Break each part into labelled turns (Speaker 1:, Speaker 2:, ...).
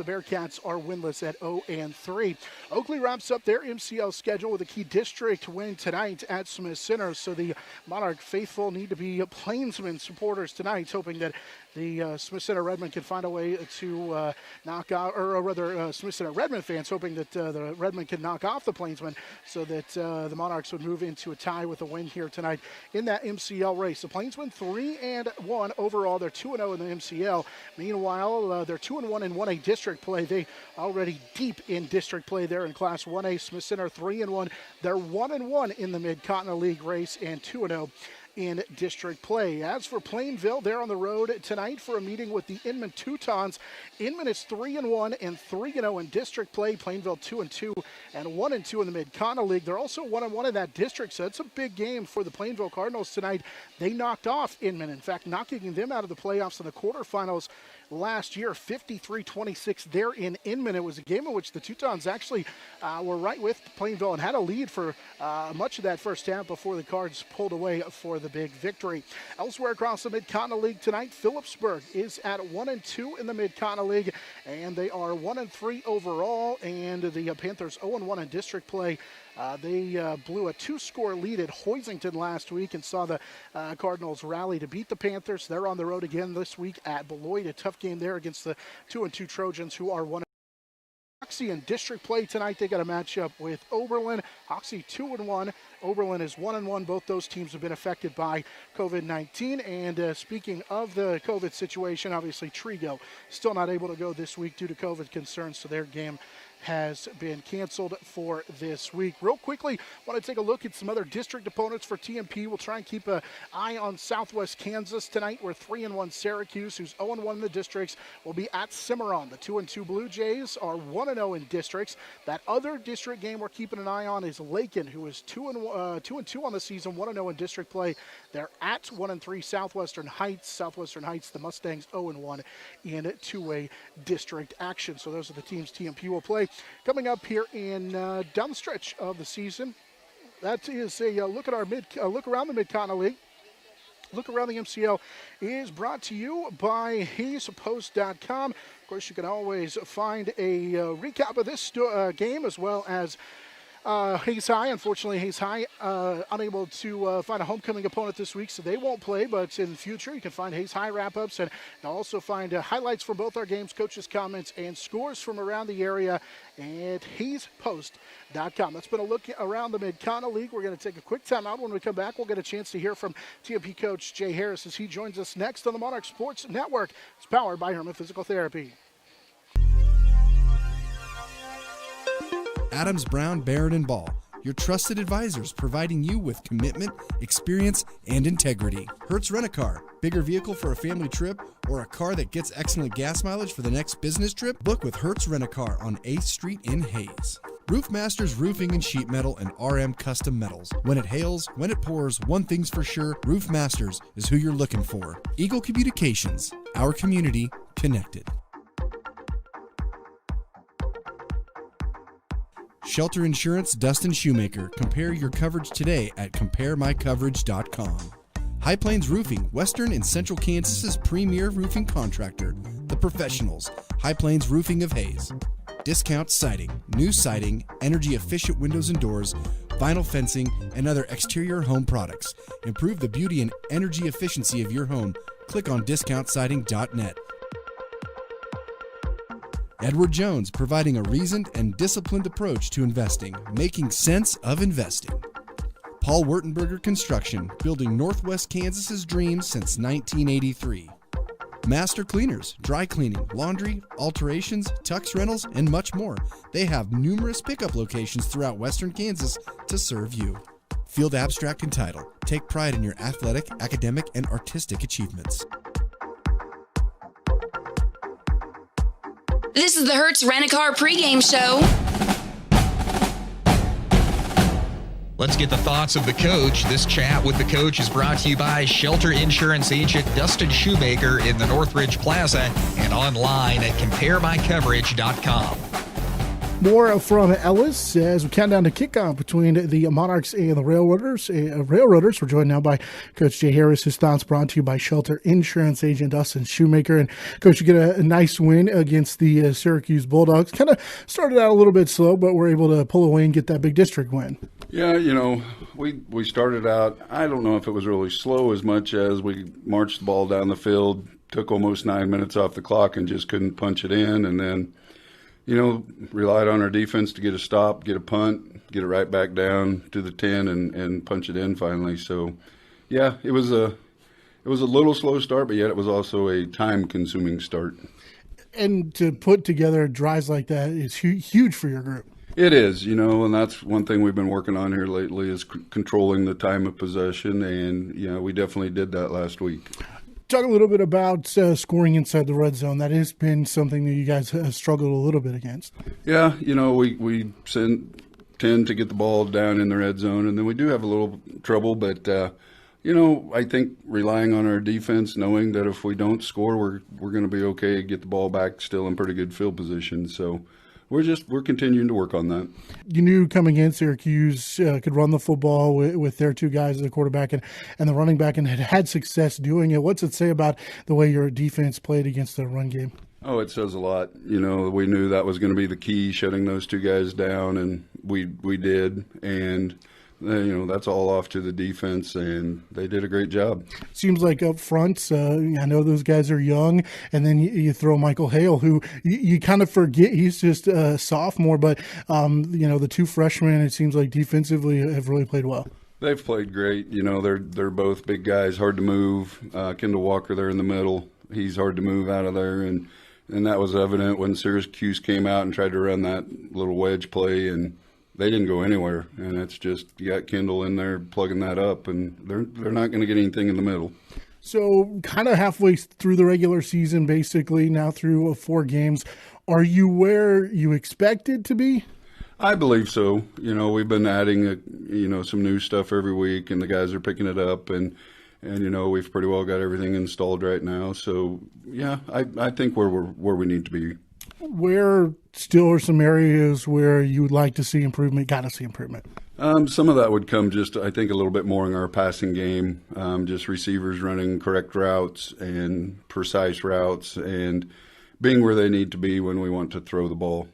Speaker 1: the Bearcats are winless at 0-3. Oakley wraps up their MCL schedule with a key district win tonight at Smith Center. So the Monarch faithful need to be Plainsman supporters tonight, hoping that the Smith Center Redmen can find a way to knock out, or rather Smith Center Redmen fans hoping that the Redmen can knock off the Plainsmen so that the Monarchs would move into a tie with a win here tonight in that MCL race. The Plainsmen 3-1 overall. They're 2-0 in the MCL. Meanwhile, they're 2-1 in 1A district play. They already deep in district play there in Class 1A. Smith Center 3-1. They're 1-1 in the Mid-Continent League race and 2-0 in district play. As for Plainville, they're on the road tonight for a meeting with the Inman Teutons. Inman is 3-1 and 3-0 in district play. Plainville 2-2 and 1-2 in the Mid-Continent League. They're also 1-1 in that district, so it's a big game for the Plainville Cardinals tonight. They knocked off Inman, in fact, knocking them out of the playoffs in the quarterfinals last year, 53-26 there in Inman. It was a game in which the Teutons actually were right with Plainville and had a lead for much of that first half before the Cards pulled away for the big victory. Elsewhere across the Mid-Continent League tonight, Phillipsburg is at 1-2 in the Mid-Continent League, and they are 1-3 overall, and the Panthers 0-1 in district play. They blew a 2-score lead at Hoisington last week and saw the Cardinals rally to beat the Panthers. They're on the road again this week at Beloit. A tough game there against the 2-2 Trojans, who are 1. Hoxie in district play tonight. They got a matchup with Oberlin. Hoxie 2-1. Oberlin is 1-1. Both those teams have been affected by COVID-19. And speaking of the COVID situation, obviously Trigo still not able to go this week due to COVID concerns, so their game has been canceled for this week. Real quickly, want to take a look at some other district opponents for TMP. We'll try and keep an eye on Southwest Kansas tonight. We're 3-1 Syracuse, who's 0-1 in the districts, will be at Cimarron. The 2-2 Blue Jays are 1-0 in districts. That other district game we're keeping an eye on is Lakin, who is 2-2 on the season, 1-0 in district play. They're at 1-3 Southwestern Heights. Southwestern Heights, the Mustangs, 0-1 in 2A district action. So those are the teams TMP will play. Coming up here in down the stretch of the season, that is a look at our look around the Mid-Continent League. Look around the MCL is brought to you by HayesPost.com. Of course, you can always find a recap of this game as well as Hayes High. Unfortunately, Hayes High unable to find a homecoming opponent this week, so they won't play. But in the future, you can find Hayes High wrap-ups and also find highlights from both our games, coaches' comments, and scores from around the area at HayesPost.com. That's been a look around the Mid-Continent League. We're going to take a quick time out. When we come back, we'll get a chance to hear from TMP coach Jay Harris as he joins us next on the Monarch Sports Network. It's powered by Herman Physical Therapy.
Speaker 2: Adams, Brown, Barrett & Ball, your trusted advisors providing you with commitment, experience, and integrity. Hertz Rent-A-Car, bigger vehicle for a family trip or a car that gets excellent gas mileage for the next business trip? Book with Hertz Rent-A-Car on 8th Street in Hayes. Roof Masters Roofing and Sheet Metal and RM Custom Metals. When it hails, when it pours, one thing's for sure, Roof Masters is who you're looking for. Eagle Communications, our community connected. Shelter Insurance, Dustin Shoemaker. Compare your coverage today at CompareMyCoverage.com. High Plains Roofing, Western and Central Kansas's premier roofing contractor. The Professionals, High Plains Roofing of Hayes. Discount Siding, new siding, energy-efficient windows and doors, vinyl fencing, and other exterior home products. Improve the beauty and energy efficiency of your home. Click on DiscountSiding.net. Edward Jones, providing a reasoned and disciplined approach to investing, making sense of investing. Paul Wurtenberger Construction, building Northwest Kansas's dreams since 1983. Master Cleaners, dry cleaning, laundry, alterations, tux rentals, and much more. They have numerous pickup locations throughout Western Kansas to serve you. Field Abstract and Title, take pride in your athletic, academic, and artistic achievements.
Speaker 3: This is the Hertz Rent-A-Car pregame show.
Speaker 4: Let's get the thoughts of the coach. This chat with the coach is brought to you by Shelter Insurance agent Dustin Shoemaker in the Northridge Plaza and online at CompareMyCoverage.com.
Speaker 1: More from Ellis as we count down to kickoff between the Monarchs and the Railroaders. We're joined now by Coach Jay Harris. His thoughts brought to you by Shelter Insurance Agent Dustin Shoemaker. And Coach, you get a nice win against the Syracuse Bulldogs. Kind of started out a little bit slow, but were able to pull away and get that big district win.
Speaker 5: Yeah, we started out, I don't know if it was really slow as much as we marched the ball down the field, took almost 9 minutes off the clock and just couldn't punch it in. And then, relied on our defense to get a stop, get a punt, get it right back down to the 10 and punch it in finally. So, yeah, it was a little slow start, but yet it was also a time-consuming start.
Speaker 1: And to put together drives like that is huge for your group.
Speaker 5: It is, and that's one thing we've been working on here lately is controlling the time of possession, and, we definitely did that last week.
Speaker 1: Talk a little bit about scoring inside the red zone. That has been something that you guys have struggled a little bit against.
Speaker 5: Yeah, we tend to get the ball down in the red zone, and then we do have a little trouble. But, I think relying on our defense, knowing that if we don't score, we're going to be okay, get the ball back still in pretty good field position. So we're continuing to work on that. You
Speaker 1: knew coming in Syracuse could run the football with their two guys, the quarterback and the running back, and had success doing it. What's it say about the way your defense played against the run game?
Speaker 5: Oh, it says a lot. We knew that was going to be the key, shutting those two guys down, and we did. And that's all off to the defense, and they did a great job.
Speaker 1: Seems like up front, I know those guys are young, and then you throw Michael Hale, who you kind of forget he's just a sophomore, but, the two freshmen, it seems like defensively have really played well.
Speaker 5: They've played great. They're both big guys, hard to move. Kendall Walker there in the middle, he's hard to move out of there, and that was evident when Syracuse came out and tried to run that little wedge play, and they didn't go anywhere, and it's just you got Kendall in there plugging that up, and they're not going to get anything in the middle.
Speaker 1: So kind of halfway through the regular season, basically, now through 4 games, are you where you expected to be?
Speaker 5: I believe so. We've been adding, some new stuff every week, and the guys are picking it up, and we've pretty well got everything installed right now. So, yeah, I think where we need to be.
Speaker 1: Where still are some areas where you would like to see improvement, got to see improvement?
Speaker 5: Some of that would come just, I think, a little bit more in our passing game, just receivers running correct routes and precise routes and being where they need to be when we want to throw the ball.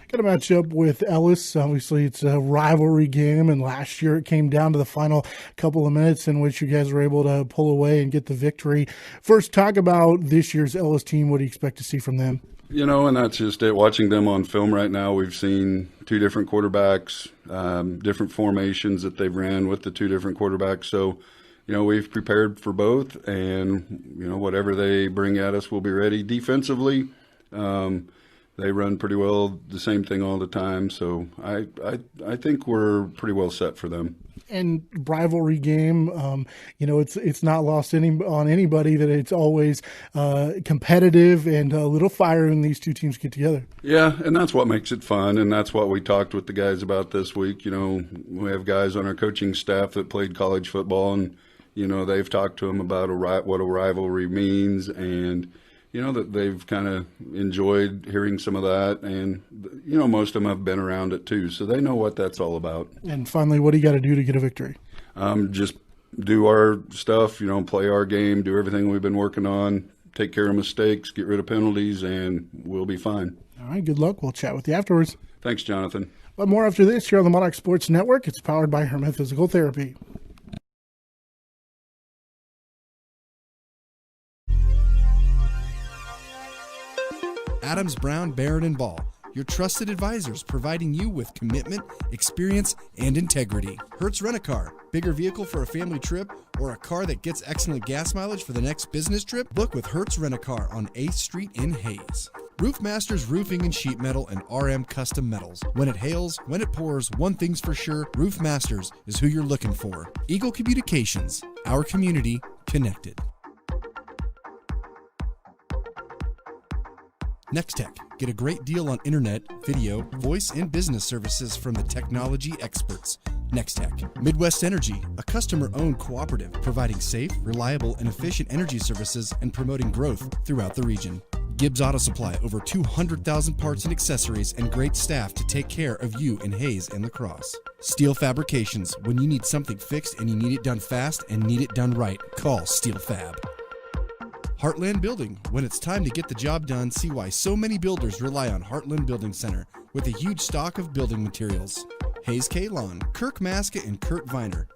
Speaker 1: Got to match up with Ellis. Obviously, it's a rivalry game, and last year it came down to the final couple of minutes in which you guys were able to pull away and get the victory. First, talk about this year's Ellis team. What do you expect to see from them?
Speaker 5: And that's just it. Watching them on film right now, we've seen 2 different quarterbacks, different formations that they've ran with the 2 different quarterbacks. So, we've prepared for both, and, whatever they bring at us, we'll be ready. Defensively, they run pretty well the same thing all the time. So I think we're pretty well set for them.
Speaker 1: And rivalry game, it's not lost on anybody that it's always competitive and a little fire when these two teams get together.
Speaker 5: Yeah, and that's what makes it fun, and that's what we talked with the guys about this week. We have guys on our coaching staff that played college football, and, they've talked to them about what a rivalry means, and that they've kind of enjoyed hearing some of that. And, most of them have been around it too. So they know what that's all about.
Speaker 1: And finally, what do you got to do to get a victory?
Speaker 5: Just do our stuff, play our game, do everything we've been working on, take care of mistakes, get rid of penalties, and we'll be fine.
Speaker 1: All right, good luck. We'll chat with you afterwards.
Speaker 5: Thanks, Jonathan.
Speaker 1: But more after this here on the Monarch Sports Network. It's powered by Herman Physical Therapy.
Speaker 2: Adams, Brown, Barrett & Ball, your trusted advisors providing you with commitment, experience, and integrity. Hertz Rent-A-Car, bigger vehicle for a family trip or a car that gets excellent gas mileage for the next business trip? Book with Hertz Rent-A-Car on 8th Street in Hayes. Roof Masters Roofing and Sheet Metal and RM Custom Metals. When it hails, when it pours, one thing's for sure, Roof Masters is who you're looking for. Eagle Communications, our community connected. Nextech. Get a great deal on internet, video, voice, and business services from the technology experts. Nextech. Midwest Energy, a customer-owned cooperative providing safe, reliable, and efficient energy services and promoting growth throughout the region. Gibbs Auto Supply, over 200,000 parts and accessories and great staff to take care of you in Hayes and La Crosse. Steel Fabrications, when you need something fixed and you need it done fast and need it done right, call Steel Fab. Heartland Building, when it's time to get the job done, see why so many builders rely on Heartland Building Center with a huge stock of building materials. Hayes K-Lawn, Kirk Maska and Kurt Viner.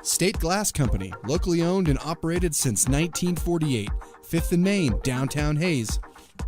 Speaker 2: State Glass Company, locally owned and operated since 1948, 5th and Main, downtown Hayes.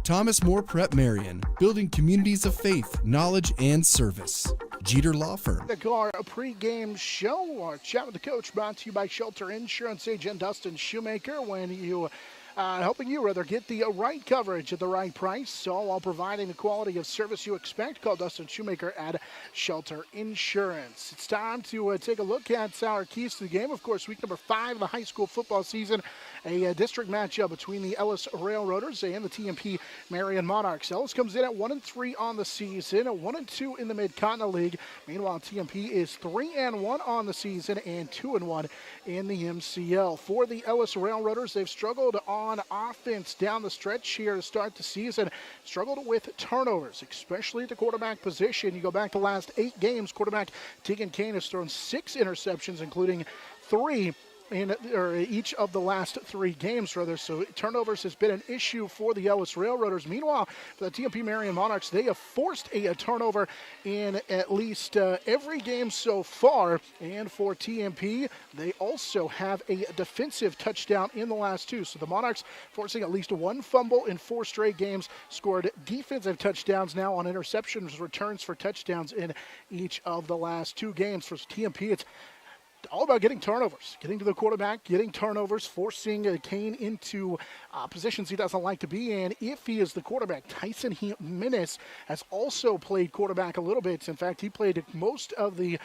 Speaker 2: Thomas More Prep Marion, building communities of faith, knowledge, and service. Jeter Law Firm.
Speaker 1: Our pregame show, our chat with the coach, brought to you by Shelter Insurance Agent Dustin Shoemaker. When you helping you rather get the right coverage at the right price, so while providing the quality of service you expect, call Dustin Shoemaker at Shelter Insurance. It's time to take a look at our keys to the game. Of course, week number 5 of the high school football season, a district matchup between the Ellis Railroaders and the TMP Marion Monarchs. Ellis comes in at 1-3 on the season, 1-2 in the Mid-Continent League. Meanwhile, TMP is 3-1 on the season and 2-1 in the MCL. For the Ellis Railroaders, they've struggled on offense down the stretch here to start the season. Struggled with turnovers, especially at the quarterback position. You go back to the last 8 games, quarterback Tegan Kane has thrown 6 interceptions, including 3 in each of the last 3 games, rather. So turnovers has been an issue for the Ellis Railroaders. Meanwhile, for the TMP Marion Monarchs, they have forced a turnover in at least every game so far. And for TMP, they also have a defensive touchdown in the last 2. So the Monarchs forcing at least 1 fumble in 4 straight games, scored defensive touchdowns now on interceptions, returns for touchdowns in each of the last 2 games. For TMP, it's all about getting turnovers, getting to the quarterback, getting turnovers, forcing Kane into positions he doesn't like to be in if he is the quarterback. Tyson Jimenez has also played quarterback a little bit. In fact, he played most of the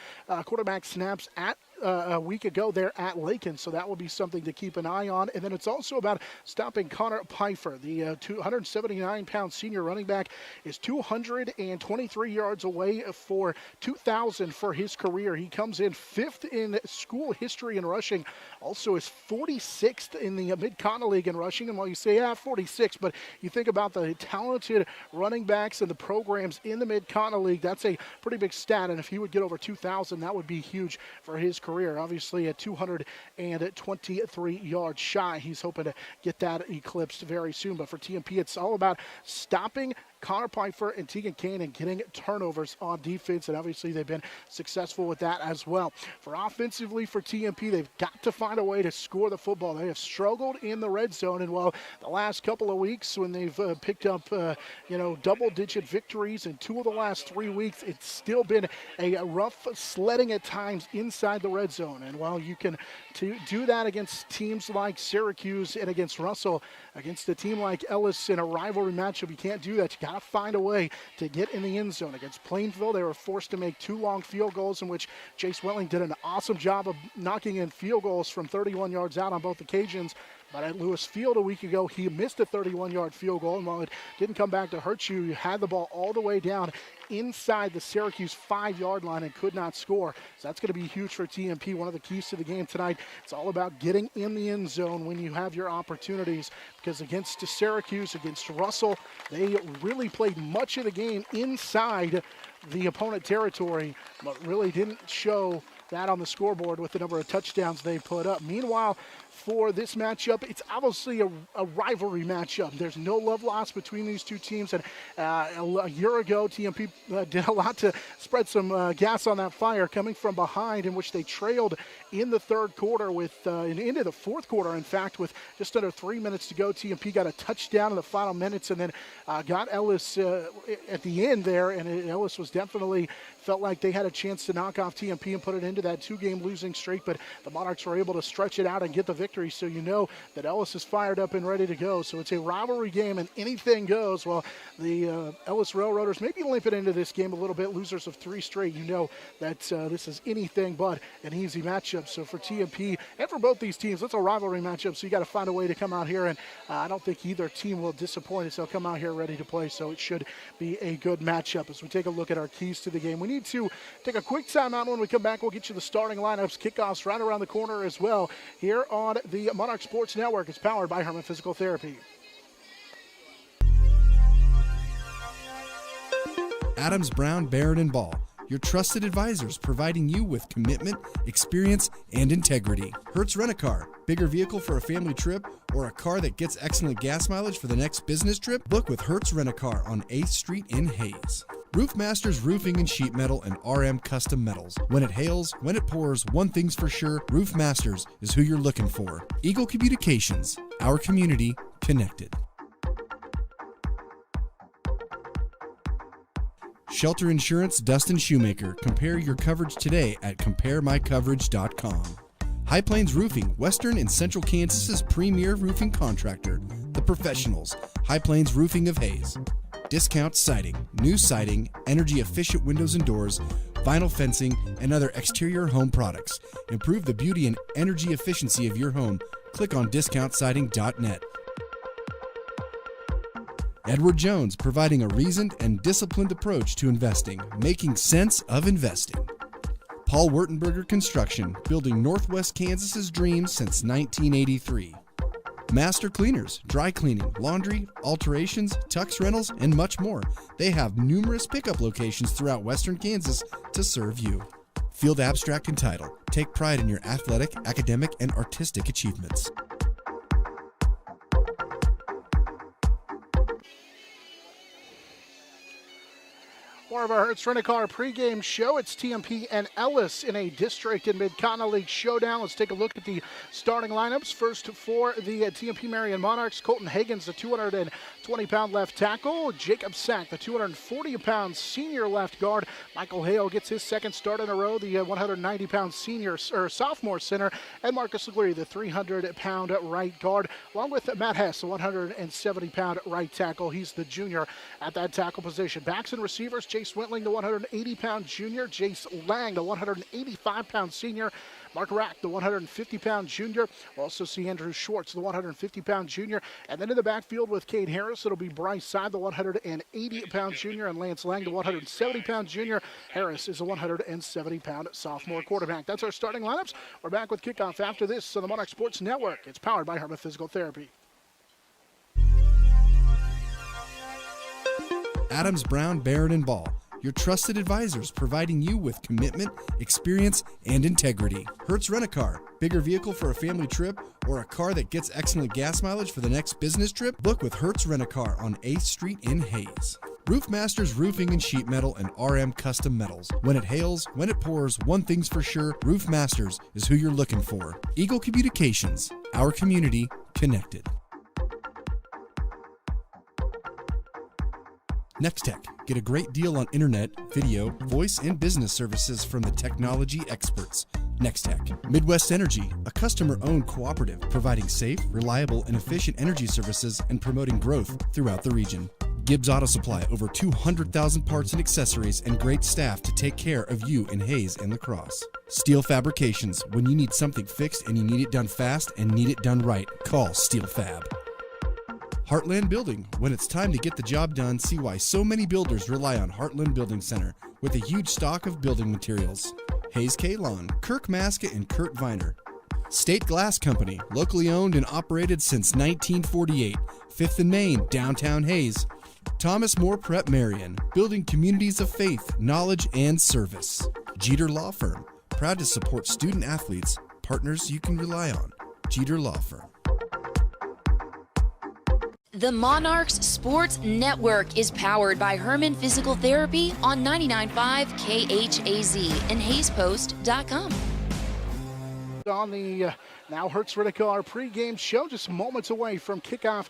Speaker 1: quarterback snaps at a week ago there at Lakin, so that will be something to keep an eye on. And then it's also about stopping Connor Pfeiffer. The 279-pound senior running back is 223 yards away for 2,000 for his career. He comes in 5th in school history in rushing, also is 46th in the Mid-Continent League in rushing. And while you say, 46, but you think about the talented running backs and the programs in the Mid-Continent League, that's a pretty big stat. And if he would get over 2,000, that would be huge for his career. Obviously at 223 yards shy. He's hoping to get that eclipsed very soon. But for TMP, it's all about stopping Connor Pfeiffer and Tegan Kane and getting turnovers on defense, and obviously they've been successful with that as well. For offensively for TMP, they've got to find a way to score the football. They have struggled in the red zone, and while the last couple of weeks when they've picked up double-digit victories in 2 of the last 3 weeks, it's still been a rough sledding at times inside the red zone. And while you can do that against teams like Syracuse and against Russell, against a team like Ellis in a rivalry matchup, you can't do that. You got to find a way to get in the end zone. Against Plainville, they were forced to make 2 long field goals in which Chase Welling did an awesome job of knocking in field goals from 31 yards out on both occasions. But at Lewis Field a week ago, he missed a 31-yard field goal, and while it didn't come back to hurt you, you had the ball all the way down inside the Syracuse 5-yard line and could not score. So that's going to be huge for TMP. One of the keys to the game tonight, it's all about getting in the end zone when you have your opportunities, because against Syracuse, against Russell, they really played much of the game inside the opponent territory, but really didn't show that on the scoreboard with the number of touchdowns they put up. Meanwhile, for this matchup, it's obviously a rivalry matchup. There's no love lost between these two teams. And a year ago, TMP did a lot to spread some gas on that fire, coming from behind, in which they trailed in the 3rd quarter with into the 4th quarter. In fact, with just under 3 minutes to go, TMP got a touchdown in the final minutes, and then got Ellis at the end there. And Ellis was definitely felt like they had a chance to knock off TMP and put it into that 2-game losing streak. But the Monarchs were able to stretch it out and get the victory. So you know that Ellis is fired up and ready to go. So it's a rivalry game and anything goes. Well, the Ellis Railroaders maybe limping into this game a little bit, losers of 3 straight. You know that this is anything but an easy matchup. So for TMP and for both these teams, it's a rivalry matchup. So you got to find a way to come out here, and I don't think either team will disappoint us. They'll come out here ready to play. So it should be a good matchup. As we take a look at our keys to the game, we need to take a quick timeout. When we come back, we'll get you the starting lineups, kickoffs right around the corner as well here on the Monarch Sports Network. It's powered by Herman Physical Therapy.
Speaker 2: Adams, Brown, Barrett & Ball, your trusted advisors providing you with commitment, experience, and integrity. Hertz Rent-A-Car, bigger vehicle for a family trip or a car that gets excellent gas mileage for the next business trip? Book with Hertz Rent-A-Car on 8th Street in Hayes. Roof Masters Roofing and Sheet Metal and RM Custom Metals. When it hails, when it pours, one thing's for sure, Roof Masters is who you're looking for. Eagle Communications, our community connected. Shelter Insurance, Dustin Shoemaker. Compare your coverage today at CompareMyCoverage.com. High Plains Roofing, Western and Central Kansas's premier roofing contractor. The Professionals, High Plains Roofing of Hayes. Discount siding, new siding, energy-efficient windows and doors, vinyl fencing, and other exterior home products. Improve the beauty and energy efficiency of your home. Click on discountsiding.net. Edward Jones, providing a reasoned and disciplined approach to investing, making sense of investing. Paul Wurtenberger Construction, building Northwest Kansas's dreams since 1983. Master Cleaners, dry cleaning, laundry, alterations, tux rentals, and much more. They have numerous pickup locations throughout Western Kansas to serve you. Field Abstract and Title. Take pride in your athletic, academic, and artistic achievements.
Speaker 1: More of our Hertz Rent-A-Car pregame show. It's TMP and Ellis in a district and Mid-Continent League showdown. Let's take a look at the starting lineups. First for the TMP Marion Monarchs, Colton Higgins, the 220-pound left tackle. Jacob Sack, the 240-pound senior left guard. Michael Hale gets his second start in a row, the 190-pound sophomore center. And Marcus Legree, the 300-pound right guard, along with Matt Hess, the 170-pound right tackle. He's the junior at that tackle position. Backs and receivers, Chase Wentling, the 180-pound junior. Jace Lang, the 185-pound senior. Mark Rack, the 150-pound junior. We'll also see Andrew Schwartz, the 150-pound junior. And then in the backfield with Cade Harris, it'll be Bryce Side, the 180-pound junior, and Lance Lang, the 170-pound junior. Harris is a 170-pound sophomore quarterback. That's our starting lineups. We're back with kickoff after this on the Monarch Sports Network. It's powered by Herma Physical Therapy.
Speaker 2: Adams, Brown, Barrett & Ball, your trusted advisors providing you with commitment, experience, and integrity. Hertz Rent-A-Car, bigger vehicle for a family trip or a car that gets excellent gas mileage for the next business trip? Book with Hertz Rent-A-Car on 8th Street in Hayes. Roof Masters Roofing and Sheet Metal and RM Custom Metals. When it hails, when it pours, one thing's for sure, Roof Masters is who you're looking for. Eagle Communications, our community connected. Nextech. Get a great deal on internet, video, voice, and business services from the technology experts. Nextech. Midwest Energy, a customer-owned cooperative providing safe, reliable, and efficient energy services and promoting growth throughout the region. Gibbs Auto Supply, over 200,000 parts and accessories and great staff to take care of you in Hayes and La Crosse. Steel Fabrications. When you need something fixed and you need it done fast and need it done right, call Steel Fab. Heartland Building. When it's time to get the job done, see why so many builders rely on Heartland Building Center with a huge stock of building materials. Hayes K-Lawn, Kirk Maska and Kurt Viner. State Glass Company, locally owned and operated since 1948. 5th and Main, downtown Hayes. Thomas More Prep Marion, building communities of faith, knowledge, and service. Jeter Law Firm, proud to support student athletes, partners you can rely on. Jeter Law Firm.
Speaker 3: The Monarchs Sports Network is powered by Herman Physical Therapy on 99.5 KHAZ and HayesPost.com.
Speaker 1: On the now Hertz Rent-A-Car pregame show, just moments away from kickoff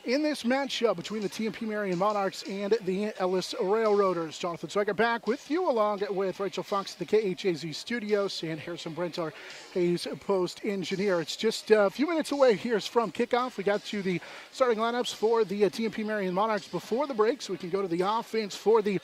Speaker 1: in this matchup between the TMP Marion Monarchs and the Ellis Railroaders. Jonathan Swigert back with you, along with Rachel Fox at the KHAZ studios and Harrison Brent, our Hayes Post engineer. It's just a few minutes away here from kickoff. We got to the starting lineups for the TMP Marion Monarchs before the break, so we can go to the offense for the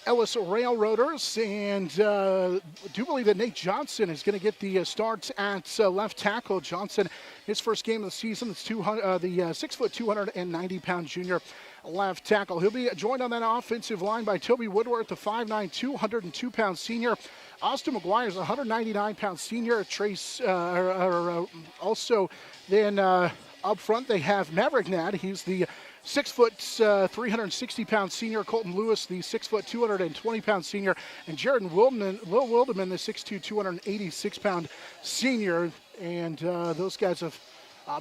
Speaker 1: Ellis Railroaders, and do believe that Nate Johnson is going to get the start at left tackle. Johnson, his first game of the season, it's the 6', 290-pound junior left tackle. He'll be joined on that offensive line by Toby Woodworth, the 5'9", 202-pound senior. Austin McGuire is a 199-pound senior. Trace, also then up front they have Maverick Nad. He's the 6 foot 360-pound senior Colton Lewis, the 6 foot 220-pound senior, and Jared Wilderman, the 6'2", 286-pound senior. And those guys have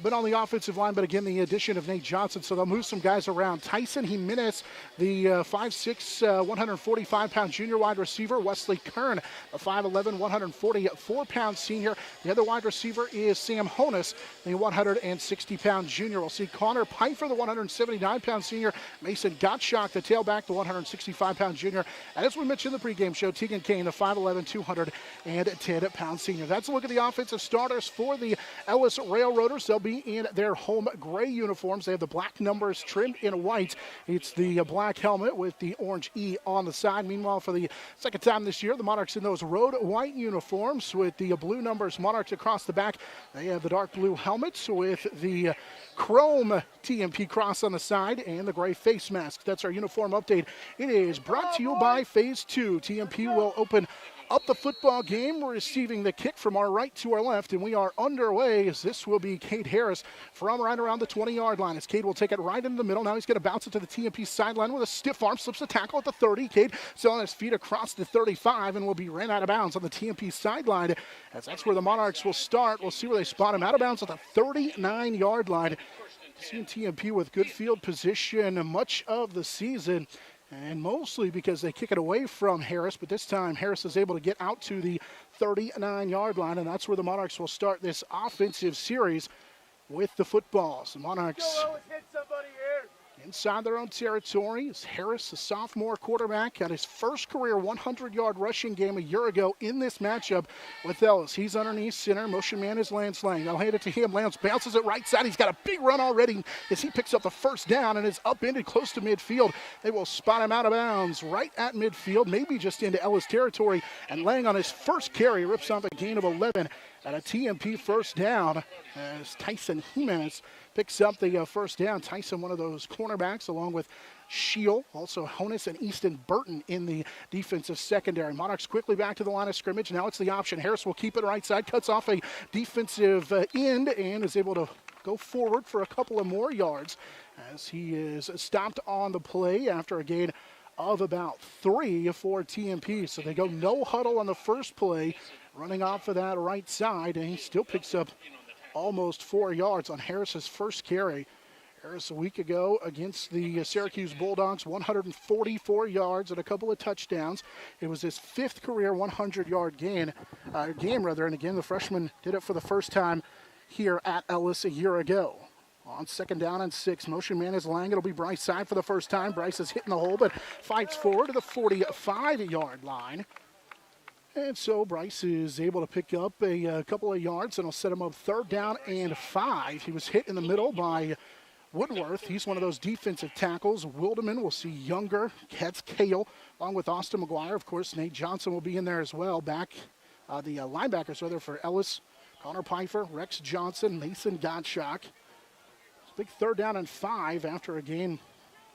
Speaker 1: been on the offensive line, but again, the addition of Nate Johnson, so they'll move some guys around. Tyson Jimenez, the 5'6", 145-pound junior wide receiver. Wesley Kern, the 5'11", 144-pound senior. The other wide receiver is Sam Honus, the 160-pound junior. We'll see Connor Pfeiffer, the 179-pound senior. Mason Gottschalk, the tailback, the 165-pound junior. And as we mentioned in the pregame show, Tegan Kane, the 5'11", 210-pound senior. That's a look at the offensive starters for the Ellis Railroaders. They'll be in their home gray uniforms. They have the black numbers trimmed in white. It's the black helmet with the orange E on the side. Meanwhile, for the second time this year, the Monarchs in those road white uniforms with the blue numbers Monarchs across the back. They have the dark blue helmets with the chrome TMP cross on the side and the gray face mask. That's our uniform update. It is brought to you by Phase 2. TMP will open up the football game. We're receiving the kick from our right to our left, and we are underway as this will be Cade Harris from right around the 20-yard line. As Cade will take it right in the middle. Now he's going to bounce it to the TMP sideline with a stiff arm, slips the tackle at the 30. Cade still on his feet across the 35 and will be ran out of bounds on the TMP sideline, as that's where the Monarchs will start. We'll see where they spot him, out of bounds at the 39-yard line. Seeing TMP with good field position much of the season, and mostly because they kick it away from Harris, but this time Harris is able to get out to the 39-yard line, and that's where the Monarchs will start this offensive series with the footballs. The Monarchs inside their own territory. As Harris, a sophomore quarterback, had his first career 100-yard rushing game a year ago in this matchup with Ellis. He's underneath center. Motion man is Lance Lang. They'll hand it to him. Lance bounces it right side. He's got a big run already as he picks up the first down and is upended close to midfield. They will spot him out of bounds right at midfield, maybe just into Ellis territory. And Lang on his first carry rips off a gain of 11 and a TMP first down as Tyson Jimenez picks up the first down. Tyson, one of those cornerbacks, along with Shield, also Honus and Easton Burton in the defensive secondary. Monarchs quickly back to the line of scrimmage. Now it's the option. Harris will keep it right side, cuts off a defensive end, and is able to go forward for a couple of more yards as he is stopped on the play after a gain of about 3 for TMP. So they go no huddle on the first play, running off of that right side, and he still picks up almost 4 yards on Harris's first carry. Harris a week ago against the Syracuse Bulldogs, 144 yards and a couple of touchdowns. It was his 5th career 100-yard game, and again, the freshman did it for the first time here at Ellis a year ago. On 2nd down and 6, motion man is Lang. It'll be Bryce side for the first time. Bryce is hitting the hole, but fights forward to the 45-yard line. And so Bryce is able to pick up a couple of yards, and will set him up 3rd down and 5. He was hit in the middle by Woodworth. He's one of those defensive tackles. Wilderman will see Younger, Katz Kale, along with Austin McGuire. Of course, Nate Johnson will be in there as well. Back the linebackers, rather, for Ellis, Connor Pfeiffer, Rex Johnson, Mason Gottschalk. Big 3rd down and 5 after a gain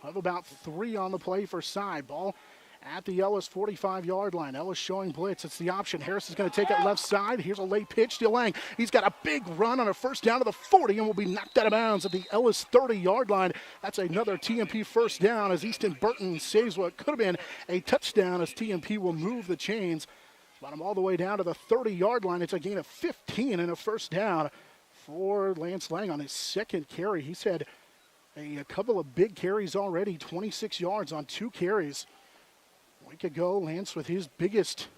Speaker 1: of about 3 on the play for side. Ball at the Ellis 45-yard line. Ellis showing blitz. It's the option. Harris is going to take it left side. Here's a late pitch to Lang. He's got a big run on a first down to the 40 and will be knocked out of bounds at the Ellis 30-yard line. That's another TMP first down as Easton Burton saves what could have been a touchdown as TMP will move the chains. Brought him all the way down to the 30-yard line. It's a gain of 15 and a first down for Lance Lang on his 2nd carry. He's had a couple of big carries already, 26 yards on 2 carries. A week ago, Lance with his biggest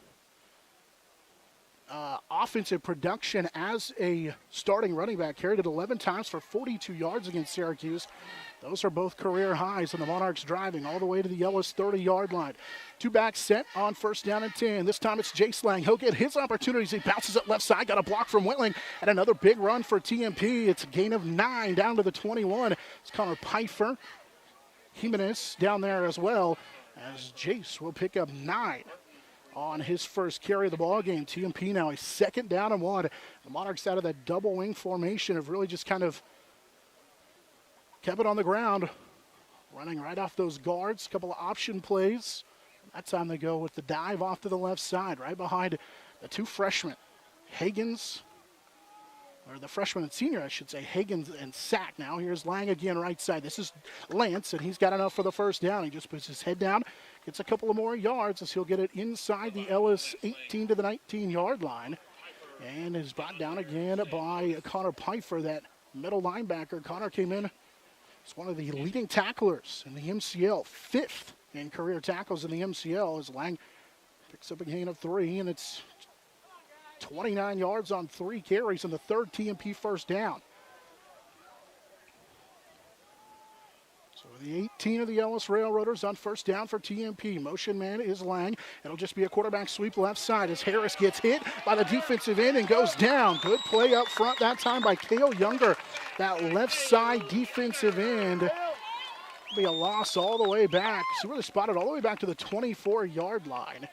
Speaker 1: offensive production as a starting running back, carried it 11 times for 42 yards against Syracuse. Those are both career highs, and the Monarchs driving all the way to the Ellis 30-yard line. 2 back set on 1st down and 10. This time it's Jace Lang. He'll get his opportunities. He bounces it left side, got a block from Whitling, and another big run for TMP. It's a gain of 9 down to the 21. It's Connor Pfeiffer. Jimenez down there as well, as Jace will pick up 9 on his first carry of the ball game. TMP now a 2nd down and 1. The Monarchs out of that double wing formation have really just kind of kept it on the ground, running right off those guards. A couple of option plays. That time they go with the dive off to the left side, right behind the 2 freshmen, Higgins or the freshman and senior, I should say, Higgins and Sack. Now here's Lang again, right side. This is Lance, and he's got enough for the first down. He just puts his head down, gets a couple of more yards as he'll get it inside the Ellis 18 to the 19-yard line, and is brought down again by Connor Pfeiffer, that middle linebacker. Connor came in as one of the leading tacklers in the MCL, 5th in career tackles in the MCL, as Lang picks up a gain of 3, and it's 29 yards on 3 carries and the third TMP first down. So the 18 of the Ellis Railroaders on first down for TMP. Motion man is Lang. It'll just be a quarterback sweep left side as Harris gets hit by the defensive end and goes down. Good play up front that time by Cale Younger. That left side defensive end will be a loss all the way back. So really spotted all the way back to the 24-yard line.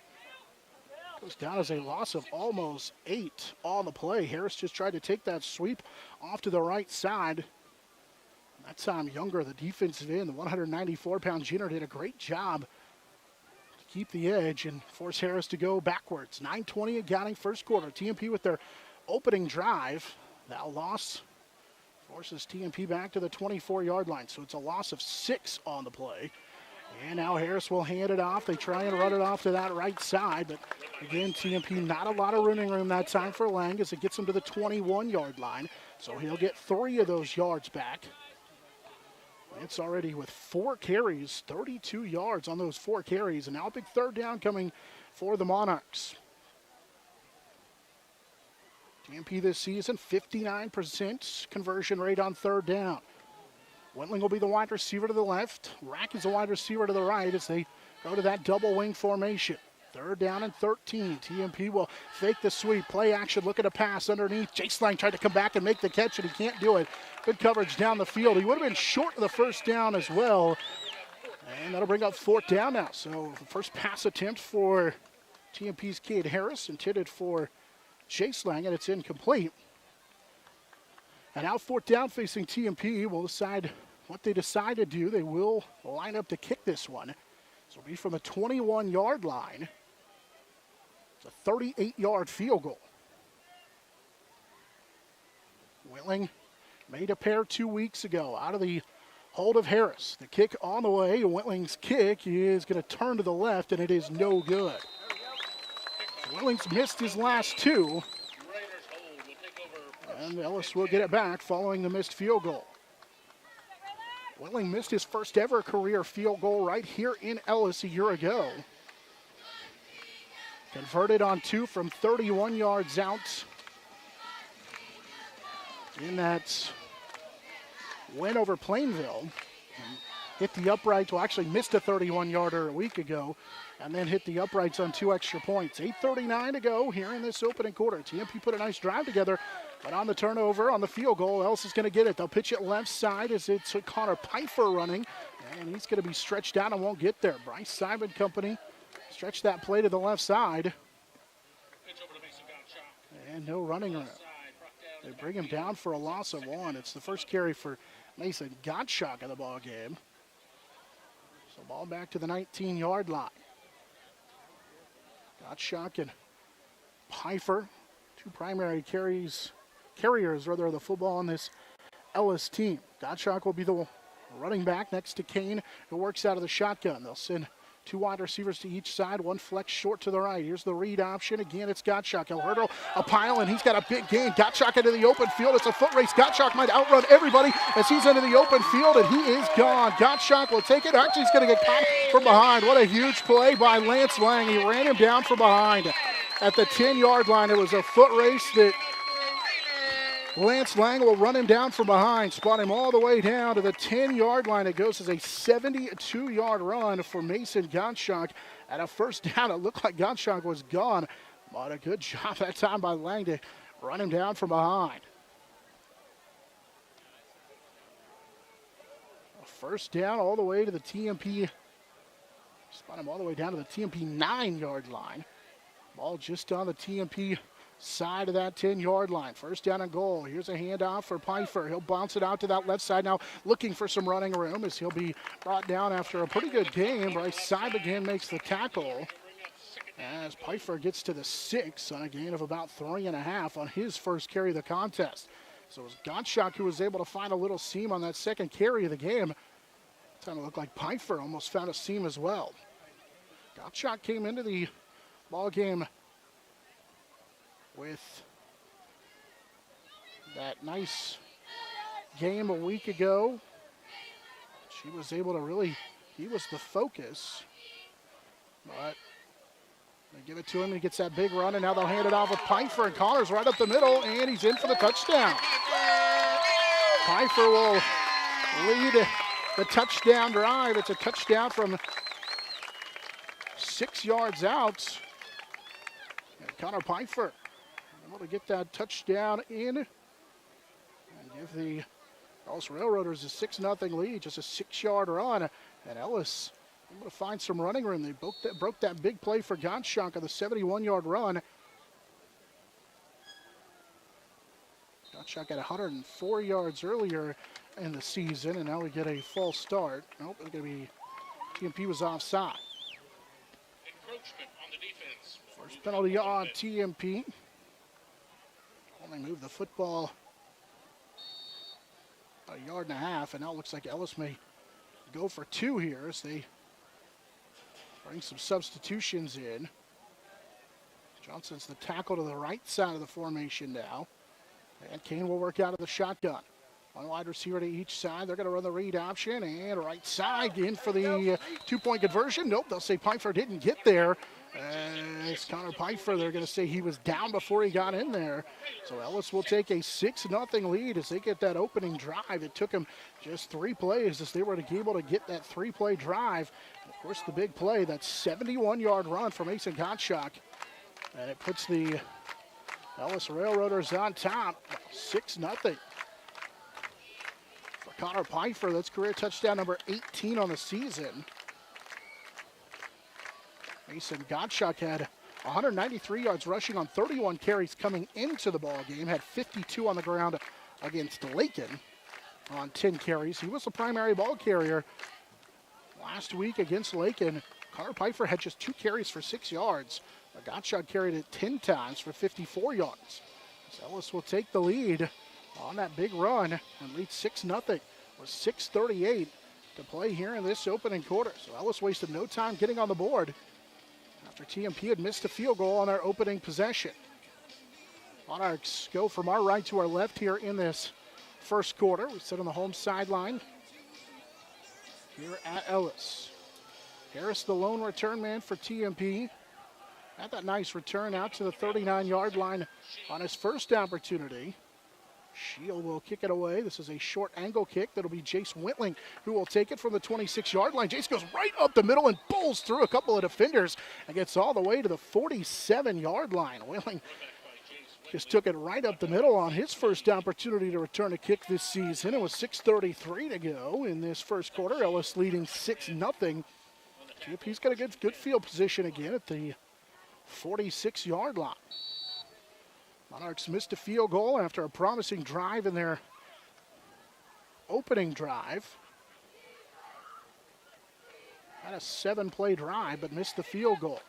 Speaker 1: Goes down as a loss of almost 8 on the play. Harris just tried to take that sweep off to the right side. That time Younger, the defensive end, the 194-pound junior, did a great job to keep the edge and force Harris to go backwards. 9:20 at Gouting first quarter. TMP with their opening drive. That loss forces TMP back to the 24-yard line. So it's a loss of 6 on the play. And now Harris will hand it off. They try and run it off to that right side. But again, TMP not a lot of running room that time for Lang as it gets him to the 21-yard line. So he'll get 3 of those yards back. It's already with 4 carries, 32 yards on those 4 carries. And now a big third down coming for the Monarchs. TMP this season, 59% conversion rate on third down. Wentling will be the wide receiver to the left. Rack is the wide receiver to the right as they go to that double wing formation. Third down and 13. TMP will fake the sweep. Play action, look at a pass underneath. Jace Lang tried to come back and make the catch, and he can't do it. Good coverage down the field. He would have been short of the first down as well. And that'll bring up fourth down now. So the first pass attempt for TMP's Cade Harris, intended for Jace Lang, and it's incomplete. And now fourth down facing TMP will decide what they decide to do. They will line up to kick this one. So it'll be from the 21-yard line. It's a 38-yard field goal. Wentling made a pair 2 weeks ago out of the hold of Harris. The kick on the way. Wentling's kick is going to turn to the left, and it is no good. Wentling's missed his last 2. And Ellis will get it back following the missed field goal. Wentling missed his first ever career field goal right here in Ellis a year ago. Converted on 2 from 31 yards out in that win over Plainville. Hit the upright, well, actually missed a 31-yarder a week ago, and then hit the uprights on 2 extra points. 8:39 to go here in this opening quarter. TMP put a nice drive together, but on the turnover, on the field goal, Ellis is going to get it. They'll pitch it left side as it's Connor Pfeiffer running, and he's going to be stretched out and won't get there. Bryce Simon Company stretch that play to the left side. And no running room. They bring him down for a loss of 1. It's the first carry for Mason Gottschalk in the ball game. So ball back to the 19-yard line. Gottschalk and Pfeiffer, 2 primary carriers of the football on this Ellis team. Gottschalk will be the running back next to Kane, who works out of the shotgun. They'll send 2 wide receivers to each side, 1 flex short to the right. Here's the read option. Again, it's Gottschalk. He'll hurdle a pile, and he's got a big gain. Gottschalk into the open field. It's a foot race. Gottschalk might outrun everybody as he's into the open field, and he is gone. Gottschalk will take it. Actually, he's going to get caught from behind. What a huge play by Lance Lang. He ran him down from behind. At the 10-yard line, it was a foot race that Lance Lang will run him down from behind, spot him all the way down to the 10-yard line. It goes as a 72-yard run for Mason Gottschalk. At a first down, it looked like Gottschalk was gone. But a good job that time by Lang to run him down from behind. A first down all the way to the TMP. Spot him all the way down to the TMP 9-yard line. Ball just on the TMP side of that 10-yard line. First down and goal. Here's a handoff for Pfeiffer. He'll bounce it out to that left side now, looking for some running room as he'll be brought down after a pretty good game. Bryce Simon again makes the tackle. as Pfeiffer gets to the 6 on a gain of about 3.5 on his first carry of the contest. So it was Gottschalk who was able to find a little seam on that second carry of the game. Kind of looked like Pfeiffer almost found a seam as well. Gottschalk came into the ball game with that nice game a week ago. She was able to really, he was the focus. But they give it to him, and he gets that big run, and now they'll hand it off with Pfeiffer, and Connors right up the middle, and he's in for the touchdown. Pfeiffer will lead the touchdown drive. It's a touchdown from 6 yards out. And Connor Pfeiffer able to get that touchdown in and give the Ellis Railroaders a 6-0 lead, just a 6-yard run. And Ellis able to find some running room. They broke that big play for Gottschalk on the 71-yard run. Gottschalk had 104 yards earlier in the season, and now we get a false start. Nope, it's going to be TMP was offside.
Speaker 6: Encroachment on the defense.
Speaker 1: First penalty on TMP. Only moved the football a yard and a half, and now it looks like Ellis may go for 2 here as they bring some substitutions in. Johnson's the tackle to the right side of the formation now. And Kane will work out of the shotgun. One wide receiver to each side. They're going to run the read option, and right side in for the 2-point conversion. Nope, they'll say Pfeiffer didn't get there. It's Connor Pfeiffer. They're going to say he was down before he got in there. So Ellis will take a 6-0 lead as they get that opening drive. It took them just 3 plays as they were able to get that 3-play drive. And of course, the big play, that 71-yard run from Mason Gottschalk. And it puts the Ellis Railroaders on top, 6-0. For Connor Pfeiffer, that's career touchdown number 18 on the season. Mason Gottschalk had 193 yards rushing on 31 carries coming into the ball game, had 52 on the ground against Lakin on 10 carries. He was the primary ball carrier last week against Lakin. Connor Pfeiffer had just 2 carries for 6 yards. Gottschalk carried it 10 times for 54 yards. So Ellis will take the lead on that big run and lead 6-0 with 6:38 to play here in this opening quarter. So Ellis wasted no time getting on the board after TMP had missed a field goal on their opening possession. Monarchs go from our right to our left here in this first quarter. We sit on the home sideline here at Ellis. Harris, the lone return man for TMP. Had that nice return out to the 39-yard line on his first opportunity. Shield will kick it away. This is a short angle kick. That'll be Jace Wentling who will take it from the 26-yard line. Jace goes right up the middle and bowls through a couple of defenders and gets all the way to the 47-yard line. Wentling just took it right up the middle on his first opportunity to return a kick this season. It was 6:33 to go in this first quarter. Ellis leading 6-0. TMP's got a good field position again at the 46-yard line. Monarchs missed a field goal after a promising drive in their opening drive. Had a 7-play drive, but missed the field goal.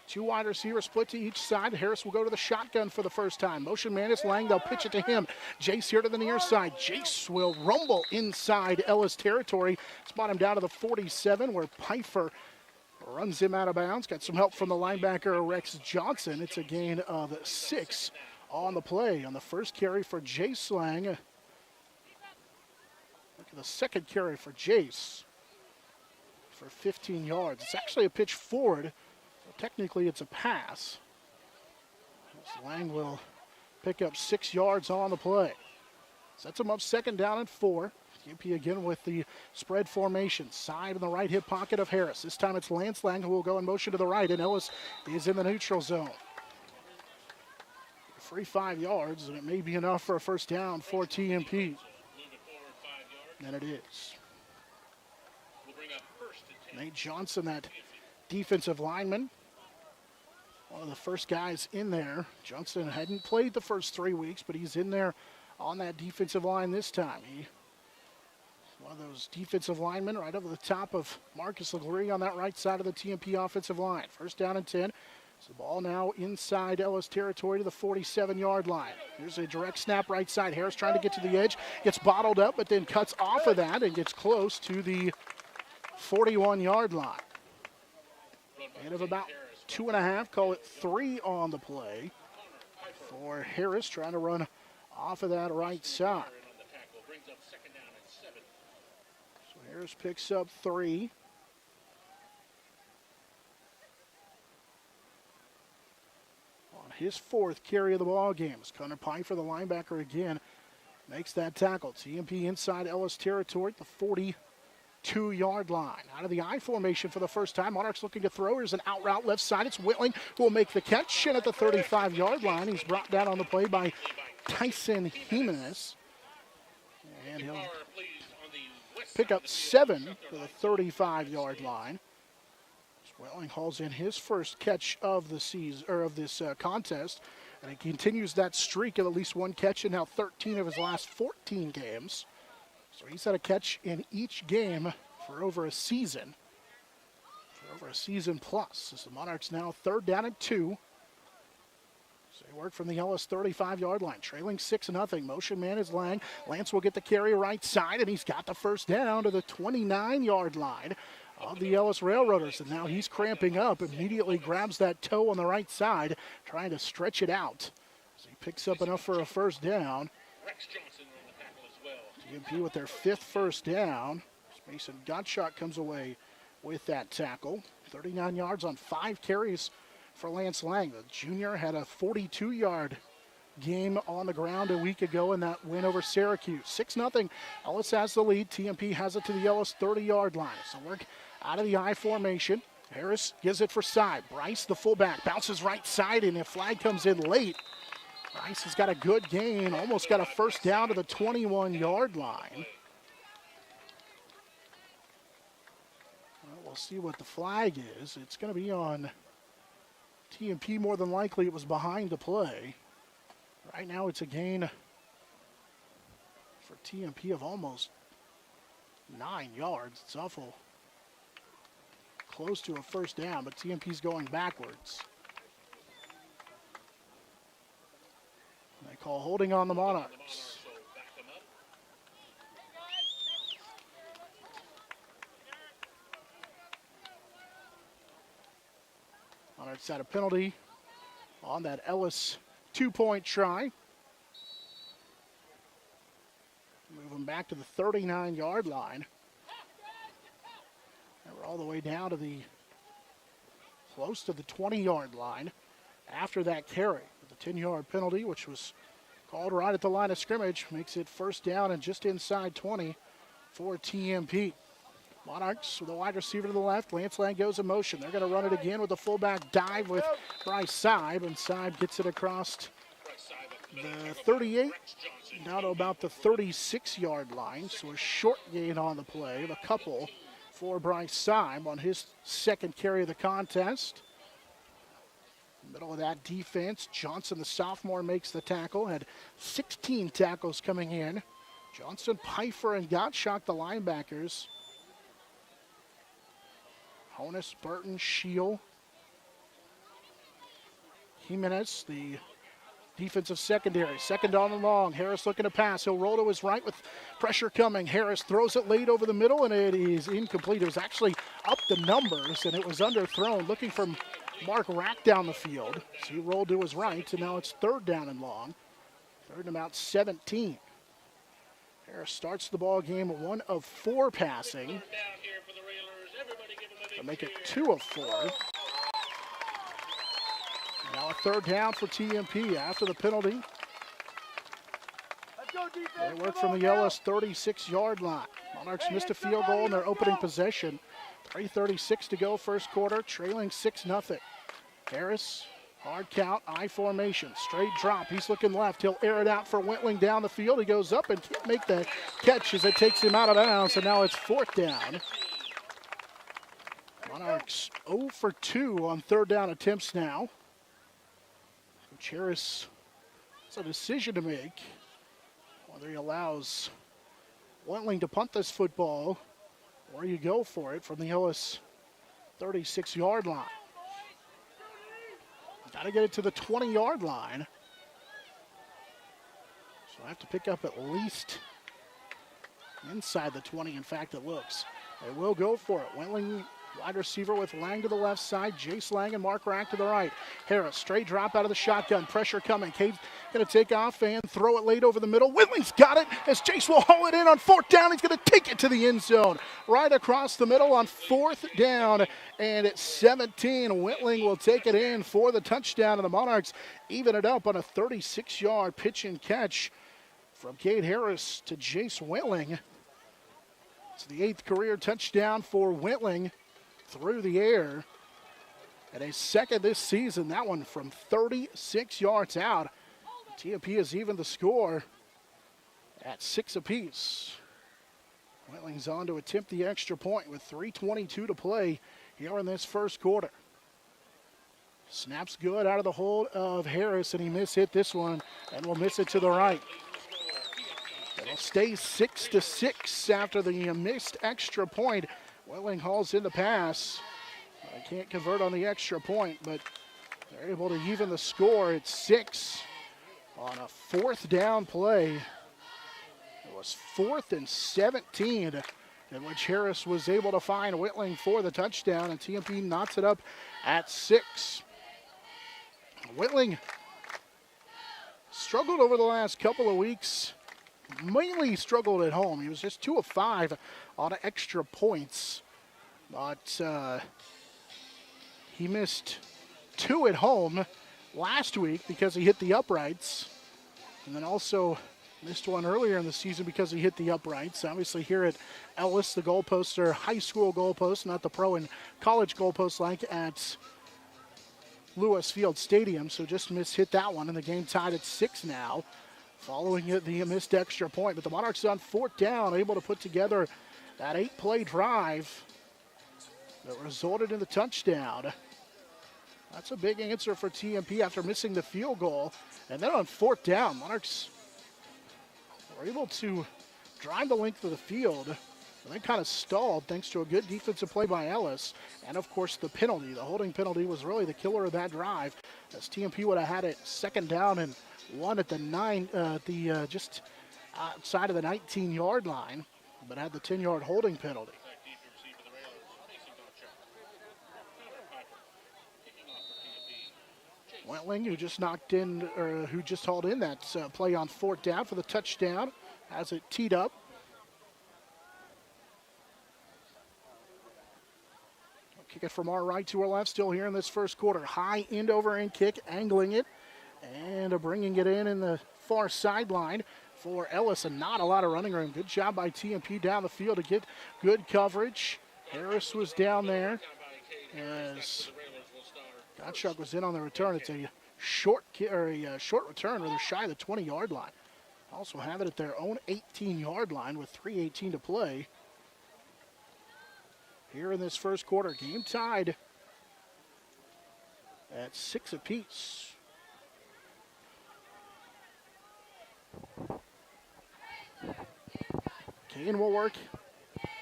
Speaker 1: 2 wide receivers split to each side. Harris will go to the shotgun for the first time. Motion man is Lang. They'll pitch it to him. Jace here to the near side. Jace will rumble inside Ellis territory. Spot him down to the 47 where Pfeiffer runs him out of bounds. Got some help from the linebacker, Rex Johnson. It's a gain of 6 on the play. On the first carry for Jace Lang. Look at the second carry for Jace for 15 yards. It's actually a pitch forward. So technically, it's a pass. Lang will pick up 6 yards on the play. Sets him up 2nd down and 4. TMP again with the spread formation. Side in the right hip pocket of Harris. This time it's Lance Lang who will go in motion to the right, and Ellis is in the neutral zone. Free 5 yards, and it may be enough for a first down for TMP. And it is. Nate Johnson, that defensive lineman, one of the first guys in there. Johnson hadn't played the first 3 weeks, but he's in there on that defensive line this time. He One of those defensive linemen right over the top of Marcus LeGree on that right side of the TMP offensive line. First down and 10. So the ball now inside Ellis territory to the 47-yard line. Here's a direct snap right side. Harris trying to get to the edge. Gets bottled up, but then cuts off of that and gets close to the 41-yard line. And of about 2.5, call it 3 on the play for Harris trying to run off of that right side. So Harris picks up 3. On his 4th carry of the ball game, as Connor Pfeiffer, the linebacker, again makes that tackle. TMP inside Ellis territory at the 42-yard line. Out of the I formation for the first time. Monarchs looking to throw. Here's an out route left side. It's Whitling who will make the catch. And at the 35-yard line, he's brought down on the play by Tyson Jimenez. And he'll pick up 7 for the 35-yard line. Whitling hauls in his first catch of the season, or of this contest. And he continues that streak of at least one catch in now 13 of his last 14 games. So he's had a catch in each game for over a season. For over a season plus. As the Monarchs now 3rd down and 2. So they work from the Ellis 35-yard line. Trailing 6-0. Motion man is Lang. Lance will get the carry right side, and he's got the first down to the 29-yard line of the Ellis Railroaders. And now he's cramping up. Immediately grabs that toe on the right side, trying to stretch it out. So he picks up enough for a first down. TMP with their 5th first down. Mason Gottschalk comes away with that tackle. 39 yards on 5 carries for Lance Lang. The junior had a 42-yard game on the ground a week ago in that win over Syracuse. 6-0. Ellis has the lead. TMP has it to the Ellis 30-yard line. So work out of the I formation. Harris gives it for side. Bryce, the fullback, bounces right side, and a flag comes in late. Bryce has got a good gain, almost got a first down to the 21-yard line. Well, we'll see what the flag is. It's going to be on TMP. More than likely it was behind the play. Right now it's a gain for TMP of almost 9 yards. It's awful close to a first down, but TMP's going backwards. They call holding on the Monarchs. Monarchs had a penalty on that Ellis 2-point try. Move them back to the 39-yard line. And we're all the way down to the close to the 20-yard line after that carry. The 10-yard penalty, which was called right at the line of scrimmage, makes it first down and just inside 20 for TMP. Monarchs with a wide receiver to the left. Lance Lang goes in motion. They're going to run it again with a fullback dive with Bryce Seib, and Seib gets it across the 38 down to about the 36-yard line. So a short gain on the play of a couple for Bryce Seib on his 2nd carry of the contest. Middle of that defense, Johnson, the sophomore, makes the tackle. Had 16 tackles coming in. Johnson, Pfeiffer, and Gottschalk, the linebackers. Honus, Burton, Shield. Jimenez, the defensive secondary. 2nd on and long. Harris looking to pass. He'll roll to his right with pressure coming. Harris throws it late over the middle, and it is incomplete. It was actually up the numbers, and it was underthrown. Looking for Mark Rack down the field. So he rolled to his right, and now it's 3rd down and long. 3rd and about 17. Harris starts the ball game 1 of 4 passing. To make it 2 of 4. Now a 3rd down for TMP after the penalty. They work from the Ellis 36-yard line. Monarchs missed a field goal in their opening possession. 3:36 to go, first quarter, trailing 6-0. Harris, hard count, I formation, straight drop. He's looking left. He'll air it out for Wentling down the field. He goes up and can't make the catch as it takes him out of bounds, and now it's 4th down. Monarchs 0 for 2 on 3rd down attempts now. Coach Harris has a decision to make, whether he allows Wentling to punt this football, or you go for it from the Ellis 36-yard line. Got to get it to the 20-yard line. So I have to pick up at least inside the 20. In fact, it looks. They will go for it. Wentling wide receiver with Lang to the left side, Jace Lang and Mark Rack to the right. Harris, straight drop out of the shotgun, pressure coming. Cade's going to take off and throw it late over the middle. Whentling's got it as Jace will haul it in on fourth down. He's going to take it to the end zone. Right across the middle on fourth down, and it's 17. Wentling will take it in for the touchdown, and the Monarchs even it up on a 36-yard pitch and catch from Cade Harris to Jace Wentling. It's the 8th career touchdown for Wentling through the air. And a second this season, that one from 36 yards out. TMP has evened the score at 6 apiece. Wentling's on to attempt the extra point with 3:22 to play here in this first quarter. Snaps good out of the hold of Harris, and he mishit this one and will miss it to the right. It'll stay 6-6 after the missed extra point. Wentling hauls in the pass. They can't convert on the extra point, but they're able to even the score at 6 on a fourth down play. It was 4th and 17 in which Harris was able to find Wentling for the touchdown, and TMP knots it up at 6. Wentling struggled over the last couple of weeks. Mainly struggled at home. He was just 2 of 5 on extra points. But he missed 2 at home last week because he hit the uprights. And then also missed one earlier in the season because he hit the uprights. Obviously here at Ellis, the goalposts are high school goalposts, not the pro and college goalposts like at Lewis Field Stadium. So just hit that one, and the game tied at 6 now. Following it, the missed extra point. But the Monarchs on fourth down, able to put together that 8-play drive that resulted in the touchdown. That's a big answer for TMP after missing the field goal. And then on fourth down, Monarchs were able to drive the length of the field. And then kind of stalled thanks to a good defensive play by Ellis. And, of course, the penalty. The holding penalty was really the killer of that drive, as TMP would have had it 2nd down and 1 at the just outside of the 19-yard line, but had the 10-yard holding penalty. Wentling, who just knocked in, or who just hauled in that play on fourth down for the touchdown, has it teed up. Kick it from our right to our left, still here in this first quarter. High end over end kick, angling it, and bringing it in the far sideline for Ellis, and not a lot of running room. Good job by TMP down the field to get good coverage. Harris was down there as Gottschalk was in on the return. It's a short return, rather shy of the 20-yard line. Also have it at their own 18-yard line with 3:18 to play. Here in this first quarter, game tied at 6 apiece. Kane will work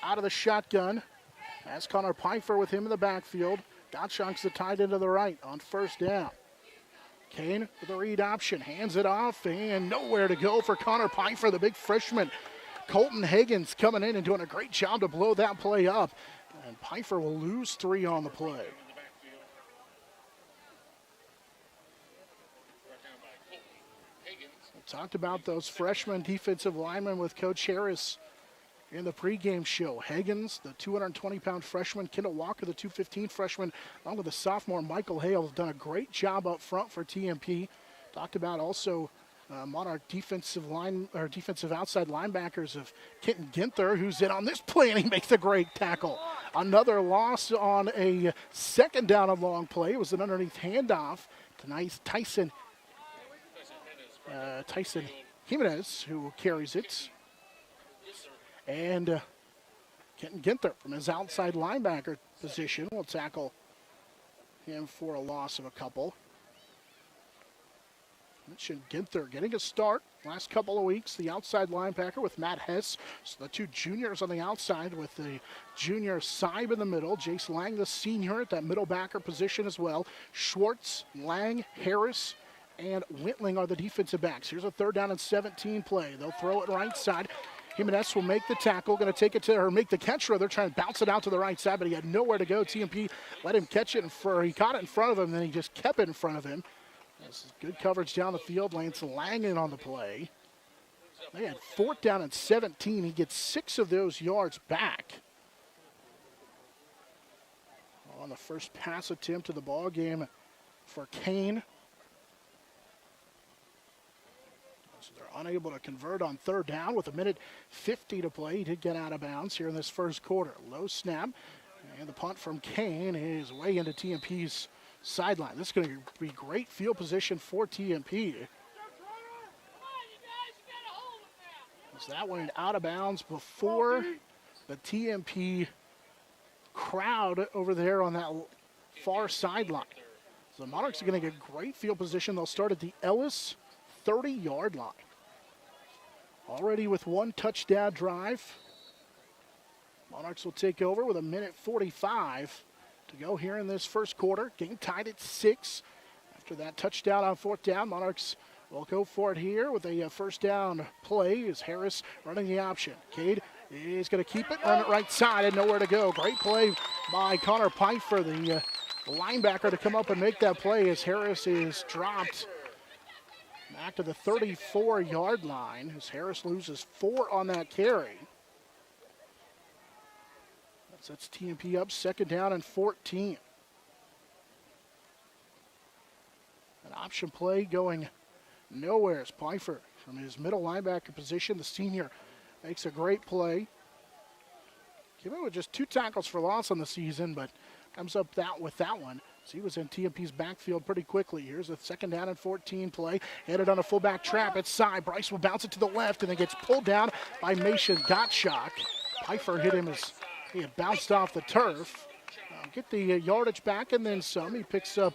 Speaker 1: out of the shotgun. That's Connor Pfeiffer with him in the backfield. Gottschalk's the tight end to the right on first down. Kane with a read option, hands it off, and nowhere to go for Connor Pfeiffer, the big freshman. Colton Higgins coming in and doing a great job to blow that play up. And Pfeiffer will lose 3 on the play. We talked about those freshman defensive linemen with Coach Harris in the pregame show. Higgins, the 220-pound freshman, Kendall Walker, the 215 freshman, along with the sophomore Michael Hale, have done a great job up front for TMP. Talked about also Monarch defensive outside linebackers of Kenton Ginther, who's in on this play, and he makes a great tackle. Another loss on a 2nd down and long play. It was an underneath handoff to Tyson Jimenez, who carries it. And Kenton Ginther from his outside linebacker position will tackle him for a loss of a couple. Mentioned Ginther getting a start last couple of weeks. The outside linebacker with Matt Hess. So the two juniors on the outside with the junior Seib in the middle. Jace Lang, the senior, at that middle backer position as well. Schwartz, Lang, Harris, and Wintling are the defensive backs. Here's a 3rd down and 17 play. They'll throw it right side. Jimenez will make the tackle, going to take it to, or make the catch rather, trying to bounce it out to the right side, but he had nowhere to go. TMP let him catch it, he caught it in front of him, then he just kept it in front of him. This is good coverage down the field. Lance Lang in on the play. They had 4th down and 17. He gets 6 of those yards back. On the first pass attempt of the ball game for Kane. So they're unable to convert on 3rd down with 1:50 to play. He did get out of bounds here in this first quarter. Low snap, and the punt from Kane is way into TMP's sideline. This is going to be great field position for TMP. As that went out of bounds before the TMP crowd over there on that far sideline. So the Monarchs are going to get great field position. They'll start at the Ellis 30-yard line. Already with 1 touchdown drive. Monarchs will take over with 1:45 to go here in this first quarter. Game tied at 6. After that touchdown on 4th down, Monarchs will go for it here with a first down play as Harris running the option. Cade is going to keep it, run it right side, and nowhere to go. Great play by Connor Pfeiffer, the linebacker, to come up and make that play as Harris is dropped back to the 34-yard line as Harris loses 4 on that carry. That's TMP up, 2nd down and 14. An option play going nowhere as Pfeiffer from his middle linebacker position. The senior makes a great play. Came in with just 2 tackles for loss on the season, but comes up with that one. So he was in TMP's backfield pretty quickly. Here's a 2nd down and 14 play. Headed on a fullback trap at side. Bryce will bounce it to the left and then gets pulled down by Mason Gottschalk. Pfeiffer hit him as he had bounced off the turf. Get the yardage back and then some. He picks up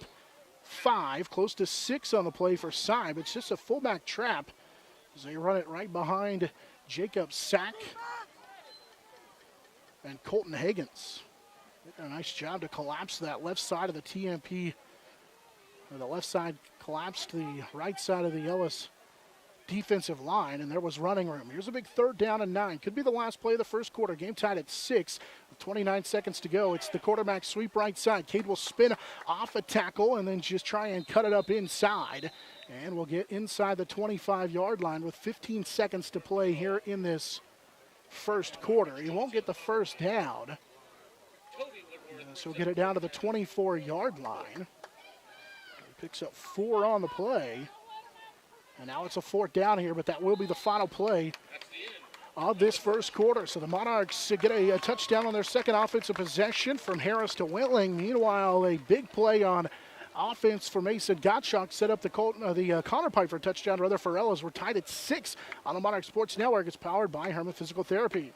Speaker 1: 5, close to 6 on the play for Seib. It's just a fullback trap as they run it right behind Jacob Sack and Colton Higgins. Did a nice job to collapse that left side of the TMP. Or the left side collapsed the right side of the Ellis defensive line, and there was running room. Here's a big 3rd down and 9. Could be the last play of the first quarter. Game tied at 6 with 29 seconds to go. It's the quarterback sweep right side. Cade will spin off a tackle and then just try and cut it up inside. And we'll get inside the 25-yard line with 15 seconds to play here in this first quarter. He won't get the first down. So we'll get it down to the 24-yard line. He picks up 4 on the play. And now it's a 4th down here, but that will be the final play of this first quarter. So the Monarchs get a touchdown on their second offensive possession from Harris to Wintling. Meanwhile, a big play on offense for Mason Gottschalk set up the Connor Pfeiffer touchdown rather for Ellis. We're tied at 6 on the Monarch Sports Network. It's powered by Herman Physical Therapy.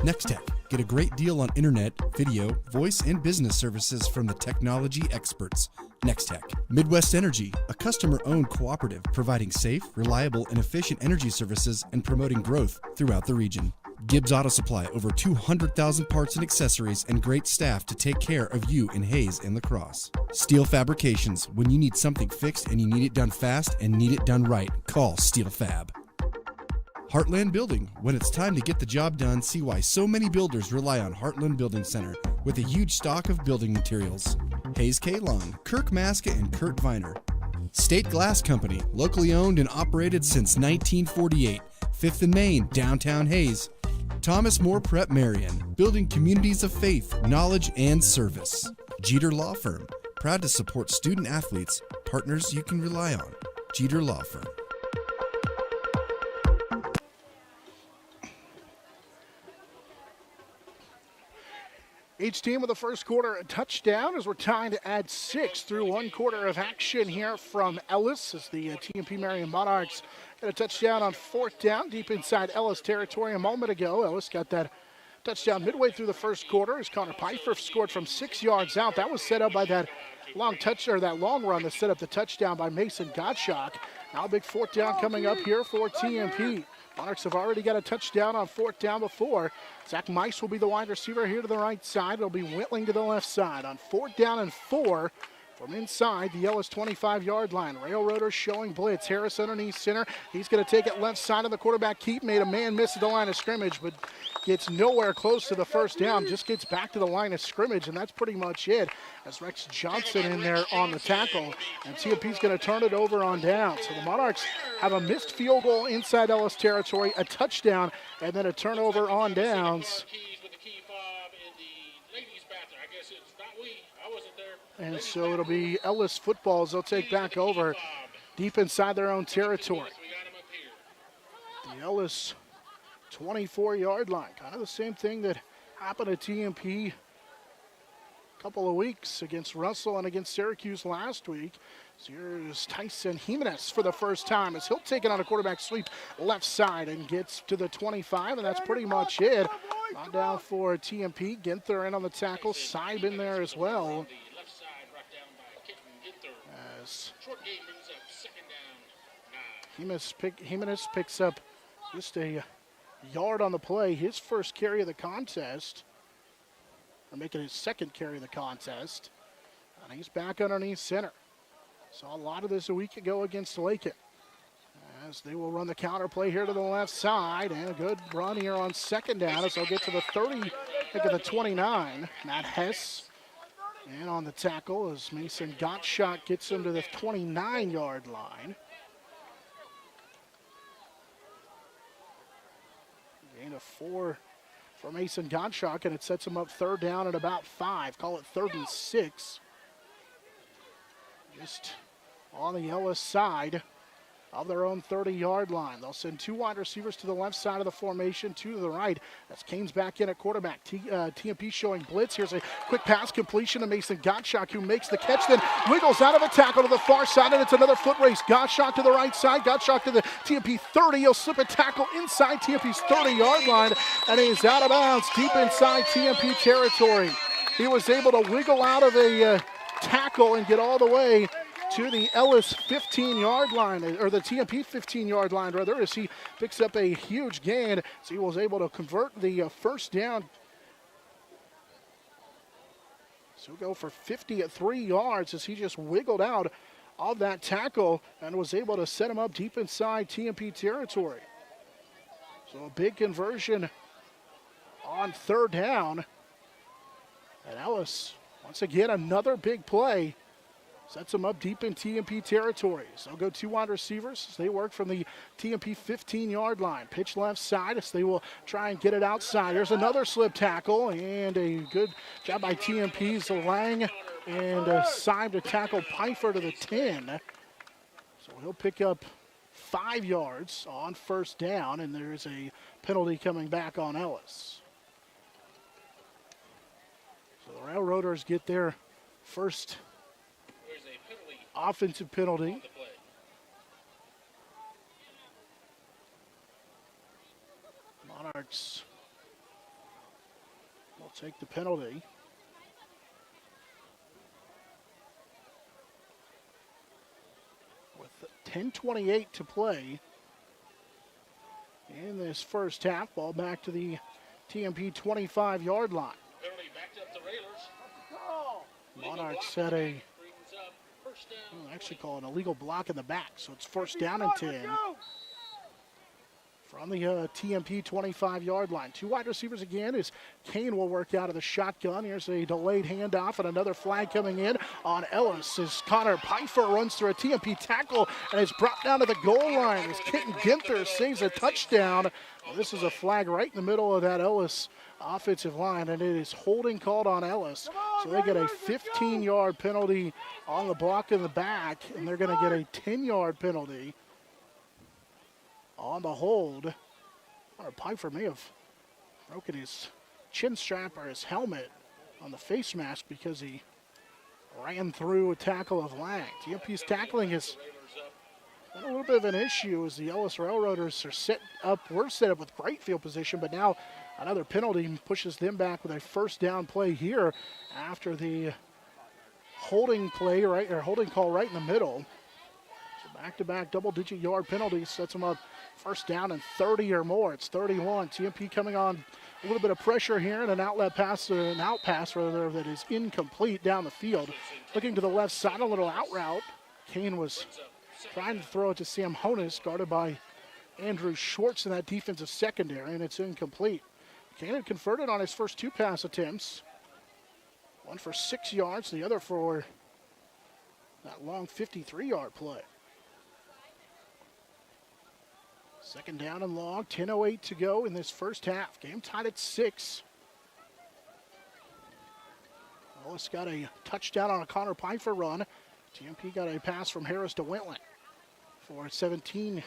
Speaker 2: Nextech. Get a great deal on internet, video, voice, and business services from the technology experts. Nextech. Midwest Energy, a customer-owned cooperative providing safe, reliable, and efficient energy services and promoting growth throughout the region. Gibbs Auto Supply, over 200,000 parts and accessories and great staff to take care of you in Hayes and La Crosse. Steel Fabrications, when you need something fixed and you need it done fast and need it done right, call Steel Fab. Heartland Building. When it's time to get the job done, see why so many builders rely on Heartland Building Center with a huge stock of building materials. Hayes K. Long, Kirk Maska, and Kurt Viner. State Glass Company, locally owned and operated since 1948. 5th and Main, downtown Hayes. Thomas More Prep Marion, building communities of faith, knowledge, and service. Jeter Law Firm, proud to support student athletes, partners you can rely on. Jeter Law Firm.
Speaker 1: Each team with the first quarter a touchdown as we're trying to add 6 through 1 quarter of action here from Ellis as the TMP Marion Monarchs got a touchdown on 4th down deep inside Ellis territory a moment ago. Ellis got that touchdown midway through the first quarter as Connor Pfeiffer scored from 6 yards out. That was set up by that long run that set up the touchdown by Mason Gottschalk. Now a big fourth down coming up here for TMP. Monarchs have already got a touchdown on fourth down before. Zach Mice will be the wide receiver here to the right side. It'll be Whitling to the left side on fourth down and 4. From inside the Ellis 25-yard line. Railroaders showing blitz. Harris underneath center. He's going to take it left side of the quarterback keep. Made a man miss at the line of scrimmage, but gets nowhere close to the first down. Just gets back to the line of scrimmage, and that's pretty much it. As Rex Johnson in there on the tackle. And TMP's going to turn it over on down. So the Monarchs have a missed field goal inside Ellis territory, a touchdown, and then a turnover on downs. And so it'll be Ellis football as they'll take back over deep inside their own territory. The Ellis 24-yard line. Kind of the same thing that happened at TMP a couple of weeks against Russell and against Syracuse last week. So here's Tyson Jimenez for the first time as he'll take it on a quarterback sweep left side and gets to the 25, and that's pretty much it. On down for TMP. Ginther in on the tackle. Seib in there as well. Jimenez picks up just a yard on the play. His first carry of the contest. Or making his second carry of the contest. And he's back underneath center. Saw a lot of this a week ago against Lakin. As they will run the counter play here to the left side. And a good run here on second down as they'll get to the 30, I think of the 29. Matt Hess. And on the tackle as Mason Gottschalk gets him to the 29-yard line. Gain of 4 for Mason Gottschalk, and it sets him up third down at about 5. Call it 3rd and 6. Just on the Ellis side of their own 30-yard line. They'll send 2 wide receivers to the left side of the formation, 2 to the right. That's Kane's back in at quarterback. TMP showing blitz. Here's a quick pass completion to Mason Gottschalk, who makes the catch, then wiggles out of a tackle to the far side, and it's another foot race. Gottschalk to the right side. Gottschalk to the TMP 30. He'll slip a tackle inside TMP's 30-yard line, and he's out of bounds deep inside TMP territory. He was able to wiggle out of a tackle and get all the way to the Ellis 15-yard line, or the TMP 15-yard line, rather, as he picks up a huge gain. So he was able to convert the first down. So go for 50 at 3 yards as he just wiggled out of that tackle and was able to set him up deep inside TMP territory. So a big conversion on third down. And Ellis, once again, another big play. Sets them up deep in TMP territory. So they'll go 2 wide receivers as they work from the TMP 15-yard line. Pitch left side as they will try and get it outside. There's another slip tackle and a good job by TMP's Lang and Seib to tackle Pfeiffer to the 10. So he'll pick up 5 yards on first down, and there's a penalty coming back on Ellis. So the Railroaders get their first offensive penalty. Monarchs will take the penalty. With 10:28 to play in this first half, ball back to the TMP 25-yard line. Monarchs had a actually call an illegal block in the back, so it's first down and 10 from the TMP 25-yard line. 2 wide receivers again as Kane will work out of the shotgun. Here's a delayed handoff and another flag coming in on Ellis as Connor Pfeiffer runs through a TMP tackle and is brought down to the goal line as Kitten Ginther saves a touchdown. Well, this is a flag right in the middle of that Ellis offensive line, and it is holding called on Ellis. So they get a 15-yard penalty on the block in the back, and they're going to get a 10-yard penalty on the hold. Or Pfeiffer may have broken his chin strap or his helmet on the face mask because he ran through a tackle of Lang. TMP's tackling is And a little bit of an issue as the Ellis Railroaders are set up with great field position, but now another penalty pushes them back with a first down play here after the holding call right in the middle. So back-to-back double-digit yard penalties sets them up first down and 30 or more. It's 31. TMP coming on a little bit of pressure here and an out pass that is incomplete down the field. Looking to the left side, a little out route. Kane was trying to throw it to Sam Honus, guarded by Andrew Schwartz in that defensive secondary, and it's incomplete. Kane had converted on his first 2 pass attempts. One for 6 yards, the other for that long 53-yard play. Second down and long, 10:08 to go in this first half. Game tied at 6. Ellis got a touchdown on a Connor Pfeiffer run. TMP got a pass from Harris to Wentland for 17.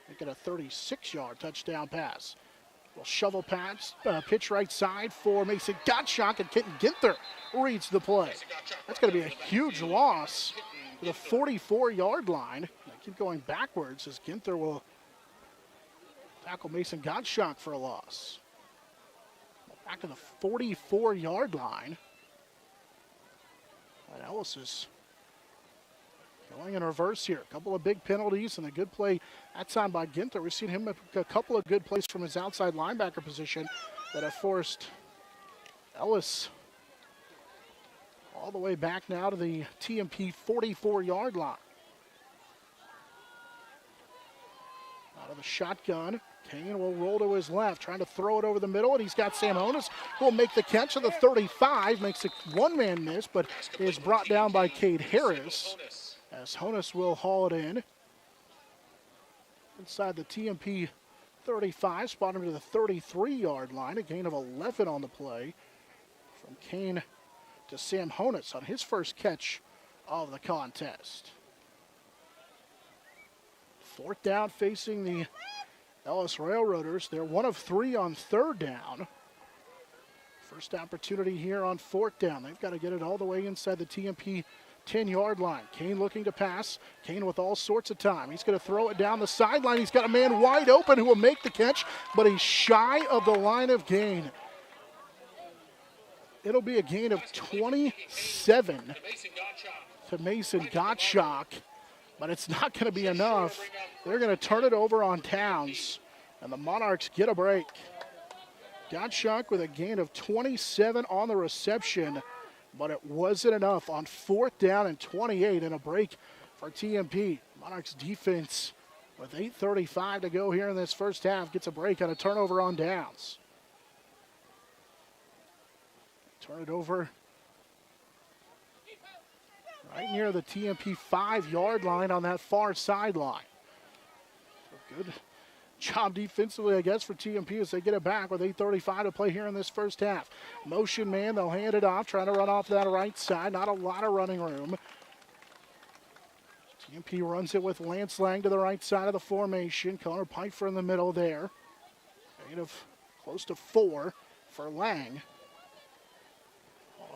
Speaker 1: They get a 36-yard touchdown pass. Well, shovel pass, pitch right side for Mason Gottschalk, and Kenton Ginther reads the play. That's going to be a huge loss to the 44-yard line. They keep going backwards as Ginther will tackle Mason Gottschalk for a loss. Back to the 44-yard line. And Ellis is going in reverse here. A couple of big penalties and a good play that time by Ginther. We've seen him make a couple of good plays from his outside linebacker position that have forced Ellis all the way back now to the TMP 44-yard line. Out of the shotgun, Kane will roll to his left, trying to throw it over the middle, and he's got Sam Honus who will make the catch at the 35. Makes a one-man miss, but is brought down by Cade Harris, as Honus will haul it in. Inside the TMP 35, spot him to the 33-yard line, a gain of 11 on the play. From Kane to Sam Honus on his first catch of the contest. Fourth down facing the Ellis Railroaders. They're 1 of 3 on third down. First opportunity here on fourth down. They've got to get it all the way inside the TMP 10-yard line. Kane looking to pass. Kane with all sorts of time. He's going to throw it down the sideline. He's got a man wide open who will make the catch, but he's shy of the line of gain. It'll be a gain of 27 to Mason Gottschalk, but it's not going to be enough. They're going to turn it over on downs, and the Monarchs get a break. Gottschalk with a gain of 27 on the reception, but it wasn't enough on fourth down and 28, and a break for TMP. Monarchs defense with 8:35 to go here in this first half gets a break on a turnover on downs. Turn it over right near the TMP 5-yard line on that far sideline. So good job defensively, I guess, for TMP as they get it back with 8:35 to play here in this first half. Motion man, they'll hand it off, trying to run off that right side. Not a lot of running room. TMP runs it with Lance Lang to the right side of the formation. Connor Pfeiffer in the middle there. Gain of close to 4 for Lang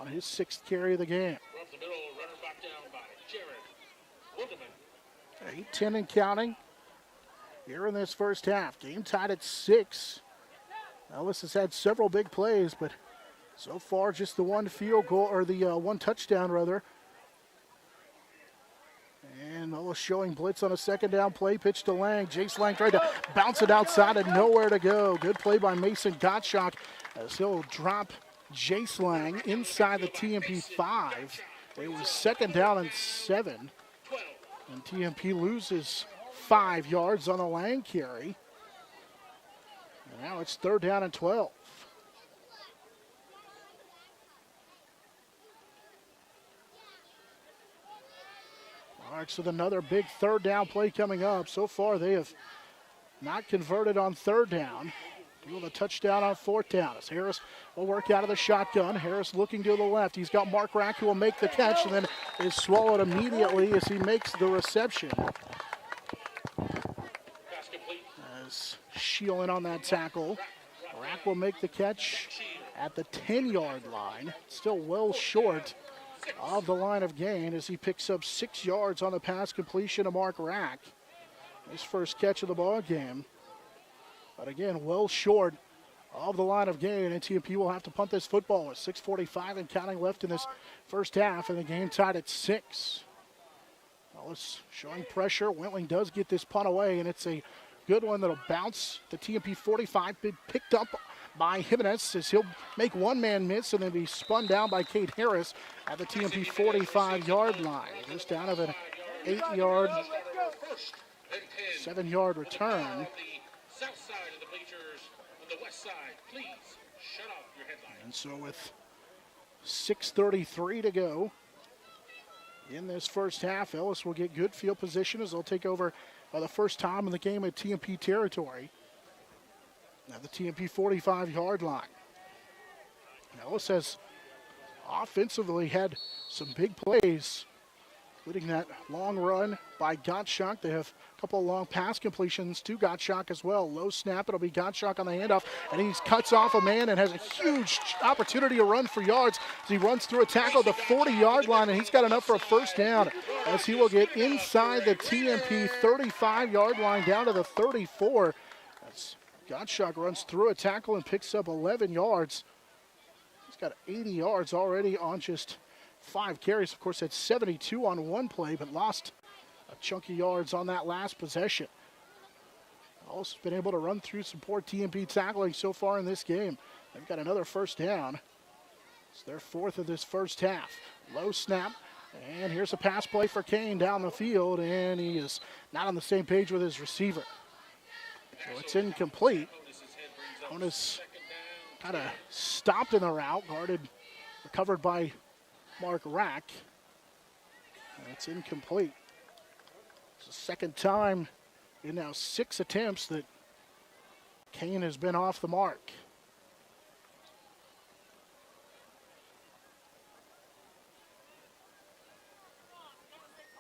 Speaker 1: on his 6th carry of the game.
Speaker 6: Up the middle, runner back down by Jared Wilderman.
Speaker 1: 8-10 and counting here in this first half. Game tied at 6. Ellis has had several big plays, but so far just the one field goal, or the one touchdown rather. And Ellis showing blitz on a second down play, pitch to Lang. Jace Lang tried to bounce it outside and nowhere to go. Good play by Mason Gottschalk as he'll drop Jace Lang inside the TMP 5. It was second down and 7. And TMP loses 5 yards on a Lang carry. And now it's third down and 12. Monarchs with another big third down play coming up. So far they have not converted on third down. With a touchdown on fourth down as Harris will work out of the shotgun. Harris looking to the left. He's got Mark Rack who will make the catch and then is swallowed immediately as he makes the reception. As Shield in on that tackle. Rack will make the catch at the 10-yard line. Still well short of the line of gain as he picks up 6 yards on the pass completion to Mark Rack. His first catch of the ball game. But again, well short of the line of gain, and TMP will have to punt this football with 6:45 and counting left in this first half, and the game tied at 6. Ellis showing pressure. Wentling does get this punt away, and it's a good one that'll bounce the TMP 45, picked up by Jimenez as he'll make one man miss and then be spun down by Cade Harris at the TMP 45-yard line. Just down of an 8-yard, 7-yard return.
Speaker 6: South side of the bleachers, on the west side, please shut off your headlights.
Speaker 1: And so with 6:33 to go in this first half, Ellis will get good field position as they'll take over for the first time in the game at TMP territory at the TMP 45-yard line. Ellis has offensively had some big plays, including that long run by Gottschalk. They have a couple of long pass completions to Gottschalk as well. Low snap, it'll be Gottschalk on the handoff, and he cuts off a man and has a huge opportunity to run for yards as he runs through a tackle at the 40-yard line, and he's got enough for a first down as he will get inside the TMP 35-yard line down to the 34. As Gottschalk runs through a tackle and picks up 11 yards. He's got 80 yards already on just 5 carries. Of course, that's 72 on one play, but lost a chunky yards on that last possession. Also been able to run through some poor TMP tackling so far in this game. They've got another first down. It's their 4th of this first half. Low snap, and here's a pass play for Kane down the field, and he is not on the same page with his receiver. So it's incomplete. Honus kind of stopped in the route, recovered by Mark Rack. And it's incomplete. It's the second time in now 6 attempts that Kane has been off the mark.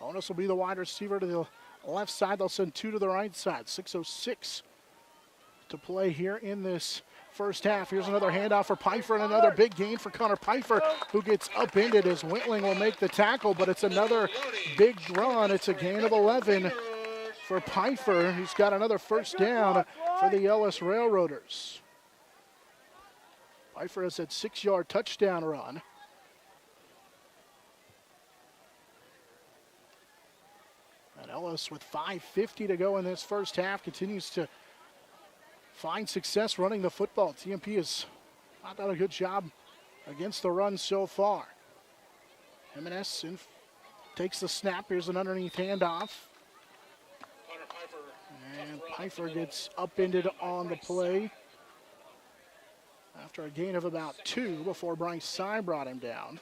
Speaker 1: Honus will be the wide receiver to the left side. They'll send 2 to the right side. 6:06 to play here in this first half. Here's another handoff for Pfeiffer and another big gain for Connor Pfeiffer, who gets upended as Wentling will make the tackle, but it's another big run. It's a gain of 11 for Pfeiffer. He's got another first down for the Ellis Railroaders. Pfeiffer has that 6-yard touchdown run. And Ellis, with 5:50 to go in this first half, continues to find success running the football. TMP has not done a good job against the run so far. Jimenez takes the snap. Here's an underneath handoff. And Pfeiffer gets upended on the play after a gain of about 2 before Bryce Sy brought him down.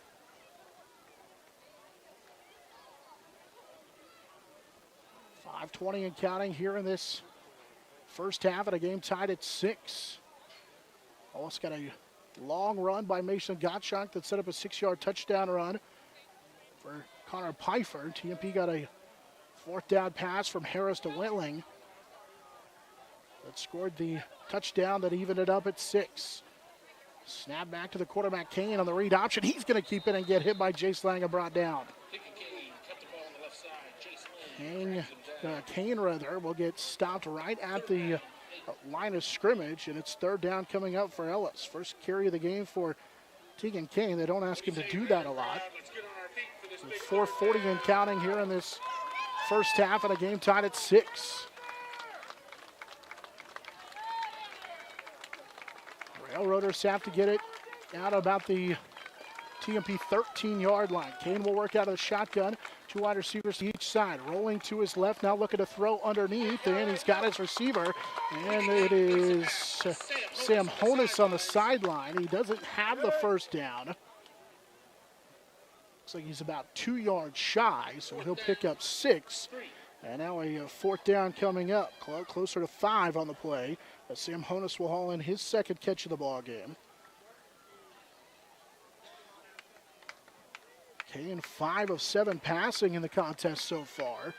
Speaker 1: .520 and counting here in this first half of the game, tied at 6. Ellis got a long run by Mason Gottschalk that set up a 6-yard touchdown run for Connor Pfeiffer. TMP got a 4th down pass from Harris to Wentling that scored the touchdown that evened it up at 6. Snap back to the quarterback Kane on the read option. He's going to keep it and get hit by Jace Lang and brought down. Kane will get stopped right at the line of scrimmage, and it's 3rd down coming up for Ellis. First carry of the game for Tegan Kane. They don't ask him to do that a lot. 4:40 and counting here in this first half, and a game tied at 6. Railroaders have to get it out about the TMP 13-yard line. Kane will work out of the shotgun. 2 wide receivers to each side. Rolling to his left, now looking to throw underneath, and he's got his receiver. And it is Sam Honus on the sideline. He doesn't have the first down. Looks like he's about 2 yards shy, so he'll pick up 6. And now a 4th down coming up, closer to 5 on the play. As Sam Honus will haul in his 2nd catch of the ball game. Kane 5 of 7 passing in the contest so far.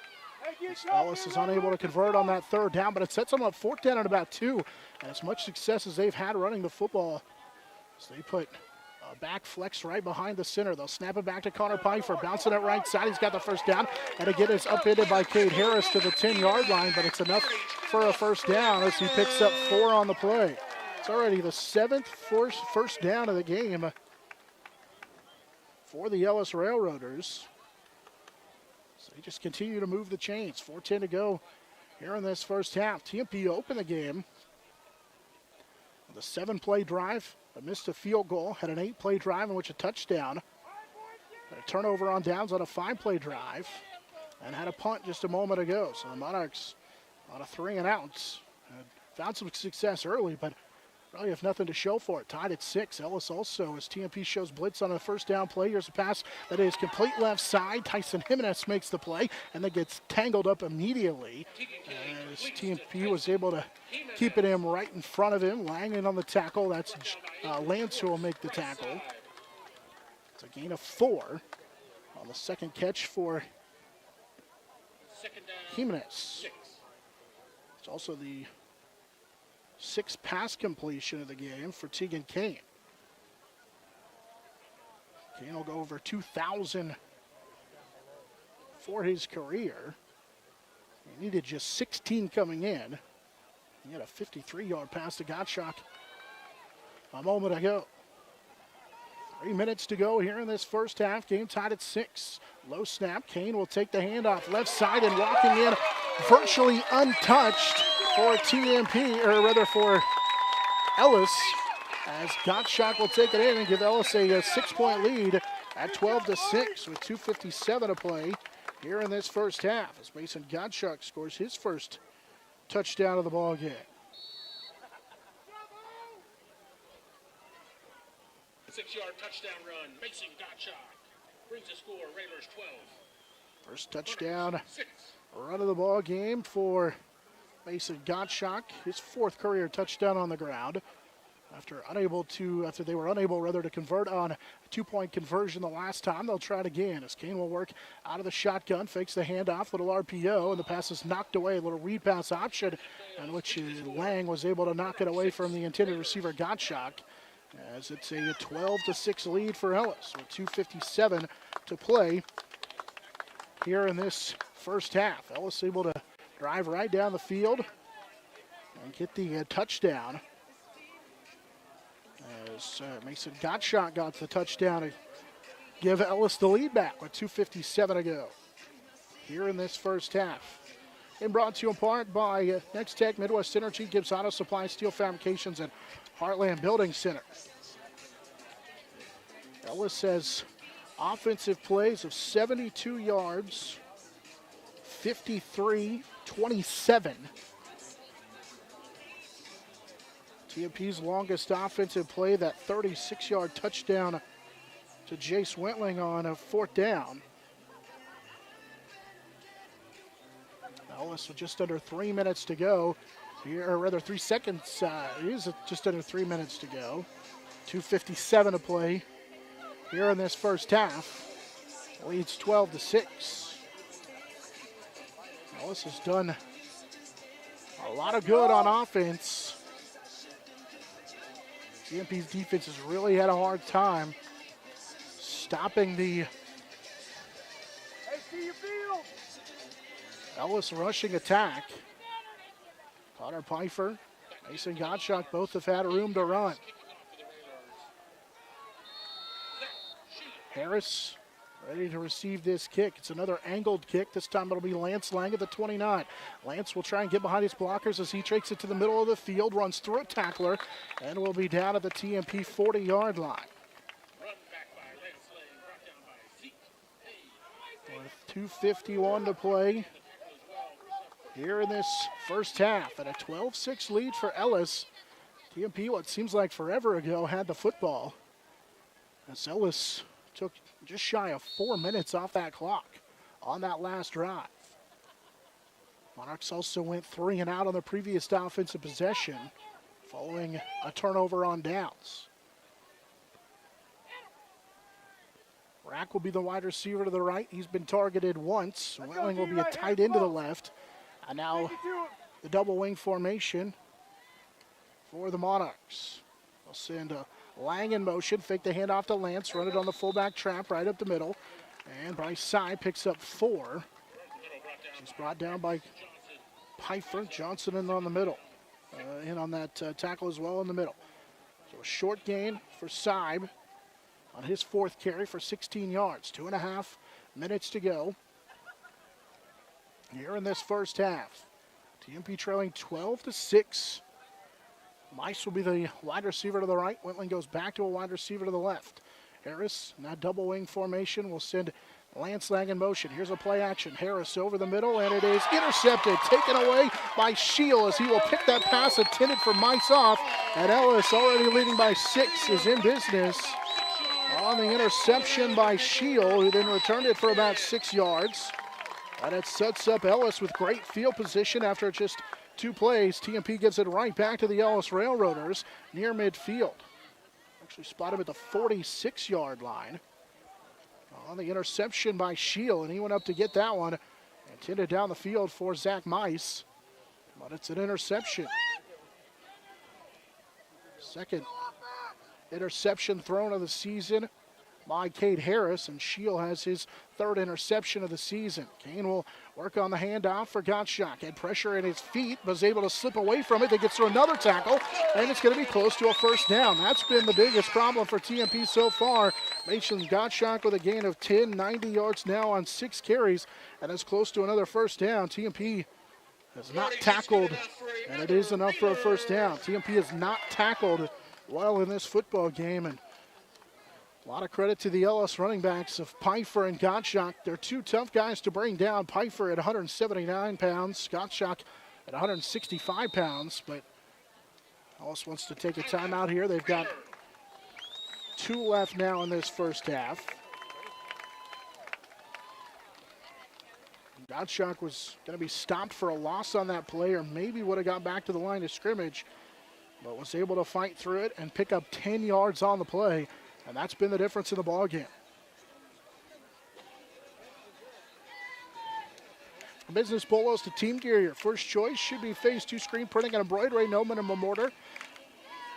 Speaker 1: Ellis is unable to convert on that 3rd down, but it sets them up 4th down at about 2. And as much success as they've had running the football, so they put A back flex right behind the center. They'll snap it back to Connor Pfeiffer. Bouncing it right side. He's got the first down. And again, it's upended by Cade Harris to the 10-yard line, but it's enough for a first down as he picks up 4 on the play. It's already the 7th first down of the game for the Ellis Railroaders. So they just continue to move the chains. 4:10 to go here in this first half. TMP opened the game with a 7-play drive. But missed a field goal, had an 8-play drive in which a touchdown. Had a turnover on downs on a 5-play drive. And had a punt just a moment ago. So the Monarchs on a 3-and-outs. Found some success early, but really have nothing to show for it. Tied at 6. Ellis also, as TMP shows blitz on a first down play. Here's a pass that is complete left side. Tyson Jimenez makes the play, and then gets tangled up immediately. As TMP was able to keep it in right in front of him. Lang in on the tackle. That's Lance who will make the tackle. It's a gain of 4 on the second catch for Jimenez. It's also the 6th pass completion of the game for Tegan Kane. Kane will go over 2,000 for his career. He needed just 16 coming in. He had a 53-yard pass to Gottschalk a moment ago. 3 minutes to go here in this first half. Game tied at 6. Low snap. Kane will take the handoff left side and walking in virtually untouched for TMP, or rather for Ellis, as Gottschalk will take it in and give Ellis a 6-point lead at 12-6 with 2:57 to play here in this first half as Mason Gottschalk scores his first touchdown of the ball game.
Speaker 6: 6-yard touchdown run. Mason Gottschalk brings the score. Raiders 12.
Speaker 1: First touchdown run of the ball game for Mason Gottschalk, his 4th career touchdown on the ground. After they were unable to convert on a 2-point conversion the last time, they'll try it again as Kane will work out of the shotgun, fakes the handoff, little RPO, and the pass is knocked away, a little read pass option, in which Lang was able to knock it away from the intended receiver Gottschalk, as it's a 12-6 lead for Ellis with 2:57 to play here in this first half. Ellis able to drive right down the field and get the touchdown. As Mason Gottschalk got the touchdown to give Ellis the lead back with 2:57 to go here in this first half. And brought to you in part by Next Tech, Midwest Energy, Gibbs Auto Supply, Steel Fabrications, and Heartland Building Center. Ellis has offensive plays of 72 yards, 53-27. TMP's longest offensive play, that 36-yard touchdown to Jace Wentling on a 4th down. Ellis with just under 3 minutes to go. Here, or rather 3 seconds. It is just under 3 minutes to go. 2:57 to play here in this first half. Leads 12-6. Ellis has done a lot of good on offense. TMP's defense has really had a hard time stopping the Ellis rushing attack. Connor Pfeiffer, Mason Gottschalk both have had room to run. Harris ready to receive this kick. It's another angled kick. This time it'll be Lance Lang at the 29. Lance will try and get behind his blockers as he takes it to the middle of the field, runs through a tackler, and will be down at the TMP 40-yard line. With 2:51 to play here in this first half, and a 12-6 lead for Ellis. TMP, what seems like forever ago, had the football, as Ellis took just shy of 4 minutes off that clock on that last drive. Monarchs also went 3 and out on the previous offensive possession following a turnover on downs. Rack will be the wide receiver to the right. He's been targeted once. Wentling will be a tight end to the left. And now the double wing formation for the Monarchs. We'll send Lang in motion, fake the handoff to Lance, run it on the fullback trap right up the middle. And Bryce Sy picks up 4. She's brought down by Pfeiffer. Johnson in on the middle. In on that tackle as well in the middle. So a short gain for Seib on his 4th carry for 16 yards. 2.5 minutes to go here in this first half. TMP trailing 12-6. Mice will be the wide receiver to the right. Wentling goes back to a wide receiver to the left. Harris, now double wing formation, will send Lance Lang in motion. Here's a play action. Harris over the middle, and it is intercepted. Taken away by Shield as he will pick that pass intended for Mice off. And Ellis, already leading by 6, is in business on the interception by Shield, who then returned it for about 6 yards. And it sets up Ellis with great field position after just 2 plays. TMP gives it right back to the Ellis Railroaders near midfield. Actually spot him at the 46-yard line. On the interception by Shield, and he went up to get that one. Intended down the field for Zach Mice, but it's an interception. Second interception thrown of the season by Cade Harris, and Shield has his 3rd interception of the season. Kane will work on the handoff for Gottschalk. Had pressure in his feet, was able to slip away from it. They gets through another tackle, and it's going to be close to a first down. That's been the biggest problem for TMP so far. Mason Gottschalk with a gain of 10, 90 yards now on 6 carries, and it's close to another first down. TMP has not tackled, and it is enough for a first down. TMP has not tackled well in this football game, and a lot of credit to the Ellis running backs of Pfeiffer and Gottschalk. They're 2 tough guys to bring down. Pfeiffer at 179 pounds, Gottschalk at 165 pounds, but Ellis wants to take a timeout here. They've got 2 left now in this first half. Gottschalk was going to be stopped for a loss on that play, or maybe would have got back to the line of scrimmage, but was able to fight through it and pick up 10 yards on the play. And that's been the difference in the ball game. Business Polos to Team Gear. Your first choice should be Phase 2 screen printing and embroidery, no minimum order.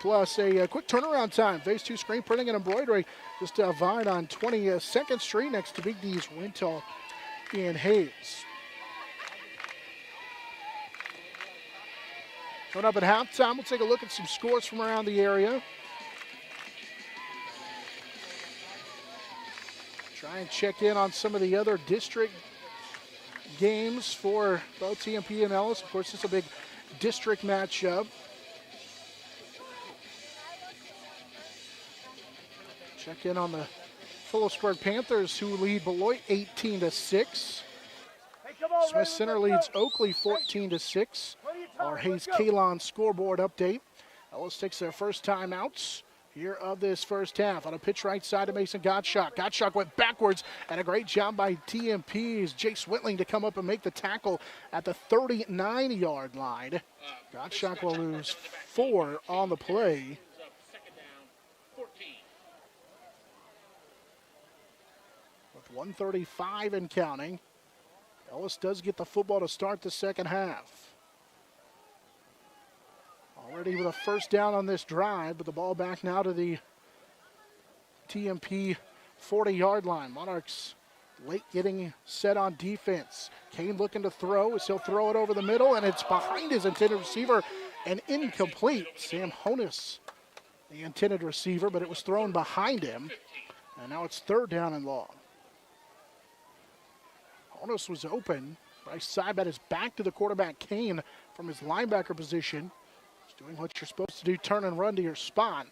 Speaker 1: Plus a quick turnaround time. Phase 2 screen printing and embroidery. Just Vine on 22nd Street next to Big D's Rental in Hayes. Coming up at halftime, we'll take a look at some scores from around the area. Try and check in on some of the other district games for both TMP and Ellis. Of course, it's a big district matchup. Check in on the Fuller Square Panthers, who lead Beloit 18-6. Smith Center leads Oakley 14-6. Our Hayes Kalon scoreboard update. Ellis takes their first timeouts here of this first half. On a pitch right side to Mason Gottschalk. Gottschalk went backwards, and a great job by TMP's Jace Whitling to come up and make the tackle at the 39-yard line. Gottschalk will lose 4 on the play.
Speaker 6: Second down, 14.
Speaker 1: With 1:35 and counting, Ellis does get the football to start the second half. Already with a first down on this drive, but the ball back now to the TMP 40-yard line. Monarchs late getting set on defense. Kane looking to throw as he'll throw it over the middle, and it's behind his intended receiver and incomplete. Sam Honus, the intended receiver, but it was thrown behind him, and now it's 3rd down and long. Honus was open. Bryce Seibert is back to the quarterback, Kane, from his linebacker position. Doing what you're supposed to do, turn and run to your spot.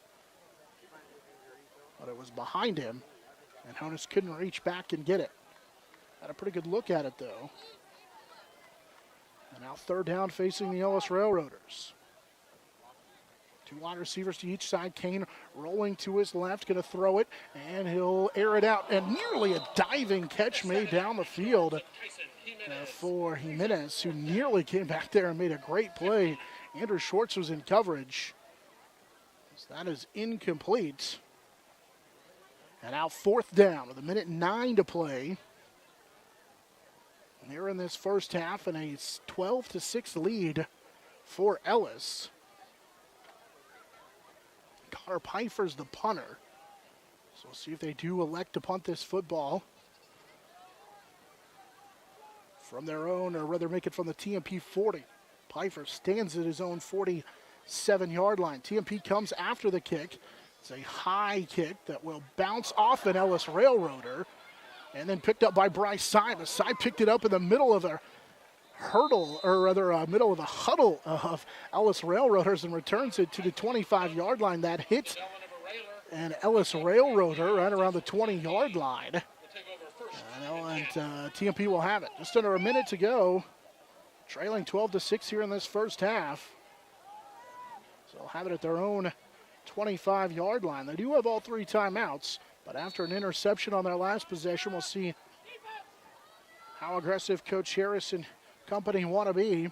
Speaker 1: But it was behind him, and Honus couldn't reach back and get it. Had a pretty good look at it, though. And now 3rd down facing the Ellis Railroaders. 2 wide receivers to each side. Kane rolling to his left, going to throw it, and he'll air it out. And nearly a diving catch made down the field for Jimenez, who nearly came back there and made a great play. Andrew Schwartz was in coverage. So that is incomplete. And now 4th down with 1:09 to play. And here in this first half, and a 12-6 lead for Ellis. Pfeiffer's the punter. So we'll see if they do elect to punt this football from their own, or rather make it from the TMP 40. Pfeiffer stands at his own 47-yard line. TMP comes after the kick. It's a high kick that will bounce off an Ellis Railroader and then picked up by Bryce Sy. Sy picked it up in the middle of a hurdle, or rather middle of a huddle of Ellis Railroaders, and returns it to the 25-yard line. That hits an Ellis Railroader right around the 20-yard line. And TMP will have it. Just under a minute to go. Trailing 12-6 here in this first half. So they'll have it at their own 25-yard line. They do have all 3 timeouts, but after an interception on their last possession, we'll see how aggressive Coach Harris and company want to be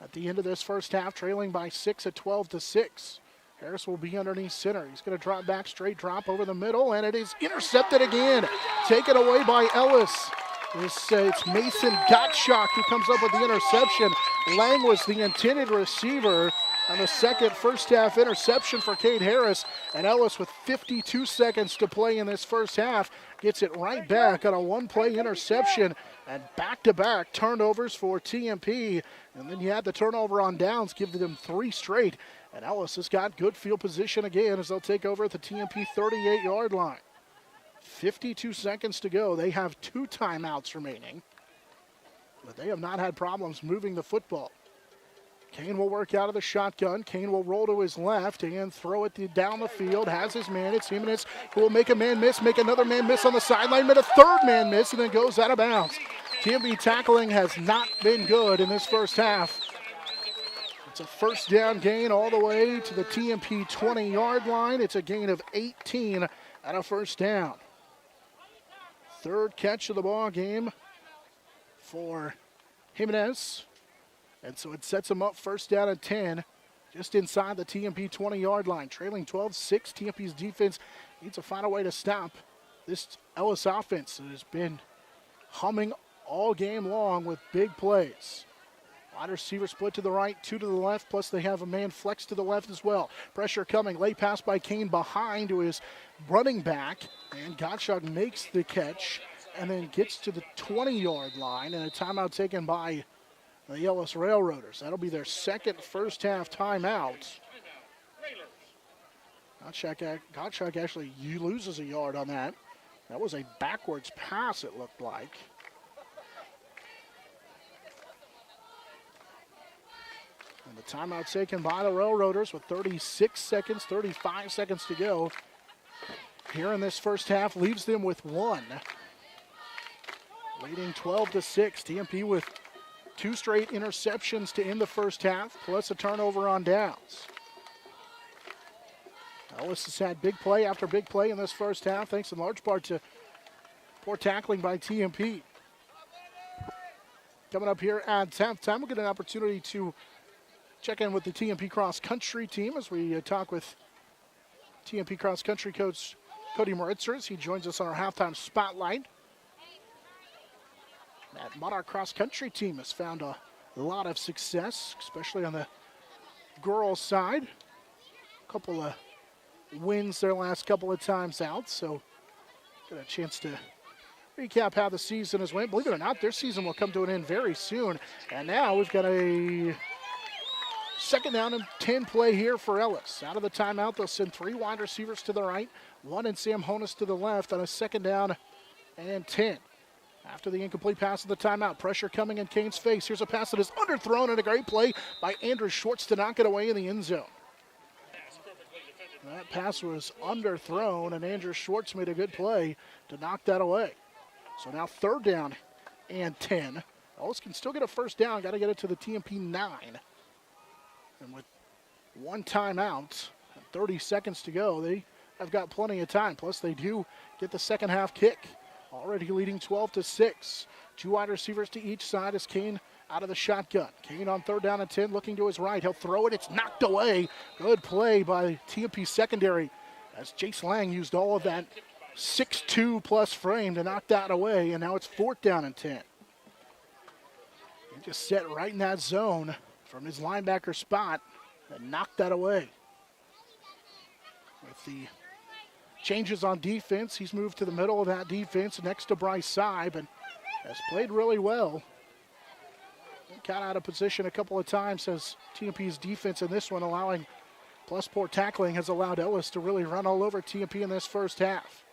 Speaker 1: at the end of this first half, trailing by 6 at 12-6. Harris will be underneath center. He's going to drop back, straight drop over the middle, and it is intercepted again. Taken away by Ellis. It's Mason Gottschalk who comes up with the interception. Lang was the intended receiver on the second first half interception for Cade Harris. And Ellis, with 52 seconds to play in this first half, gets it right back on a one-play interception and back-to-back turnovers for TMP. And then you had the turnover on downs, give them 3 straight. And Ellis has got good field position again as they'll take over at the TMP 38-yard line. 52 seconds to go. They have 2 timeouts remaining, but they have not had problems moving the football. Kane will work out of the shotgun. Kane will roll to his left and throw it down the field. Has his man. It's Jimenez who will make a man miss, make another man miss on the sideline, made a third man miss, and then goes out of bounds. TMP tackling has not been good in this first half. It's a first down gain all the way to the TMP 20-yard line. It's a gain of 18 at a first down. Third catch of the ball game for Jimenez. And so it sets him up first down and 10, just inside the TMP 20-yard line. Trailing 12-6, TMP's defense needs to find a way to stop this Ellis offense that has been humming all game long with big plays. Wide receiver split to the right, 2 to the left, plus they have a man flex to the left as well. Pressure coming, late pass by Kane behind to his running back, and Gottschalk makes the catch and then gets to the 20-yard line, and a timeout taken by the Ellis Railroaders. That'll be their second first half timeout. Gottschalk actually loses a yard on that. That was a backwards pass, it looked like. And the timeout taken by the Railroaders with 35 seconds to go. Here in this first half, leaves them with 1. Leading 12-6. TMP with 2 straight interceptions to end the first half, plus a turnover on downs. Ellis has had big play after big play in this first half, thanks in large part to poor tackling by TMP. Coming up here at halftime, we'll get an opportunity to check in with the TMP cross country team as we talk with TMP cross country coach Cody Moritzers. He joins us on our halftime spotlight. That Monarch cross country team has found a lot of success, especially on the girls' side. A couple of wins their last couple of times out, so got a chance to recap how the season has went. Believe it or not, their season will come to an end very soon. And now we've got a second down and 10 play here for Ellis. Out of the timeout, they'll send 3 wide receivers to the right, 1 in Sam Honus to the left on a second down and 10. After the incomplete pass of the timeout, pressure coming in Kane's face. Here's a pass that is underthrown, and a great play by Andrew Schwartz to knock it away in the end zone. That pass was underthrown, and Andrew Schwartz made a good play to knock that away. So now third down and 10. Ellis can still get a first down. Got to get it to the TMP 9. And with 1 timeout and 30 seconds to go, they have got plenty of time. Plus, they do get the second half kick. Already leading 12-6. 2 wide receivers to each side as Kane out of the shotgun. Kane on third down and 10, looking to his right. He'll throw it. It's knocked away. Good play by TMP secondary as Jace Lang used all of that 6'2 plus frame to knock that away, and now it's fourth down and 10. He just set right in that zone from his linebacker spot and knocked that away. With the changes on defense, he's moved to the middle of that defense next to Bryce Seib and has played really well. Got out of position a couple of times as TMP's defense in this one, allowing plus poor tackling, has allowed Ellis to really run all over TMP in this first half.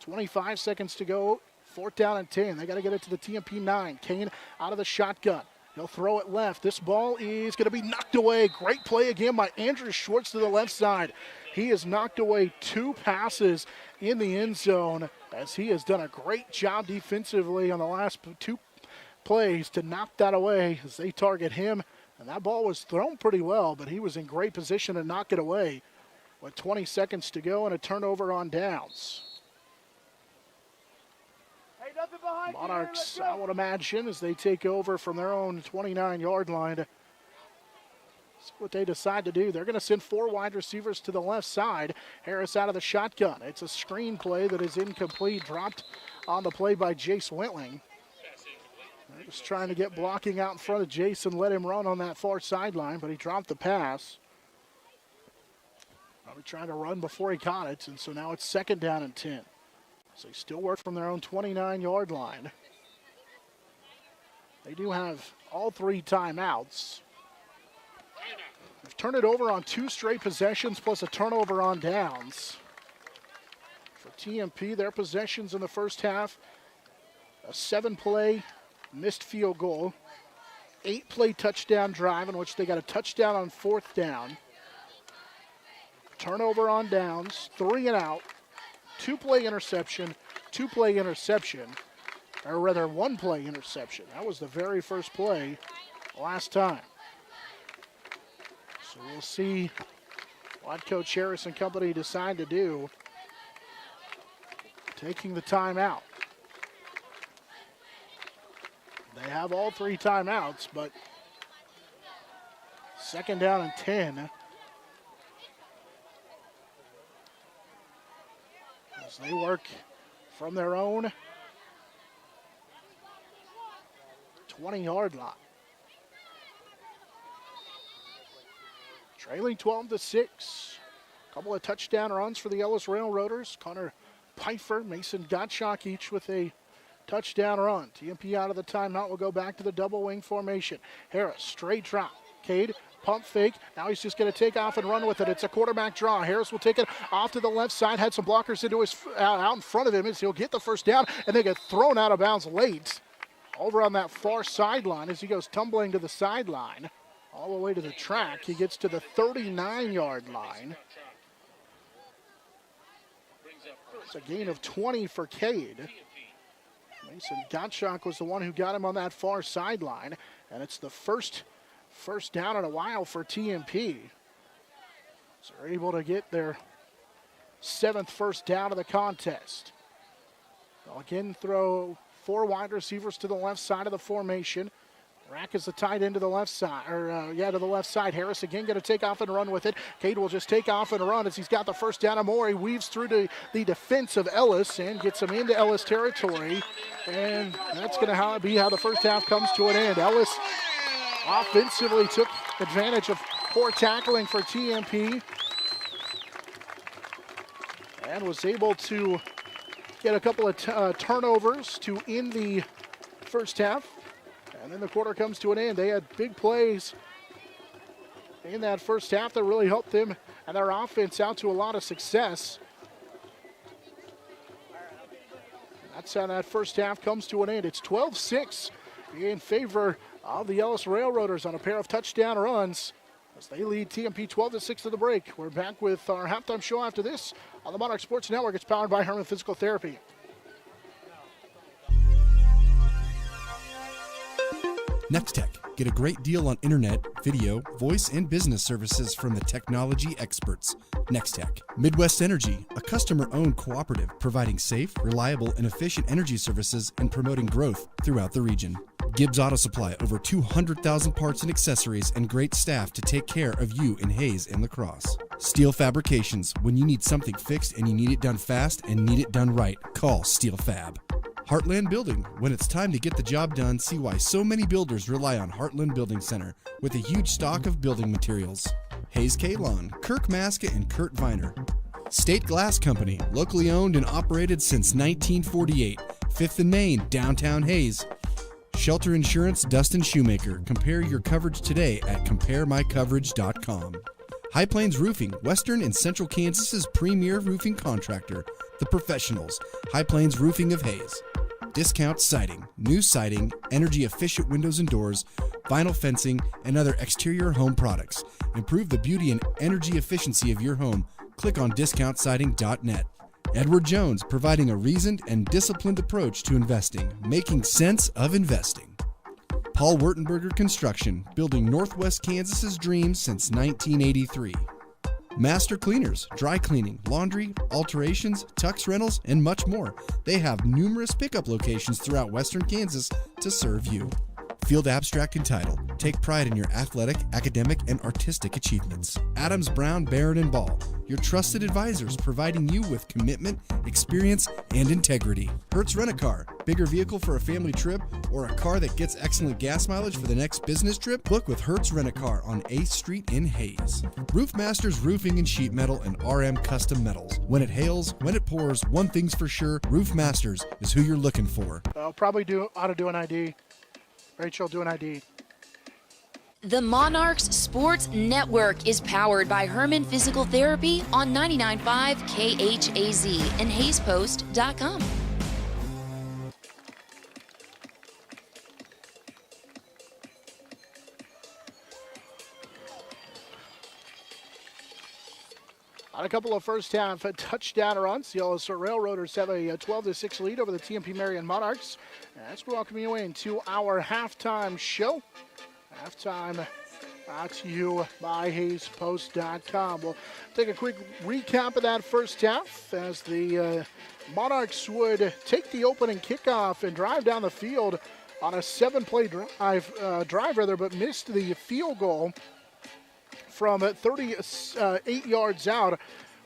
Speaker 1: 25 seconds to go, 4th down and 10. They got to get it to the TMP 9. Kane out of the shotgun. He'll throw it left. This ball is going to be knocked away. Great play again by Andrew Schwartz to the left side. He has knocked away 2 passes in the end zone as he has done a great job defensively on the last 2 plays to knock that away as they target him. And that ball was thrown pretty well, but he was in great position to knock it away with 20 seconds to go and a turnover on downs. Monarchs, I would imagine, as they take over from their own 29-yard line. See what they decide to do. They're going to send 4 wide receivers to the left side. Harris out of the shotgun. It's a screen play that is incomplete, dropped on the play by Jace Wentling. Just trying to get blocking out in front of Jason, let him run on that far sideline, but he dropped the pass. Probably trying to run before he caught it, and so now it's 2nd down and 10. So they still work from their own 29-yard line. They do have all 3 timeouts. They've turned it over on 2 straight possessions plus a turnover on downs. For TMP, their possessions in the first half, a 7-play missed field goal, 8-play touchdown drive in which they got a touchdown on 4th down, turnover on downs, 3 and out, 2-play interception, 2-play interception, or rather 1-play interception. That was the very first play last time. So we'll see what Coach Harris and company decide to do, taking the timeout. They have all 3 timeouts, but 2nd down and 10. As they work from their own 20-yard line. Trailing 12-6. A couple of touchdown runs for the Ellis Railroaders. Connor Pfeiffer, Mason Gottschalk each with a touchdown run. TMP out of the timeout will go back to the double wing formation. Harris, straight drop. Cade, pump fake. Now he's just going to take off and run with it. It's a quarterback draw. Harris will take it off to the left side. Had some blockers into his out in front of him as he'll get the first down, and they get thrown out of bounds late over on that far sideline as he goes tumbling to the sideline all the way to the track. He gets to the 39-yard line. It's a gain of 20 for Cade. Mason Gottschalk was the one who got him on that far sideline, and it's the first down in a while for TMP. So they're able to get their 7th first down of the contest. They'll again throw 4 wide receivers to the left side of the formation. Rack is the tight end to the left side, to the left side. Harris again going to take off and run with it. Cade will just take off and run as he's got the first down and more. He weaves through the defense of Ellis and gets him into Ellis territory. And that's going to be how the first half comes to an end. Ellis offensively took advantage of poor tackling for TMP and was able to get a couple of turnovers to end the first half. And then the quarter comes to an end. They had big plays in that first half that really helped them and their offense out to a lot of success. That's how that first half comes to an end. It's 12-6 in favor of the Ellis Railroaders on a pair of touchdown runs as they lead TMP 12-6 to the break. We're back with our halftime show after this on the Monarch Sports Network. It's powered by Herman Physical Therapy.
Speaker 2: Nextech. Get a great deal on internet, video, voice, and business services from the technology experts. Nextech. Midwest Energy, a customer-owned cooperative providing safe, reliable, and efficient energy services and promoting growth throughout the region. Gibbs Auto Supply, over 200,000 parts and accessories and great staff to take care of you in Hayes and La Crosse. Steel Fabrications. When you need something fixed and you need it done fast and need it done right, call Steel Fab. Heartland Building. When it's time to get the job done, see why so many builders rely on Heartland Building Center with a huge stock of building materials. Hayes K-Lawn, Kirk Maska and Kurt Viner. State Glass Company, locally owned and operated since 1948. 5th and Main, downtown Hayes. Shelter Insurance, Dustin Shoemaker. Compare your coverage today at CompareMyCoverage.com. High Plains Roofing, Western and Central Kansas's premier roofing contractor. The Professionals, High Plains Roofing of Hayes. Discount Siding, new siding, energy-efficient windows and doors, vinyl fencing, and other exterior home products. Improve the beauty and energy efficiency of your home. Click on discountsiding.net. Edward Jones, providing a reasoned and disciplined approach to investing, making sense of investing. Paul Wurtenberger Construction, building Northwest Kansas's dreams since 1983. Master Cleaners, dry cleaning, laundry, alterations, tux rentals, and much more. They have numerous pickup locations throughout Western Kansas to serve you. Field Abstract and Title. Take pride in your athletic, academic, and artistic achievements. Adams, Brown, Barron, and Ball. Your trusted advisors providing you with commitment, experience, and integrity. Hertz Rent-A-Car. Bigger vehicle for a family trip or a car that gets excellent gas mileage for the next business trip? Book with Hertz Rent-A-Car on 8th Street in Hayes. Roof Masters Roofing and Sheet Metal and RM Custom Metals. When it hails, when it pours, one thing's for sure, Roof Masters is who you're looking for.
Speaker 1: I'll probably ought to do an ID. Rachel, do an ID.
Speaker 3: The Monarchs Sports Network is powered by Herman Physical Therapy on 99.5 KHAZ and HayesPost.com.
Speaker 1: On a couple of first-half touchdown runs, the Ellis Railroaders have a 12-6 lead over the TMP Marion Monarchs. As we welcome you into our halftime show. Halftime brought to you by HayesPost.com. We'll take a quick recap of that first half as the Monarchs would take the opening kickoff and drive down the field on a 7-play drive, but missed the field goal from 38 yards out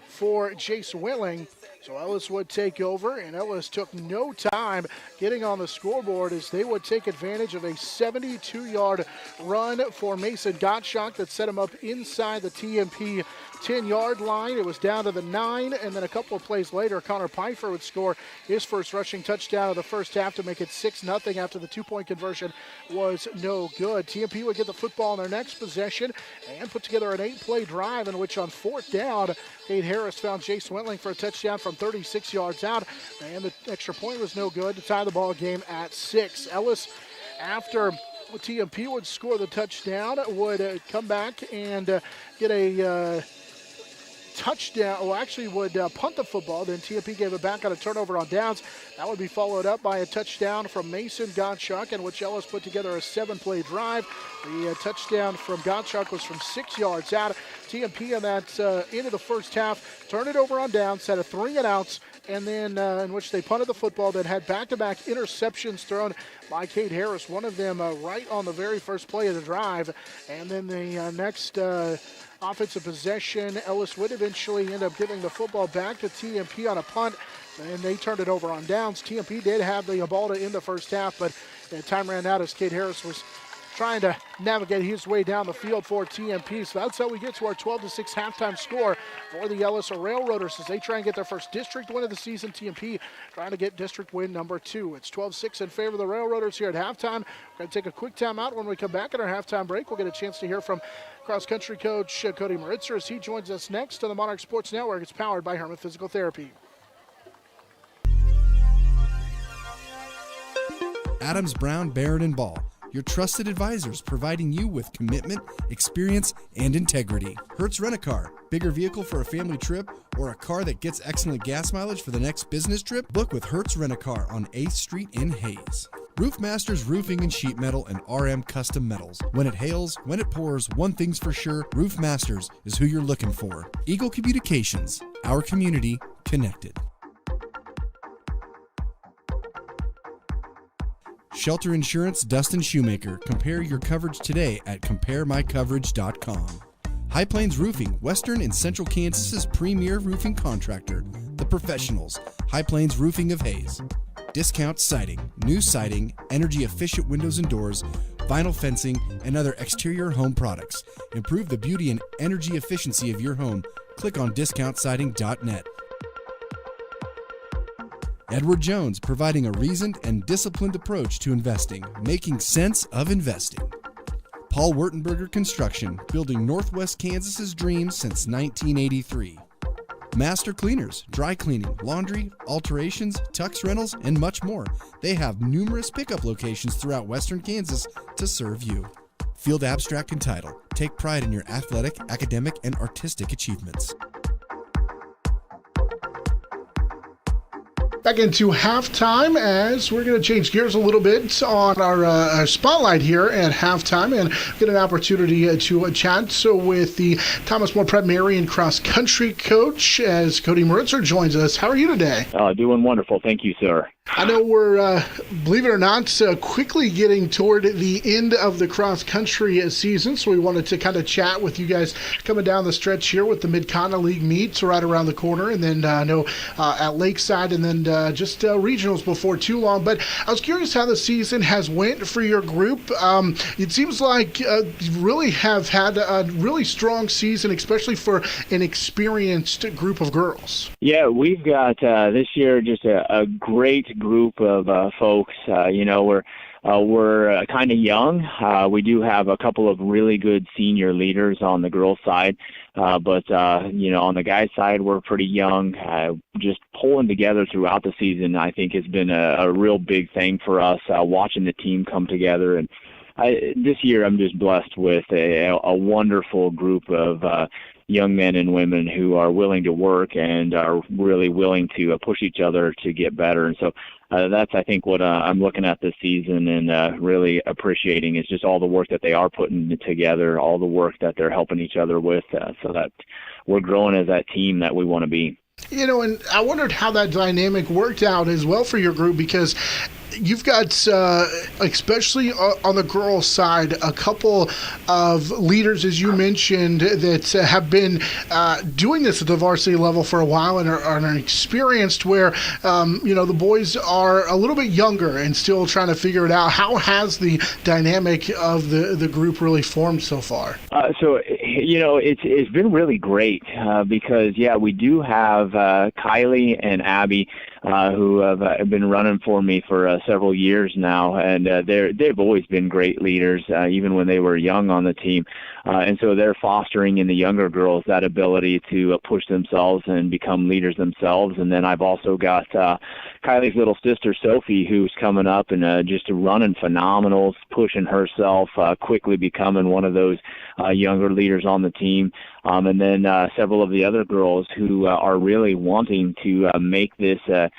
Speaker 1: for Jace Willing. So Ellis would take over, and Ellis took no time getting on the scoreboard as they would take advantage of a 72-yard run for Mason Gottschalk that set him up inside the TMP 10-yard line. It was down to the 9, and then a couple of plays later, Connor Pfeiffer would score his first rushing touchdown of the first half to make it 6-0 after the two-point conversion was no good. TMP would get the football in their next possession and put together an 8-play drive in which on fourth down, Cade Harris found Jace Wentling for a touchdown from 36 yards out, and the extra point was no good to tie the ball game at 6. Ellis, after TMP would score the touchdown, would come back and get a touchdown, would punt the football. Then TMP gave it back on a turnover on downs. That would be followed up by a touchdown from Mason Gottschalk, in which Ellis put together a 7-play drive. The touchdown from Gottschalk was from 6 yards out. TMP in that end of the first half turned it over on downs, had a 3-and-outs, and then in which they punted the football, then had back-to-back interceptions thrown by Cade Harris, one of them right on the very first play of the drive. And then the next offensive possession, Ellis would eventually end up giving the football back to TMP on a punt, and they turned it over on downs. TMP did have the ball to end the first half, but time ran out as Cade Harris was trying to navigate his way down the field for TMP. So that's how we get to our 12-6 halftime score for the Ellis Railroaders as they try and get their first district win of the season. TMP trying to get district win number 2. It's 12-6 in favor of the Railroaders here at halftime. We're going to take a quick timeout. When we come back at our halftime break, we'll get a chance to hear from cross-country coach Cody Maritzer as he joins us next on the Monarch Sports Network. It's powered by Herman Physical Therapy.
Speaker 2: Adams, Brown, Barron, and Ball. Your trusted advisors providing you with commitment, experience, and integrity. Hertz Rent-A-Car. Bigger vehicle for a family trip or a car that gets excellent gas mileage for the next business trip? Book with Hertz Rent-A-Car on 8th Street in Hayes. Roof Masters Roofing and Sheet Metal and RM Custom Metals. When it hails, when it pours, one thing's for sure, Roof Masters is who you're looking for. Eagle Communications. Our community connected. Shelter Insurance, Dustin Shoemaker. Compare your coverage today at CompareMyCoverage.com. High Plains Roofing, Western and Central Kansas's premier roofing contractor. The Professionals, High Plains Roofing of Hayes. Discount Siding, new siding, energy-efficient windows and doors, vinyl fencing, and other exterior home products. Improve the beauty and energy efficiency of your home. Click on discountsiding.net. Edward Jones, providing a reasoned and disciplined approach to investing, making sense of investing. Paul Wurtenberger Construction, building Northwest Kansas's dreams since 1983. Master Cleaners, dry cleaning, laundry, alterations, tux rentals, and much more. They have numerous pickup locations throughout western Kansas to serve you. Field Abstract and Title. Take pride in your athletic, academic, and artistic achievements.
Speaker 1: Back into halftime as we're going to change gears a little bit on our spotlight here at halftime and get an opportunity to chat with the Thomas More Prep Marion cross country coach as Cody Maritzer joins us. How are you today?
Speaker 7: Doing wonderful. Thank you, sir.
Speaker 1: I know we're, believe it or not, quickly getting toward the end of the cross-country season, so we wanted to kind of chat with you guys coming down the stretch here with the Mid-Continent League meets right around the corner, and then I know at Lakeside, and then just regionals before too long. But I was curious how the season has went for your group. It seems like you really have had a really strong season, especially for an experienced group of girls.
Speaker 7: Yeah, we've got this year just a great group of folks. We're kind of young. We do have a couple of really good senior leaders on the girls' side, but on the guys' side, we're pretty young. Just pulling together throughout the season, I think, has been a real big thing for us. Watching the team come together, and this year, I'm just blessed with a wonderful group of young men and women who are willing to work and are really willing to push each other to get better. And so that's, I think, what I'm looking at this season and really appreciating is just all the work that they are putting together, all the work that they're helping each other with so that we're growing as that team that we want to be.
Speaker 1: And I wondered how that dynamic worked out as well for your group, because you've got, especially on the girls' side, a couple of leaders, as you mentioned, that have been doing this at the varsity level for a while and are experienced, where, the boys are a little bit younger and still trying to figure it out. How has the dynamic of the group really formed so far?
Speaker 7: It's been really great because, we do have Kylie and Abby who have been running for me for several years now, and they've always been great leaders, even when they were young on the team. And so they're fostering in the younger girls that ability to push themselves and become leaders themselves. And then I've also got Kylie's little sister, Sophie, who's coming up and just running phenomenal, pushing herself, quickly becoming one of those younger leaders on the team. And then several of the other girls who are really wanting to make this a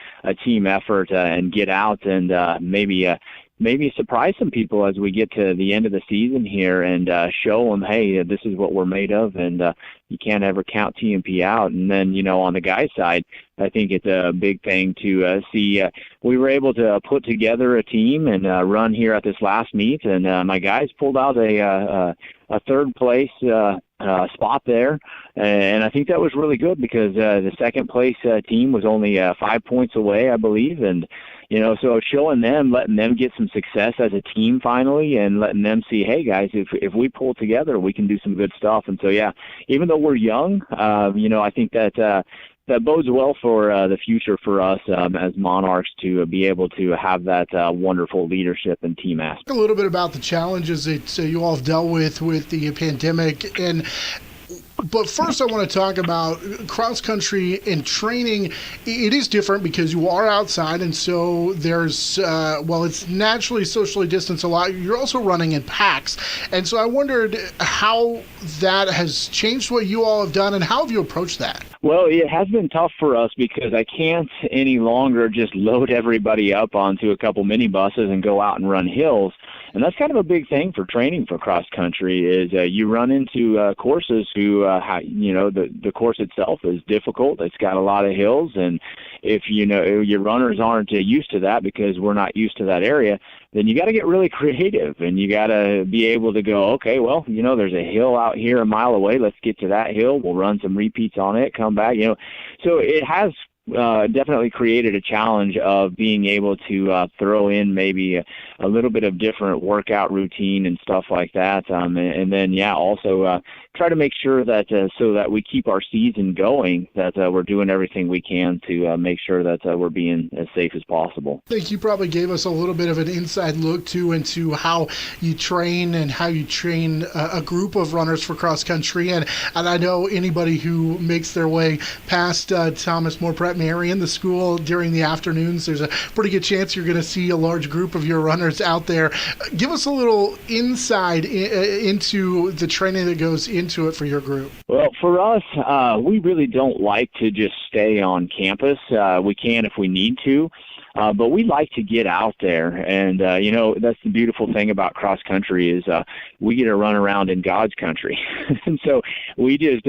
Speaker 7: team effort and get out and maybe surprise some people as we get to the end of the season here and show them, hey, this is what we're made of, and you can't ever count TMP out. And then, on the guys' side, I think it's a big thing to see. We were able to put together a team and run here at this last meet, and my guys pulled out a third place spot there, and I think that was really good because the second place team was only 5 points away, I believe, and so showing them, letting them get some success as a team finally, and letting them see, hey guys, if we pull together, we can do some good stuff. And so even though we're young, I think that bodes well for the future for us as Monarchs to be able to have that wonderful leadership and team aspect.
Speaker 1: A little bit about the challenges that you all have dealt with the pandemic, but first I want to talk about cross-country and training. It is different because you are outside, and so there's, it's naturally socially distanced a lot. You're also running in packs. And so I wondered how that has changed what you all have done, and how have you approached that?
Speaker 7: Well, it has been tough for us because I can't any longer just load everybody up onto a couple minibuses and go out and run hills. And that's kind of a big thing for training for cross country is you run into courses who, the course itself is difficult. It's got a lot of hills. And if, your runners aren't used to that because we're not used to that area, then you got to get really creative and you got to be able to go, okay, well, there's a hill out here a mile away. Let's get to that hill. We'll run some repeats on it, come back, So it has definitely created a challenge of being able to throw in maybe a little bit of different workout routine and stuff like that. And then, also try to make sure that so that we keep our season going, that we're doing everything we can to make sure that we're being as safe as possible.
Speaker 1: I think you probably gave us a little bit of an inside look, too, into how you train and how you train a group of runners for cross country. And I know anybody who makes their way past Thomas More Prep Marion, the school, during the afternoons, there's a pretty good chance you're going to see a large group of your runners out there. Give us a little insight into the training that goes into it for your group.
Speaker 7: Well, for us, we really don't like to just stay on campus. We can if we need to. But we like to get out there, and that's the beautiful thing about cross country is we get to run around in God's country. And so we just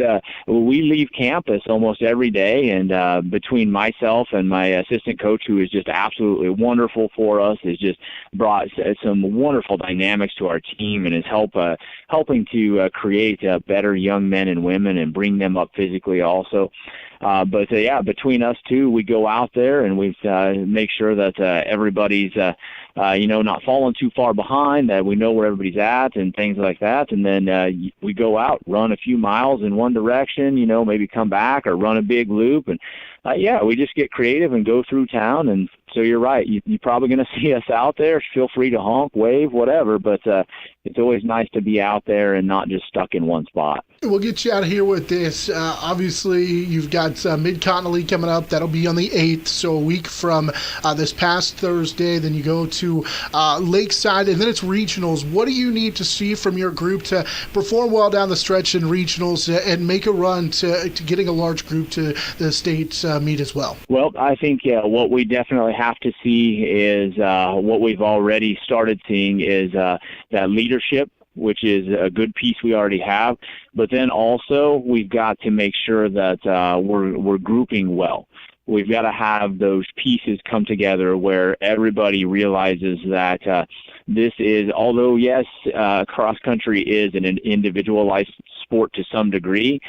Speaker 7: we leave campus almost every day, and between myself and my assistant coach, who is just absolutely wonderful for us, has just brought some wonderful dynamics to our team and is helping to create better young men and women and bring them up physically also. But between us two, we go out there and we make sure that everybody's, not falling too far behind, that we know where everybody's at and things like that. And then we go out, run a few miles in one direction, maybe come back or run a big loop. And we just get creative and go through town. And so you're right. You're probably going to see us out there. Feel free to honk, wave, whatever. But it's always nice to be out there and not just stuck in one spot.
Speaker 1: We'll get you out of here with this. Obviously, you've got Mid-Continent League coming up. That'll be on the 8th, so a week from this past Thursday. Then you go to Lakeside, and then it's regionals. What do you need to see from your group to perform well down the stretch in regionals and make a run to getting a large group to the state meet as well?
Speaker 7: Well, I think what we definitely have to see is what we've already started seeing is that leadership, which is a good piece we already have. But then also we've got to make sure that we're grouping well. We've got to have those pieces come together where everybody realizes that this is, although yes, cross country is an individualized sport to some degree,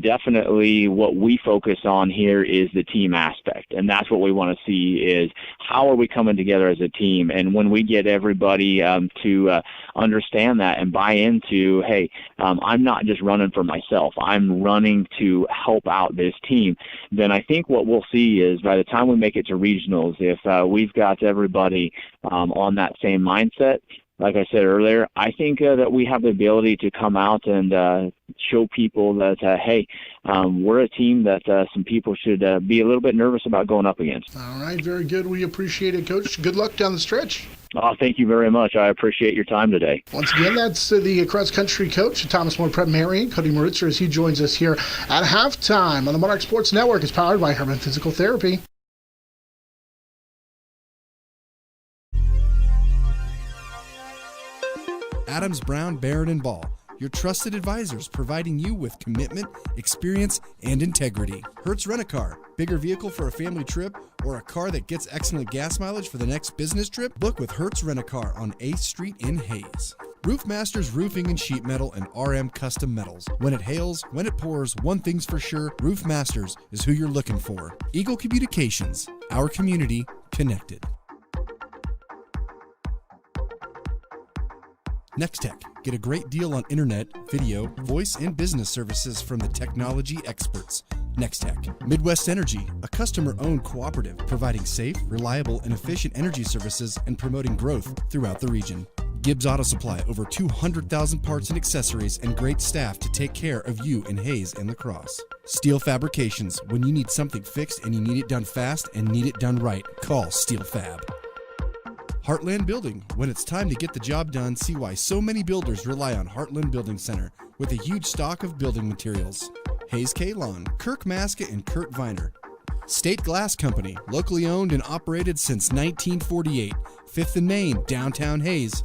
Speaker 7: definitely what we focus on here is the team aspect. And that's what we want to see is how are we coming together as a team? And when we get everybody to understand that and buy into, hey, I'm not just running for myself, I'm running to help out this team, then I think what we'll see is by the time we make it to regionals, if we've got everybody on that same mindset, like I said earlier, I think that we have the ability to come out and show people that, hey, we're a team that some people should be a little bit nervous about going up against.
Speaker 1: All right, very good. We appreciate it, Coach. Good luck down the stretch.
Speaker 7: Oh, thank you very much. I appreciate your time today.
Speaker 1: Once again, that's the cross-country coach, Thomas More Prep Marion, Cody Maritzer, as he joins us here at halftime on the Monarch Sports Network. It's powered by Herman Physical Therapy.
Speaker 2: Adams, Brown, Barrett & Ball, your trusted advisors providing you with commitment, experience, and integrity. Hertz Rent-A-Car, bigger vehicle for a family trip or a car that gets excellent gas mileage for the next business trip? Book with Hertz Rent-A-Car on 8th Street in Hayes. Roof Masters Roofing and Sheet Metal and RM Custom Metals. When it hails, when it pours, one thing's for sure, Roof Masters is who you're looking for. Eagle Communications, our community connected. Nextech. Get a great deal on internet, video, voice, and business services from the technology experts. Nextech. Midwest Energy, a customer-owned cooperative providing safe, reliable, and efficient energy services and promoting growth throughout the region. Gibbs Auto Supply, over 200,000 parts and accessories and great staff to take care of you in Hayes and La Crosse. Steel Fabrications, when you need something fixed and you need it done fast and need it done right, call Steel Fab. Heartland Building. When it's time to get the job done, see why so many builders rely on Heartland Building Center with a huge stock of building materials. Hayes K-Lawn, Kirk Maska, and Kurt Viner. State Glass Company, locally owned and operated since 1948. 5th and Main, downtown Hayes.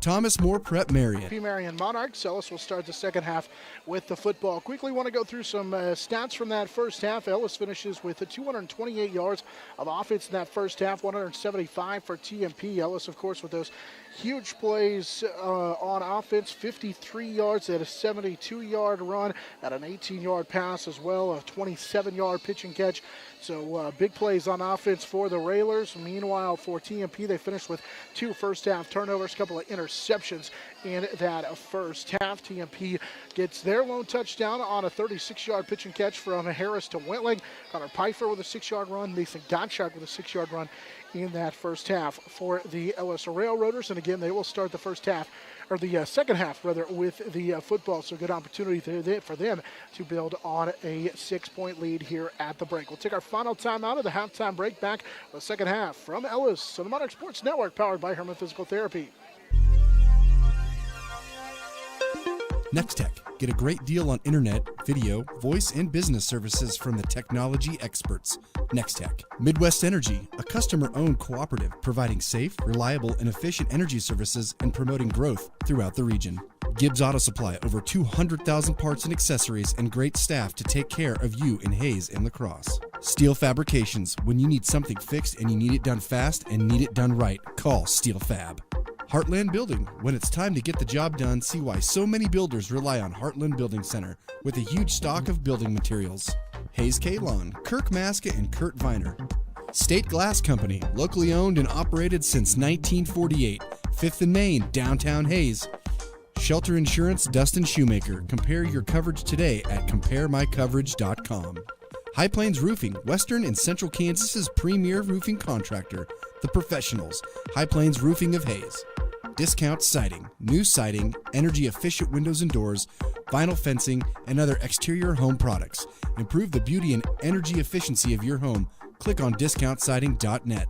Speaker 2: Thomas More Prep Marion.
Speaker 1: Marion Monarchs. Ellis will start the second half with the football. Quickly want to go through some stats from that first half. Ellis finishes with 228 yards of offense in that first half, 175 for TMP. Ellis, of course, with those huge plays on offense, 53 yards. They had a 72-yard run, had an 18-yard pass as well, a 27-yard pitch and catch. So big plays on offense for the Railers. Meanwhile, for TMP, they finished with 2 first-half turnovers, a couple of interceptions in that first half. TMP gets their lone touchdown on a 36-yard pitch and catch from Harris to Wentling. Connor Pfeiffer with a 6-yard run. Mason Gottschalk with a 6-yard run in that first half for the Ellis Railroaders. And again, they will start the first half, or the second half rather, with the football. So good opportunity for them to build on a 6-point lead here at the break. We'll take our final time out of the halftime break. Back with the second half from Ellis on the Monarch Sports Network, powered by Herman Physical Therapy.
Speaker 2: Next Tech. Get a great deal on internet, video, voice, and business services from the technology experts. Next Tech. Midwest Energy, a customer-owned cooperative providing safe, reliable, and efficient energy services and promoting growth throughout the region. Gibbs Auto Supply, over 200,000 parts and accessories and great staff to take care of you in Hayes and La Crosse. Steel Fabrications, when you need something fixed and you need it done fast and need it done right, call Steel Fab. Heartland Building. When it's time to get the job done, see why so many builders rely on Heartland Building Center with a huge stock of building materials. Hayes K-Lawn, Kirk Maska, and Kurt Viner. State Glass Company, locally owned and operated since 1948. 5th and Main, downtown Hayes. Shelter Insurance, Dustin Shoemaker. Compare your coverage today at CompareMyCoverage.com. High Plains Roofing, Western and Central Kansas's premier roofing contractor. The Professionals, High Plains Roofing of Hayes. Discount Siding, new siding, energy-efficient windows and doors, vinyl fencing, and other exterior home products. Improve the beauty and energy efficiency of your home. Click on discountsiding.net.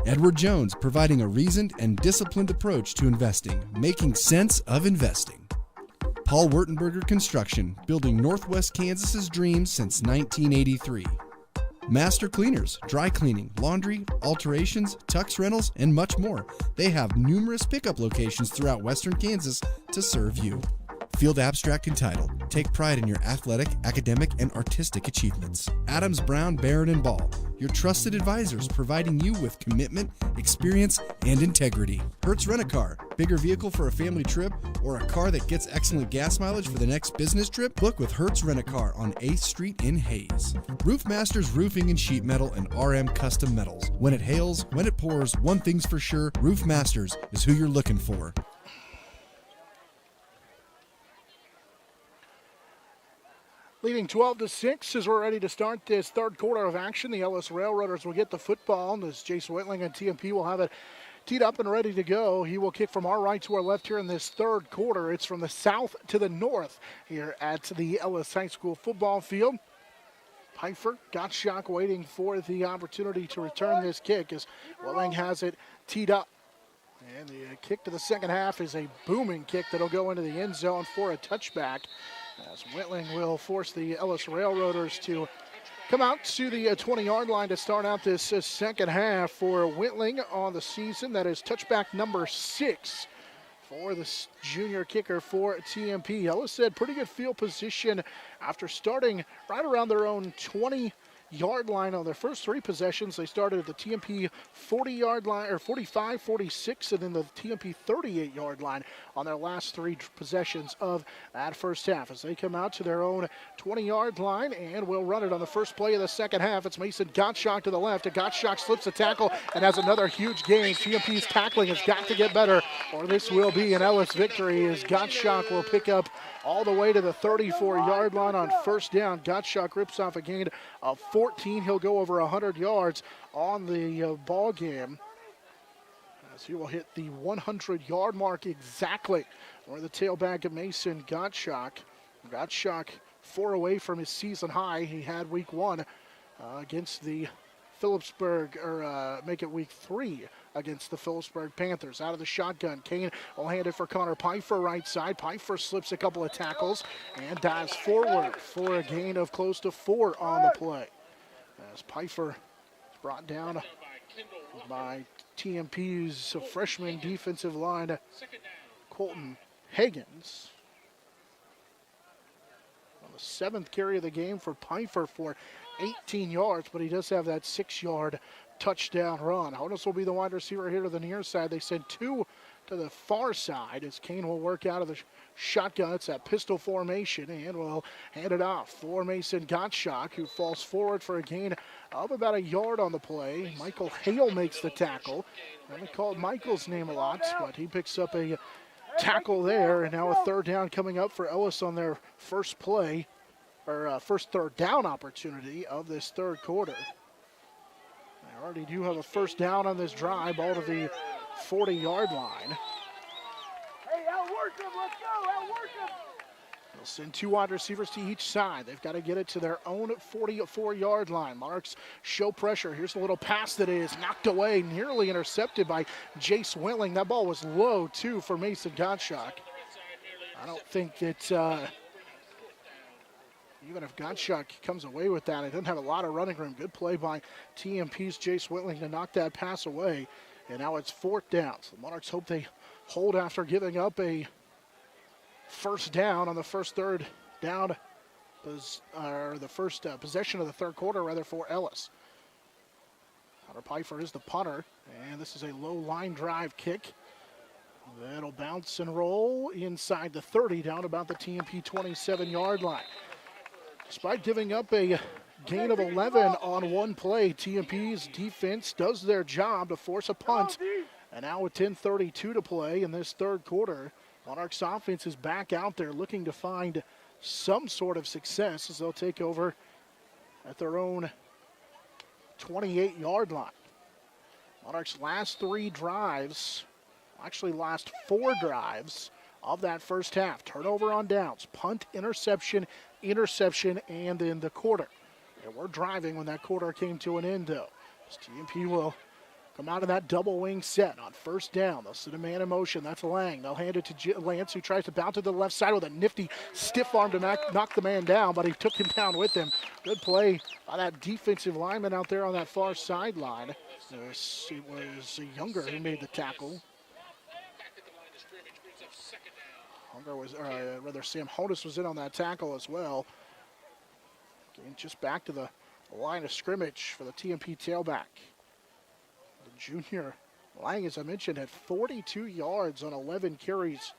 Speaker 2: Edward Jones, providing a reasoned and disciplined approach to investing, making sense of investing. Paul Wurtenberger Construction, building Northwest Kansas's dreams since 1983. Master Cleaners, dry cleaning, laundry, alterations, tux rentals, and much more. They have numerous pickup locations throughout western Kansas to serve you. Field Abstract and Title. Take pride in your athletic, academic, and artistic achievements. Adams, Brown, Barron, and Ball. Your trusted advisors providing you with commitment, experience, and integrity. Hertz Rent-A-Car. Bigger vehicle for a family trip or a car that gets excellent gas mileage for the next business trip? Book with Hertz Rent-A-Car on 8th Street in Hayes. Roof Masters Roofing and Sheet Metal and RM Custom Metals. When it hails, when it pours, one thing's for sure, Roof Masters is who you're looking for.
Speaker 1: Leading 12-6 as we're ready to start this third quarter of action. The Ellis Railroaders will get the football as Jason Whitling and TMP will have it teed up and ready to go. He will kick from our right to our left here in this third quarter. It's from the south to the north here at the Ellis High School football field. Pfeiffer, Gottschalk waiting for the opportunity to return this kick as Whitling has it teed up. And the kick to the second half is a booming kick that'll go into the end zone for a touchback. As Whitling will force the Ellis Railroaders to come out to the 20-yard line to start out this second half for Whitling on the season. That is touchback number 6 for the junior kicker for TMP. Ellis said pretty good field position after starting right around their own 20-yard line on their first 3 possessions. They started at the TMP 40-yard line, or 45, 46, and then the TMP 38-yard line on their last 3 possessions of that first half. As they come out to their own 20-yard line and will run it on the first play of the second half. It's Mason Gottschalk to the left. Gottschalk slips a tackle and has another huge gain. TMP's tackling has got to get better, or this will be an Ellis victory as Gottschalk will pick up all the way to the 34-yard line on first down. Gottschalk rips off a gain of 14. He'll go over 100 yards on the ball game, as he will hit the 100-yard mark exactly for the tailback of Mason Gottschalk. Gottschalk 4 away from his season high he had week 1 against the Phillipsburg, or make it week 3 against the Phillipsburg Panthers. Out of the shotgun, Kane will hand it for Connor Pfeiffer right side. Pfeiffer slips a couple of tackles and dives forward for a gain of close to 4 on the play. As Pfeiffer is brought down by TMP's freshman defensive line, Colton Higgins. On the 7th carry of the game for Pfeiffer for 18 yards, but he does have that 6-yard touchdown run. Honus will be the wide receiver here to the near side. They send 2 to the far side as Kane will work out of the shotgun. It's that pistol formation and will hand it off for Mason Gottschalk, who falls forward for a gain of about a yard on the play. Michael Hale makes the tackle. I haven't called Michael's name a lot, but he picks up a tackle there, and now a third down coming up for Ellis on their first play, or first third down opportunity of this third quarter. They already do have a first down on this drive, ball to the 40-yard line.
Speaker 8: Hey, outwork them, let's go, outwork them.
Speaker 1: They'll send two wide receivers to each side. They've got to get it to their own 44-yard line. Monarchs show pressure. Here's a little pass that is knocked away, nearly intercepted by Jace Willing. That ball was low, too, for Mason Gottschalk. I don't think that even if Gottschalk comes away with that, it doesn't have a lot of running room. Good play by TMP's Jace Willing to knock that pass away. And now it's fourth down. So the Monarchs hope they hold after giving up a first down on the first third down, or the first possession of the third quarter, rather, for Ellis. Hunter Pfeiffer is the punter, and this is a low line drive kick. That'll bounce and roll inside the 30, down about the TMP 27-yard line. Despite giving up a gain of 11 on one play, TMP's defense does their job to force a punt. And now with 10:32 to play in this third quarter, Monarchs offense is back out there looking to find some sort of success as they'll take over at their own 28-yard line. Monarchs' last three drives, actually last four drives of that first half. Turnover on downs, punt, interception, and then the quarter. They were driving when that quarter came to an end, though. TMP will come out of that double wing set on first down. They'll send a man in motion. That's Lang. They'll hand it to Lance, who tries to bounce to the left side with a nifty stiff arm to knock the man down, but he took him down with him. Good play by that defensive lineman out there on that far sideline. It was Younger who made the tackle. Sam Honus was in on that tackle as well. Getting just back to the line of scrimmage for the TMP tailback. The junior Lang, as I mentioned, had 42 yards on 11 carries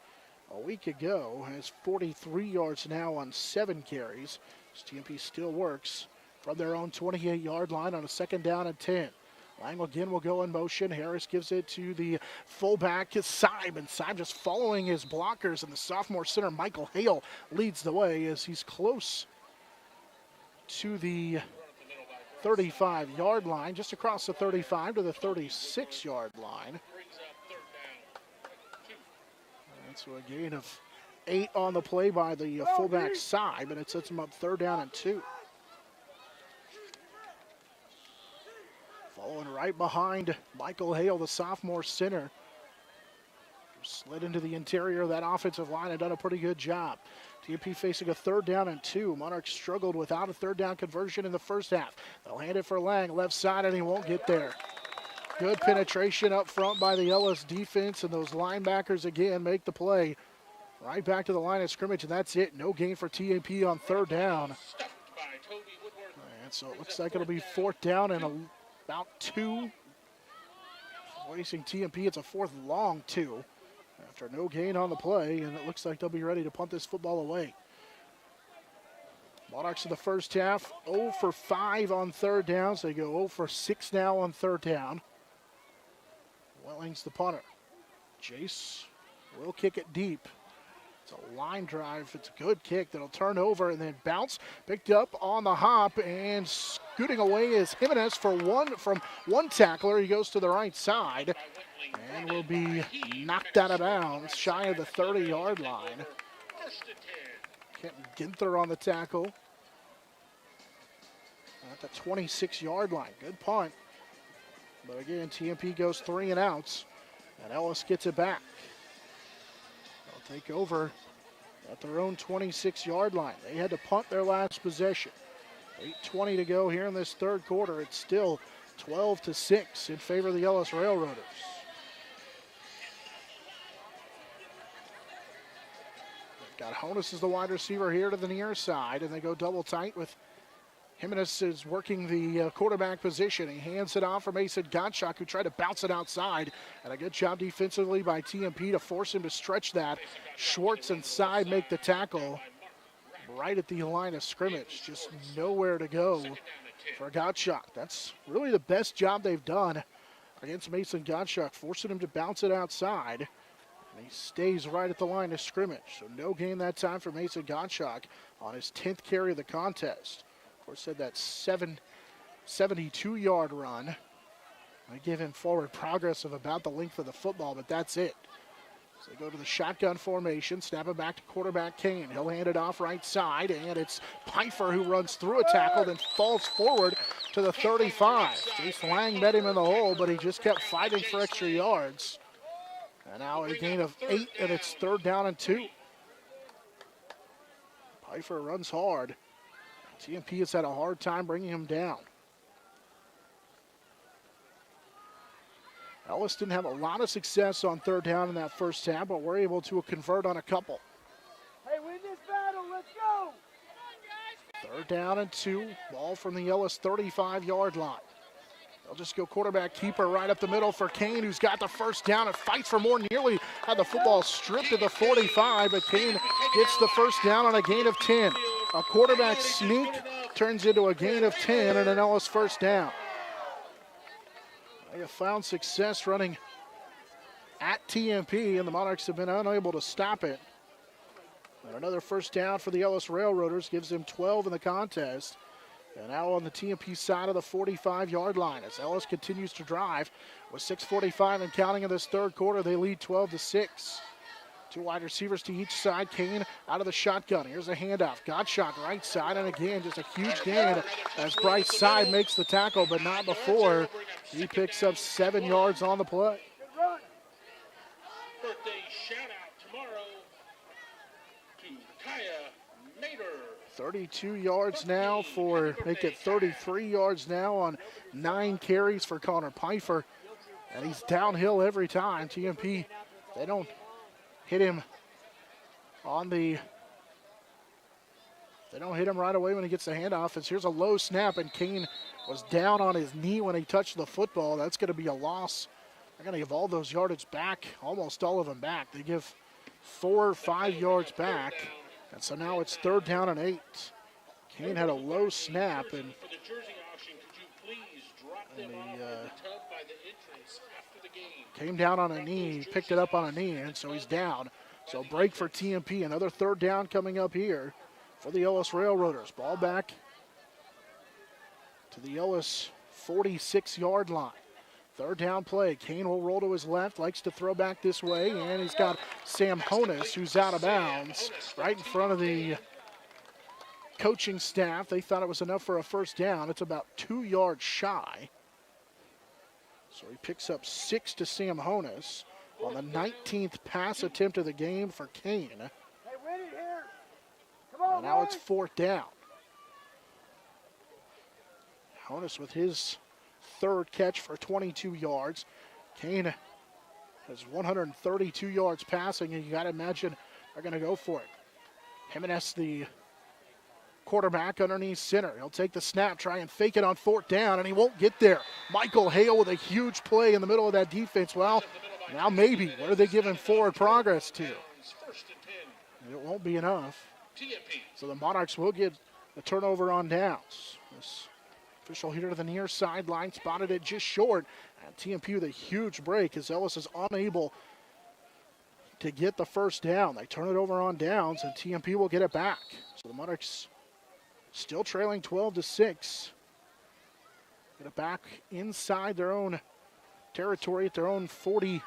Speaker 1: a week ago. Has 43 yards now on 7 carries. As TMP still works from their own 28-yard line on a second down and 10. Lang again will go in motion. Harris gives it to the fullback, Syme, and Syme just following his blockers, and the sophomore center, Michael Hale, leads the way as he's close to the 35-yard line, just across the 35 to the 36-yard line. That's a gain of 8 on the play by the fullback Syme, and it sets him up third down and 2. Following right behind Michael Hale, the sophomore center. Slid into the interior of that offensive line and done a pretty good job. TMP facing a third down and 2. Monarchs struggled without a third down conversion in the first half. They'll hand it for Lang, left side, and he won't get there. Good penetration up front by the Ellis defense, and those linebackers again make the play. Right back to the line of scrimmage, and that's it. No gain for TMP on third down. And so it looks like it'll be fourth down and about 2. Facing TMP, it's a fourth long 2. After no gain on the play, and it looks like they'll be ready to punt this football away. Monarchs in the first half, 0 for 5 on third downs. They go 0 for 6 now on third down. Welling's the punter. Jace will kick it deep. It's a line drive. It's a good kick that'll turn over and then bounce. Picked up on the hop and scooting away is Jimenez from one tackler. He goes to the right side and will be knocked out of bounds shy of the 30-yard line. Kenton Ginther on the tackle at the 26-yard line. Good punt. But again, TMP goes 3 and outs, and Ellis gets it back. They'll take over at their own 26-yard line. They had to punt their last possession. 8:20 to go here in this third quarter. It's still 12-6 in favor of the Ellis Railroaders. They've got Honus as the wide receiver here to the near side, and they go double tight with Jimenez is working the quarterback position. He hands it off for Mason Gottschalk, who tried to bounce it outside. And a good job defensively by TMP to force him to stretch that. Schwartz inside make the tackle right at the line of scrimmage. Just nowhere to go for Gottschalk. That's really the best job they've done against Mason Gottschalk, forcing him to bounce it outside. And he stays right at the line of scrimmage. So no gain that time for Mason Gottschalk on his 10th carry of the contest. Of course, said that 72-yard run. I give him forward progress of about the length of the football, but that's it. So they go to the shotgun formation, snap it back to quarterback Kane. He'll hand it off right side, and it's Pfeiffer who runs through a tackle, then falls forward to the 35. Jace Lang met him in the hole, but he just kept fighting for extra yards. And now a gain of 8, and it's 3rd down and 2. Pfeiffer runs hard. TMP has had a hard time bringing him down. Ellis didn't have a lot of success on 3rd down in that first half, but we're able to convert on a couple.
Speaker 8: Hey, win this battle. Let's go.
Speaker 1: 3rd down and 2. Ball from the Ellis 35-yard line. They'll just go quarterback keeper right up the middle for Kane, who's got the first down and fights for more. Nearly had the football stripped at the 45, but Kane gets the first down on a gain of 10. A quarterback sneak turns into a gain of 10 and an Ellis first down. They have found success running at TMP, and the Monarchs have been unable to stop it. And another first down for the Ellis Railroaders gives them 12 in the contest. And now on the TMP side of the 45-yard line as Ellis continues to drive with 6:45 and counting in this 3rd quarter. They lead 12-6. 2 wide receivers to each side. Kane out of the shotgun. Here's a handoff. Gottschalk right side, and again, just a huge gain as Bryce Side makes the tackle, but not before. He picks up 7 yards on the play.
Speaker 6: Birthday shout out tomorrow to Kaya Nader.
Speaker 1: 32 yards now make it 33 yards now on 9 carries for Connor Pfeiffer. And he's downhill every time. TMP, they don't hit him they don't hit him right away when he gets the handoff. Here's a low snap, and Kane was down on his knee when he touched the football. That's going to be a loss. They're going to give all those yardage back, almost all of them back. They give 4 or 5 yards back, and so now it's 3rd down and 8. Kane had a low snap, and
Speaker 6: For the jersey auction, could you please drop them off in the tub by the entrance after the game?
Speaker 1: came down on a knee, picked it up on a knee, and so he's down. So break for TMP. Another 3rd down coming up here for the Ellis Railroaders. Ball back to the Ellis 46-yard line. 3rd down play. Kane will roll to his left, likes to throw back this way, and he's got Sam Honus, who's out of bounds, right in front of the coaching staff. They thought it was enough for a first down. It's about 2 yards shy. So he picks up 6 to Sam Honus on the 19th pass attempt of the game for Kane.
Speaker 8: Hey, win it here. Come on,
Speaker 1: And now
Speaker 8: boys.
Speaker 1: it's 4th down. Honus with his 3rd catch for 22 yards. Kane has 132 yards passing, and you got to imagine they're going to go for it. Jimenez, the quarterback underneath center. He'll take the snap, try and fake it on 4th down, and he won't get there. Michael Hale with a huge play in the middle of that defense. Well, now maybe. What are they giving forward progress to?
Speaker 6: First and 10.
Speaker 1: It won't be enough.
Speaker 6: TMP.
Speaker 1: So the Monarchs will get a turnover on downs. This official here to the near sideline spotted it just short. And TMP with a huge break as Ellis is unable to get the first down. They turn it over on downs, and TMP will get it back. So the Monarchs still trailing 12-6. Get it back inside their own territory at their own 40.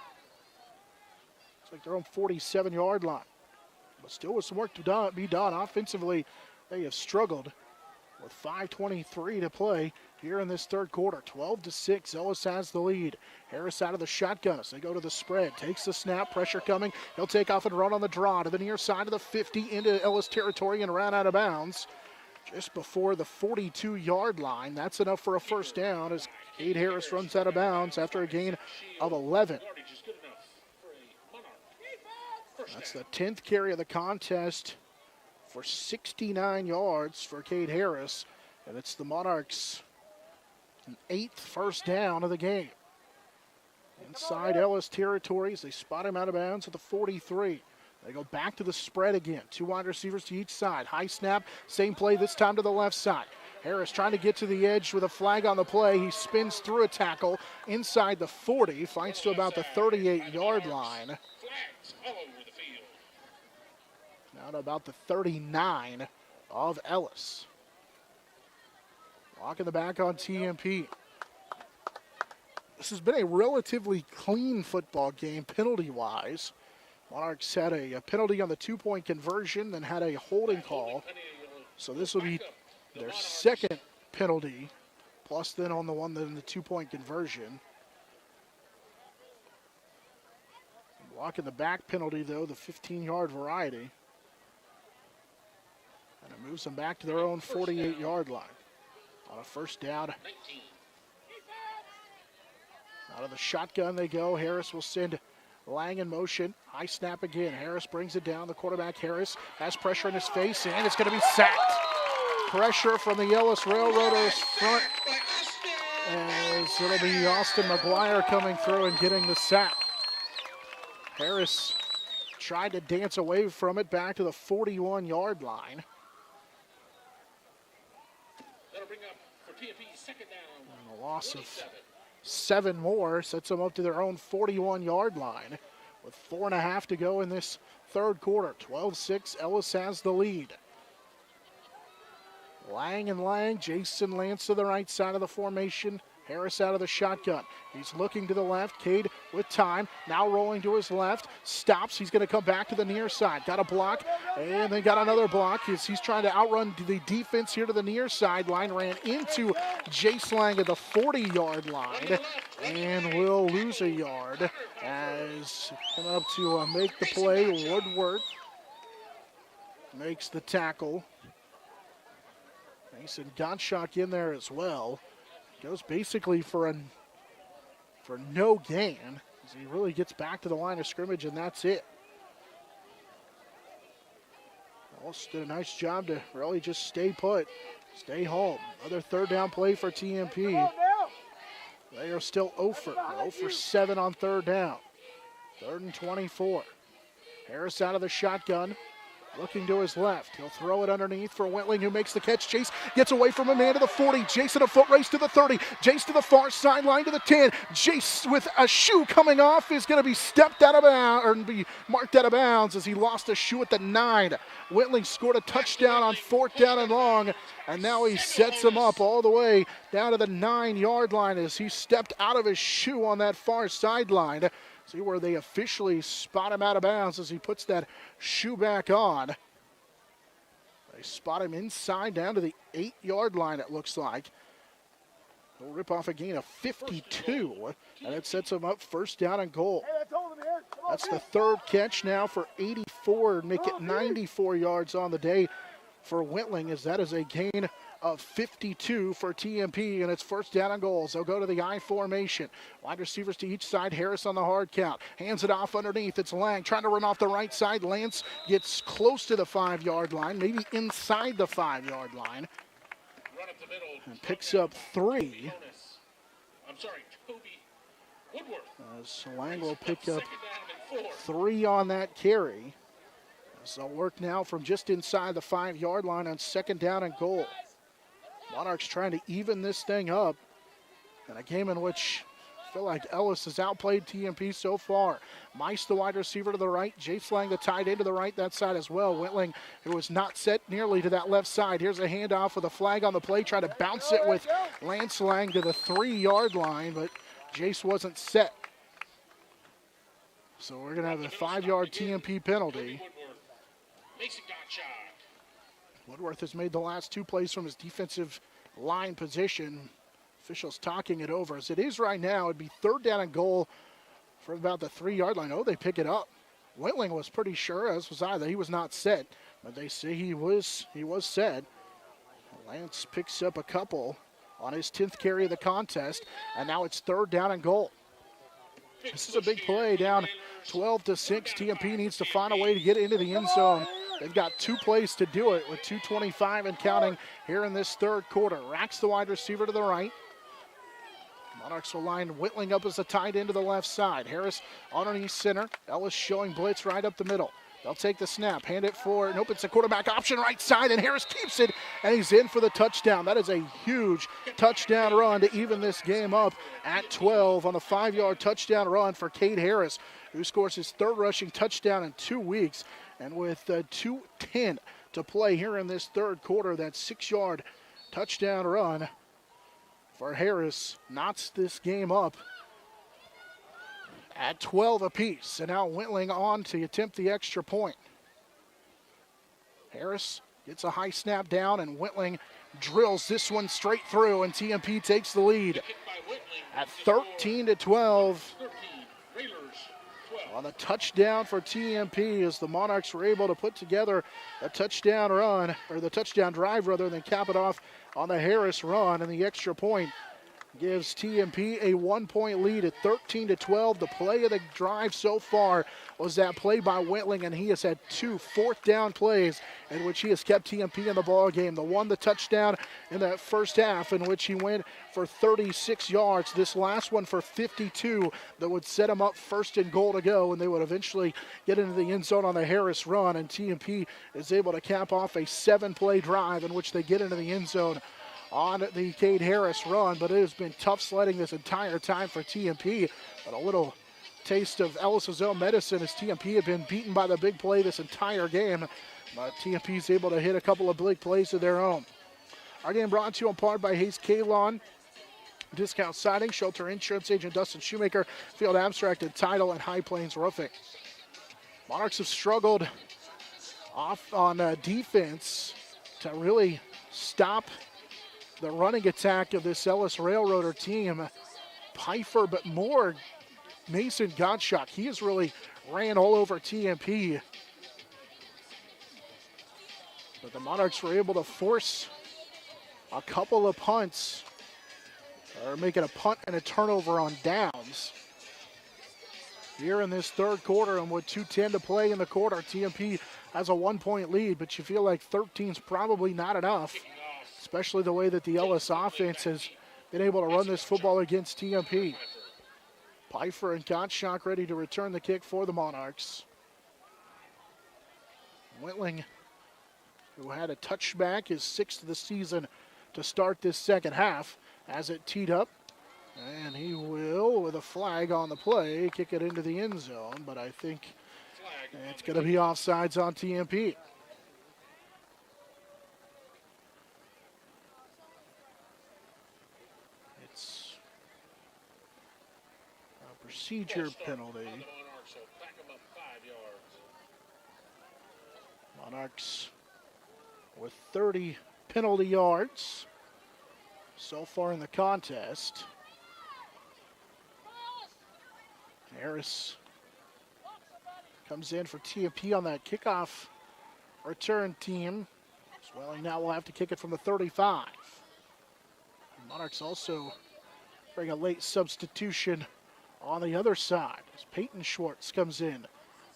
Speaker 1: It's like their own 47-yard line. But still with some work to be done. Offensively, they have struggled with 5:23 to play here in this 3rd quarter. 12-6, Ellis has the lead. Harris out of the shotgun as they go to the spread. Takes the snap, pressure coming. He'll take off and run on the draw to the near side of the 50 into Ellis territory and ran out of bounds just before the 42-yard line. That's enough for a first down as Cade Harris runs out of bounds after a gain of 11. That's the 10th carry of the contest for 69 yards for Cade Harris. And it's the Monarchs' 8th first down of the game. Inside Ellis territories, they spot him out of bounds at the 43. They go back to the spread again. 2 wide receivers to each side. High snap, same play this time to the left side. Harris trying to get to the edge with a flag on the play. He spins through a tackle inside the 40, fights to about the 38-yard line. Now to about the 39 of Ellis. Walking the back on TMP. This has been a relatively clean football game penalty-wise. Monarchs had a penalty on the 2-point conversion, then had a holding call. So this will be their second penalty, plus then on the one then the 2-point conversion. Walking the back penalty, though, the 15-yard variety. And it moves them back to their own 48-yard line. On a first down. Out of the shotgun they go. Harris will send Lang in motion. High snap again. Harris brings it down. The quarterback, Harris, has pressure in his face, and it's going to be sacked. Pressure from the Ellis Railroaders front, as it'll be Austin McGuire coming through and getting the sack. Harris tried to dance away from it back to the 41-yard line.
Speaker 6: That'll bring up for TMP second down.
Speaker 1: And a loss of 7 more sets them up to their own 41-yard line with 4.5 to go in this third quarter. 12-6, Ellis has the lead. Lang and Lang, Jason Lance to the right side of the formation. Harris out of the shotgun. He's looking to the left. Cade with time. Now rolling to his left. Stops. He's going to come back to the near side. Got a block. And then got another block. He's trying to outrun the defense here to the near sideline. Ran into Jace Lang at the 40-yard line. And will lose a yard. As coming up to make the play, Woodward makes the tackle. Mason Gottschalk in there as well. Goes basically for no gain, as he really gets back to the line of scrimmage, and that's it. Ellis did a nice job to really just stay put, stay home. Another third down play for TMP. They are still 0 for 7 on third down. 3rd and 24. Harris out of the shotgun. Looking to his left. He'll throw it underneath for Wentling, who makes the catch. Chase gets away from a man to the 40. Jason a foot race to the 30. Jace to the far sideline to the 10. Jace with a shoe coming off is going to be stepped out of bounds, or be marked out of bounds as he lost a shoe at the 9. Wentling scored a touchdown on 4th down and long, and now he sets him up all the way down to the 9-yard line as he stepped out of his shoe on that far sideline. See where they officially spot him out of bounds as he puts that shoe back on. They spot him inside down to the 8-yard line, it looks like. He'll rip off a gain of 52, and it sets him up first down and goal. That's the 3rd catch now for 84, and make it 94 yards on the day for Wentling, as that is a gain of 52 for TMP, and it's first down and goals. They'll go to the I formation. Wide receivers to each side. Harris on the hard count. Hands it off underneath. It's Lang trying to run off the right side. Lance gets close to the 5-yard line, maybe inside the 5-yard line.
Speaker 6: Run up the middle.
Speaker 1: And picks up 3.
Speaker 6: Toby Woodward.
Speaker 1: As Lang will pick up 3 on that carry. So work now from just inside the 5-yard line on second down and goal. Monarchs trying to even this thing up in a game in which I feel like Ellis has outplayed TMP so far. Mice, the wide receiver to the right. Jace Lang, the tight end to the right, that side as well. Wentling, who was not set nearly to that left side. Here's a handoff with a flag on the play. Try to bounce it with Lance Lang to the 3-yard line, but Jace wasn't set. So we're going to have a 5-yard TMP penalty. Woodworth has made the last 2 plays from his defensive line position. Officials talking it over. As it is right now, it'd be 3rd down and goal from about the 3-yard line. Oh, they pick it up. Wentling was pretty sure, as was I, that he was not set. But they say he was set. Lance picks up a couple on his 10th carry of the contest. And now it's 3rd down and goal. This is a big play, down 12-6. TMP needs to find a way to get into the end zone They've got 2 plays to do it with 2:25 and counting here in this third quarter. Racks the wide receiver to the right. Monarchs will line Whitling up as a tight end to the left side. Harris underneath center. Ellis showing blitz right up the middle. They'll take the snap, hand it for, nope, it's a quarterback option right side, and Harris keeps it, and he's in for the touchdown. That is a huge touchdown run to even this game up at 12 on a 5-yard touchdown run for Cade Harris, who scores his 3rd rushing touchdown in 2 weeks. And with 2:10 to play here in this third quarter, that 6-yard touchdown run for Harris knots this game up at 12 apiece. And now Whitling on to attempt the extra point. Harris gets a high snap down, and Whitling drills this one straight through, and TMP takes the lead at 13-12. On the touchdown for TMP, as the Monarchs were able to put together a touchdown run, or the touchdown drive rather, than cap it off on the Harris run, and the extra point gives TMP a 1-point lead at 13-12. The play of the drive so far was that play by Whitling, and he has had 2 fourth-down plays in which he has kept TMP in the ball game. The one, the touchdown in that first half, in which he went for 36 yards. This last one for 52 that would set him up 1st and goal to go, and they would eventually get into the end zone on the Harris run, and TMP is able to cap off a 7-play drive in which they get into the end zone on the Cade Harris run. But it has been tough sledding this entire time for TMP. But a little taste of Ellis' own medicine, as TMP had been beaten by the big play this entire game. But TMP is able to hit a couple of big plays of their own. Our game brought to you in part by Hayes Kalon, Discount Siding, Shelter Insurance Agent Dustin Shoemaker, Field Abstracted Title, and High Plains Roofing. Monarchs have struggled off on defense to really stop the running attack of this Ellis Railroader team. Pfeiffer, but more Mason Gottschalk. He has really ran all over TMP. But the Monarchs were able to force a couple of punts, or making a punt and a turnover on downs here in this third quarter. And with 2:10 to play in the quarter, TMP has a 1-point lead, but you feel like 13 is probably not enough, especially the way that the Ellis offense has been able to run this football against TMP. Pfeiffer and Gottschalk ready to return the kick for the Monarchs. Whitling, who had a touchback, his 6th of the season to start this second half, has it teed up. And he will, with a flag on the play, kick it into the end zone. But I think it's going to be offsides on TMP. It's a procedure penalty. Monarchs with 30 penalty yards so far in the contest. Harris comes in for TMP on that kickoff return team. Swelling now will have to kick it from the 35. The Monarchs also bring a late substitution on the other side as Peyton Schwartz comes in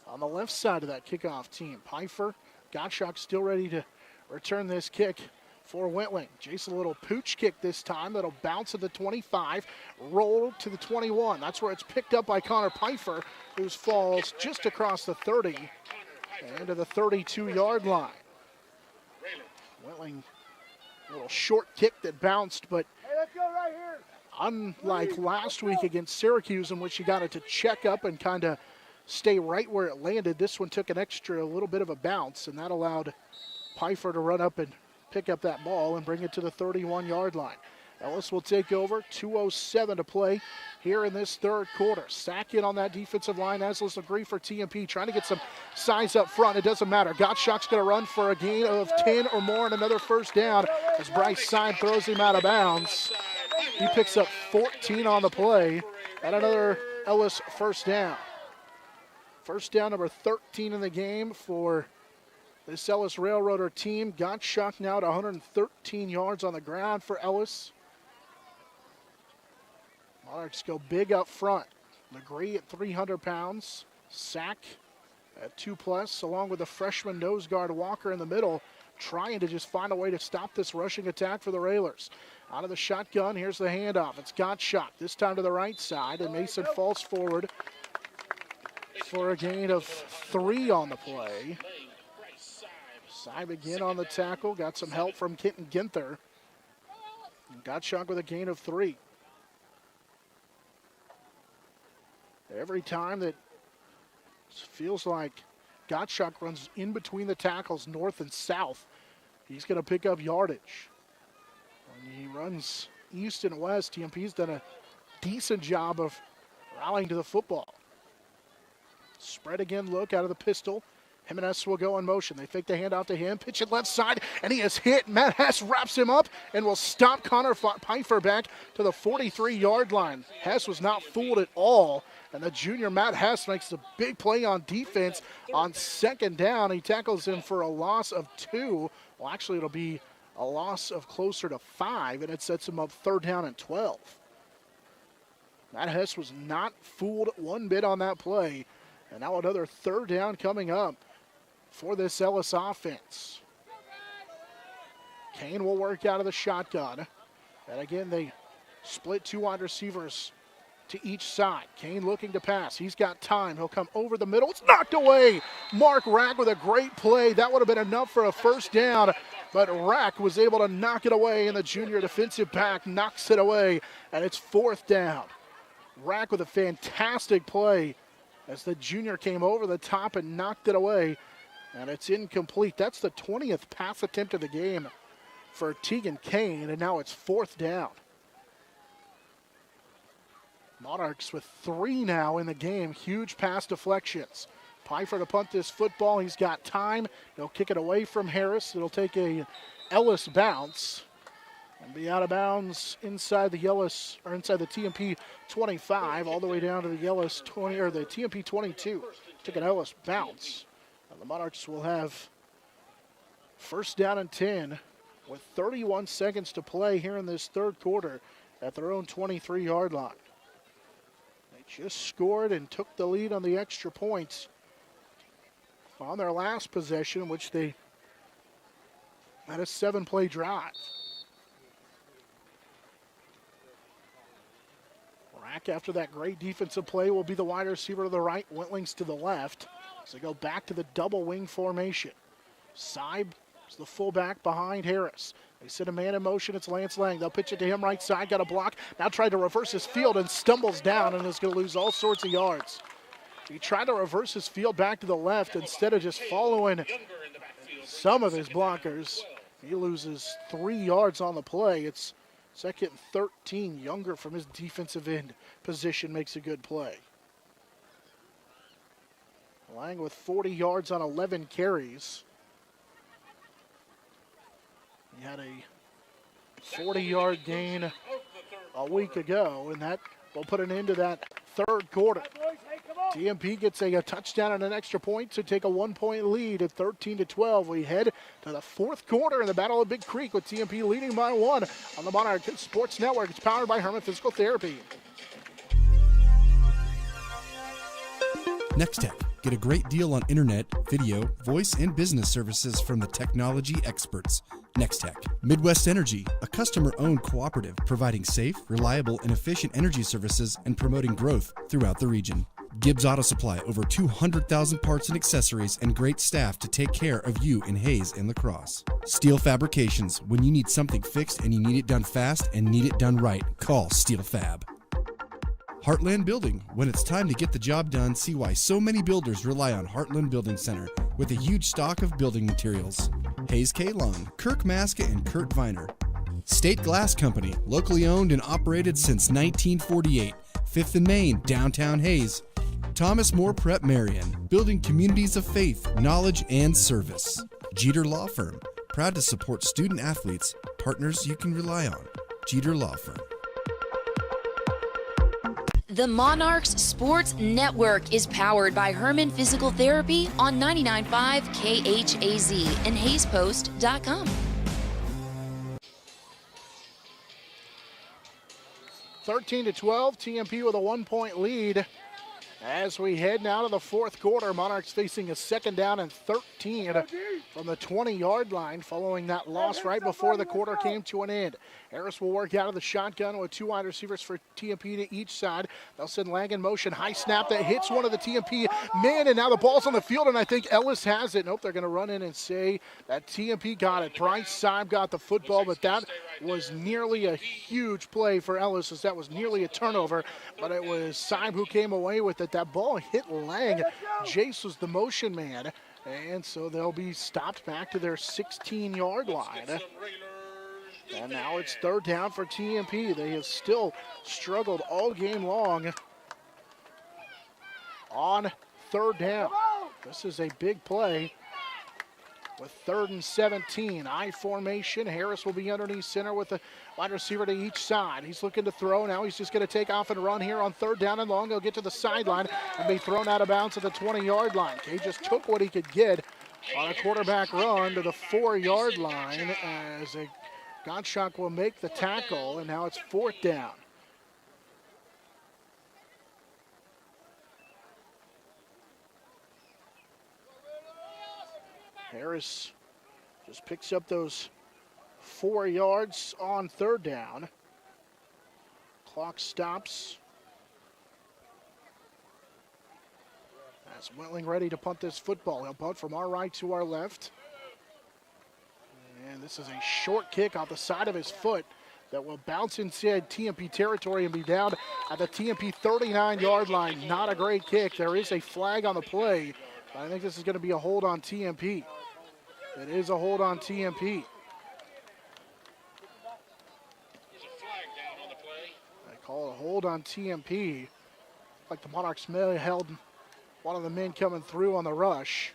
Speaker 1: on the left side of that kickoff team. Pfeiffer, Gottschalk still ready to return this kick for Whitling. Jason, a little pooch kick this time that'll bounce at the 25, roll to the 21. That's where it's picked up by Connor Pfeiffer, who falls just across the 30 and to the 32-yard line. Whitling, a little short kick that bounced, but unlike last week against Syracuse, in which he got it to check up and kind of stay right where it landed, this one took an extra little bit of a bounce, and that allowed Pfeiffer to run up and pick up that ball and bring it to the 31-yard line. Ellis will take over. 2:07 to play here in this third quarter. Sack in on that defensive line, as let's agree for TMP. Trying to get some size up front. It doesn't matter. Gottschalk's going to run for a gain of 10 or more and another first down as Bryce Syme throws him out of bounds. He picks up 14 on the play and another Ellis first down. First down number 13 in the game for this Ellis Railroader team. Gottschalk now at 113 yards on the ground for Ellis. Monarchs go big up front. Legree at 300 pounds. Sack at 2+, along with the freshman nose guard Walker in the middle, trying to just find a way to stop this rushing attack for the Railers. Out of the shotgun, here's the handoff. It's Gottschalk, this time to the right side, and Mason falls forward for a gain of 3 on the play. Seib again on the tackle, got some help from Kenton Ginther. And Gottschalk with a gain of 3. Every time that it feels like Gottschalk runs in between the tackles north and south, he's going to pick up yardage. When he runs east and west, TMP's done a decent job of rallying to the football. Spread again look out of the pistol. Jimenez will go in motion. They fake the handoff to him, pitch it left side, and he is hit. Matt Hess wraps him up and will stop Connor Pfeiffer back to the 43-yard line. Hess was not fooled at all, and the junior Matt Hess makes a big play on defense on second down. He tackles him for a loss of 2. Well, actually, it'll be a loss of closer to 5, and it sets him up 3rd down and 12. Matt Hess was not fooled one bit on that play, and now another 3rd down coming up for this Ellis offense. Kane will work out of the shotgun. And again, they split 2 wide receivers to each side. Kane looking to pass. He's got time. He'll come over the middle. It's knocked away. Mark Rack with a great play. That would have been enough for a 1st down, but Rack was able to knock it away, and the junior defensive back knocks it away, and it's 4th down. Rack with a fantastic play as the junior came over the top and knocked it away. And it's incomplete. That's the 20th pass attempt of the game for Tegan Kane, and now it's 4th down. Monarchs with 3 now in the game. Huge pass deflections. Pfeiffer to punt this football. He's got time. He'll kick it away from Harris. It'll take a Ellis bounce and be out of bounds inside the Ellis, or inside the TMP 25, all the way down to the Ellis 20, or the TMP 22. Took an Ellis bounce. The Monarchs will have 1st down and 10 with 31 seconds to play here in this 3rd quarter at their own 23-yard line. They just scored and took the lead on the extra points on their last possession, which they had a 7-play drive. Rack, after that great defensive play, will be the wide receiver to the right, Wintlings to the left. So they go back to the double wing formation. Seib is the fullback behind Harris. They send a man in motion. It's Lance Lang. They'll pitch it to him right side. Got a block. Now tried to reverse his field and stumbles down and is going to lose all sorts of yards. He tried to reverse his field back to the left instead of just following some of his blockers. He loses 3 yards on the play. It's 2nd and 13. Younger from his defensive end position makes a good play. Lang with 40 yards on 11 carries. He had a 40-yard gain a week ago, and that will put an end to that 3rd quarter. TMP gets a touchdown and an extra point to take a 1-point lead at 13-12. We head to the 4th quarter in the Battle of Big Creek with TMP leading by 1 on the Monarch Sports Network. It's powered by Herman Physical Therapy.
Speaker 2: Next Tech. Get a great deal on internet, video, voice, and business services from the technology experts. Next Tech. Midwest Energy, a customer-owned cooperative providing safe, reliable, and efficient energy services and promoting growth throughout the region. Gibbs Auto Supply, over 200,000 parts and accessories and great staff to take care of you in Hayes and La Crosse. Steel Fabrications, when you need something fixed and you need it done fast and need it done right, call Steel Fab. Heartland Building. When it's time to get the job done, see why so many builders rely on Heartland Building Center with a huge stock of building materials. Hayes K. Long, Kirk Maska, and Kurt Viner. State Glass Company, locally owned and operated since 1948. 5th and Main, downtown Hayes. Thomas More Prep Marion, building communities of faith, knowledge, and service. Jeter Law Firm, proud to support student athletes, partners you can rely on. Jeter Law Firm.
Speaker 3: The Monarchs Sports Network is powered by Herman Physical Therapy on 99.5 KHAZ and HayesPost.com.
Speaker 1: 13-12, TMP with a 1-point lead As we head now to the fourth quarter, Monarchs facing a 2nd down and 13 from the 20-yard line following that loss right before the quarter came to an end. Harris will work out of the shotgun with 2 wide receivers for TMP to each side. They'll send Lang in motion. High snap that hits one of the TMP men, and now the ball's on the field, and I think Ellis has it. Nope, they're going to run in and say that TMP got it. Bryce Syme got the football, but that was nearly a huge play for Ellis, as that was nearly a turnover, but it was Syme who came away with it. That ball hit Lang. Jace was the motion man, and so they'll be stopped back to their 16-yard line. And now it's 3rd down for TMP. They have still struggled all game long on 3rd down. This is a big play with 3rd and 17. I formation. Harris will be underneath center with the wide receiver to each side. He's looking to throw. Now he's just going to take off and run here on 3rd down and long. He'll get to the sideline and be thrown out of bounds at the 20-yard line. He just took what he could get on a quarterback run to the 4-yard line as a Gottschalk will make the tackle, and now it's 4th down. Harris just picks up those 4 yards on 3rd down. Clock stops. As Wentling ready to punt this football. He'll punt from our right to our left. And this is a short kick off the side of his foot that will bounce inside TMP territory and be down at the TMP 39-yard line. Not a great kick. There is a flag on the play, but I think this is going to be a hold on TMP. It is a hold on TMP.
Speaker 6: There's a flag down on the play.
Speaker 1: They call it a hold on TMP. Like the Monarchs may have held one of the men coming through on the rush.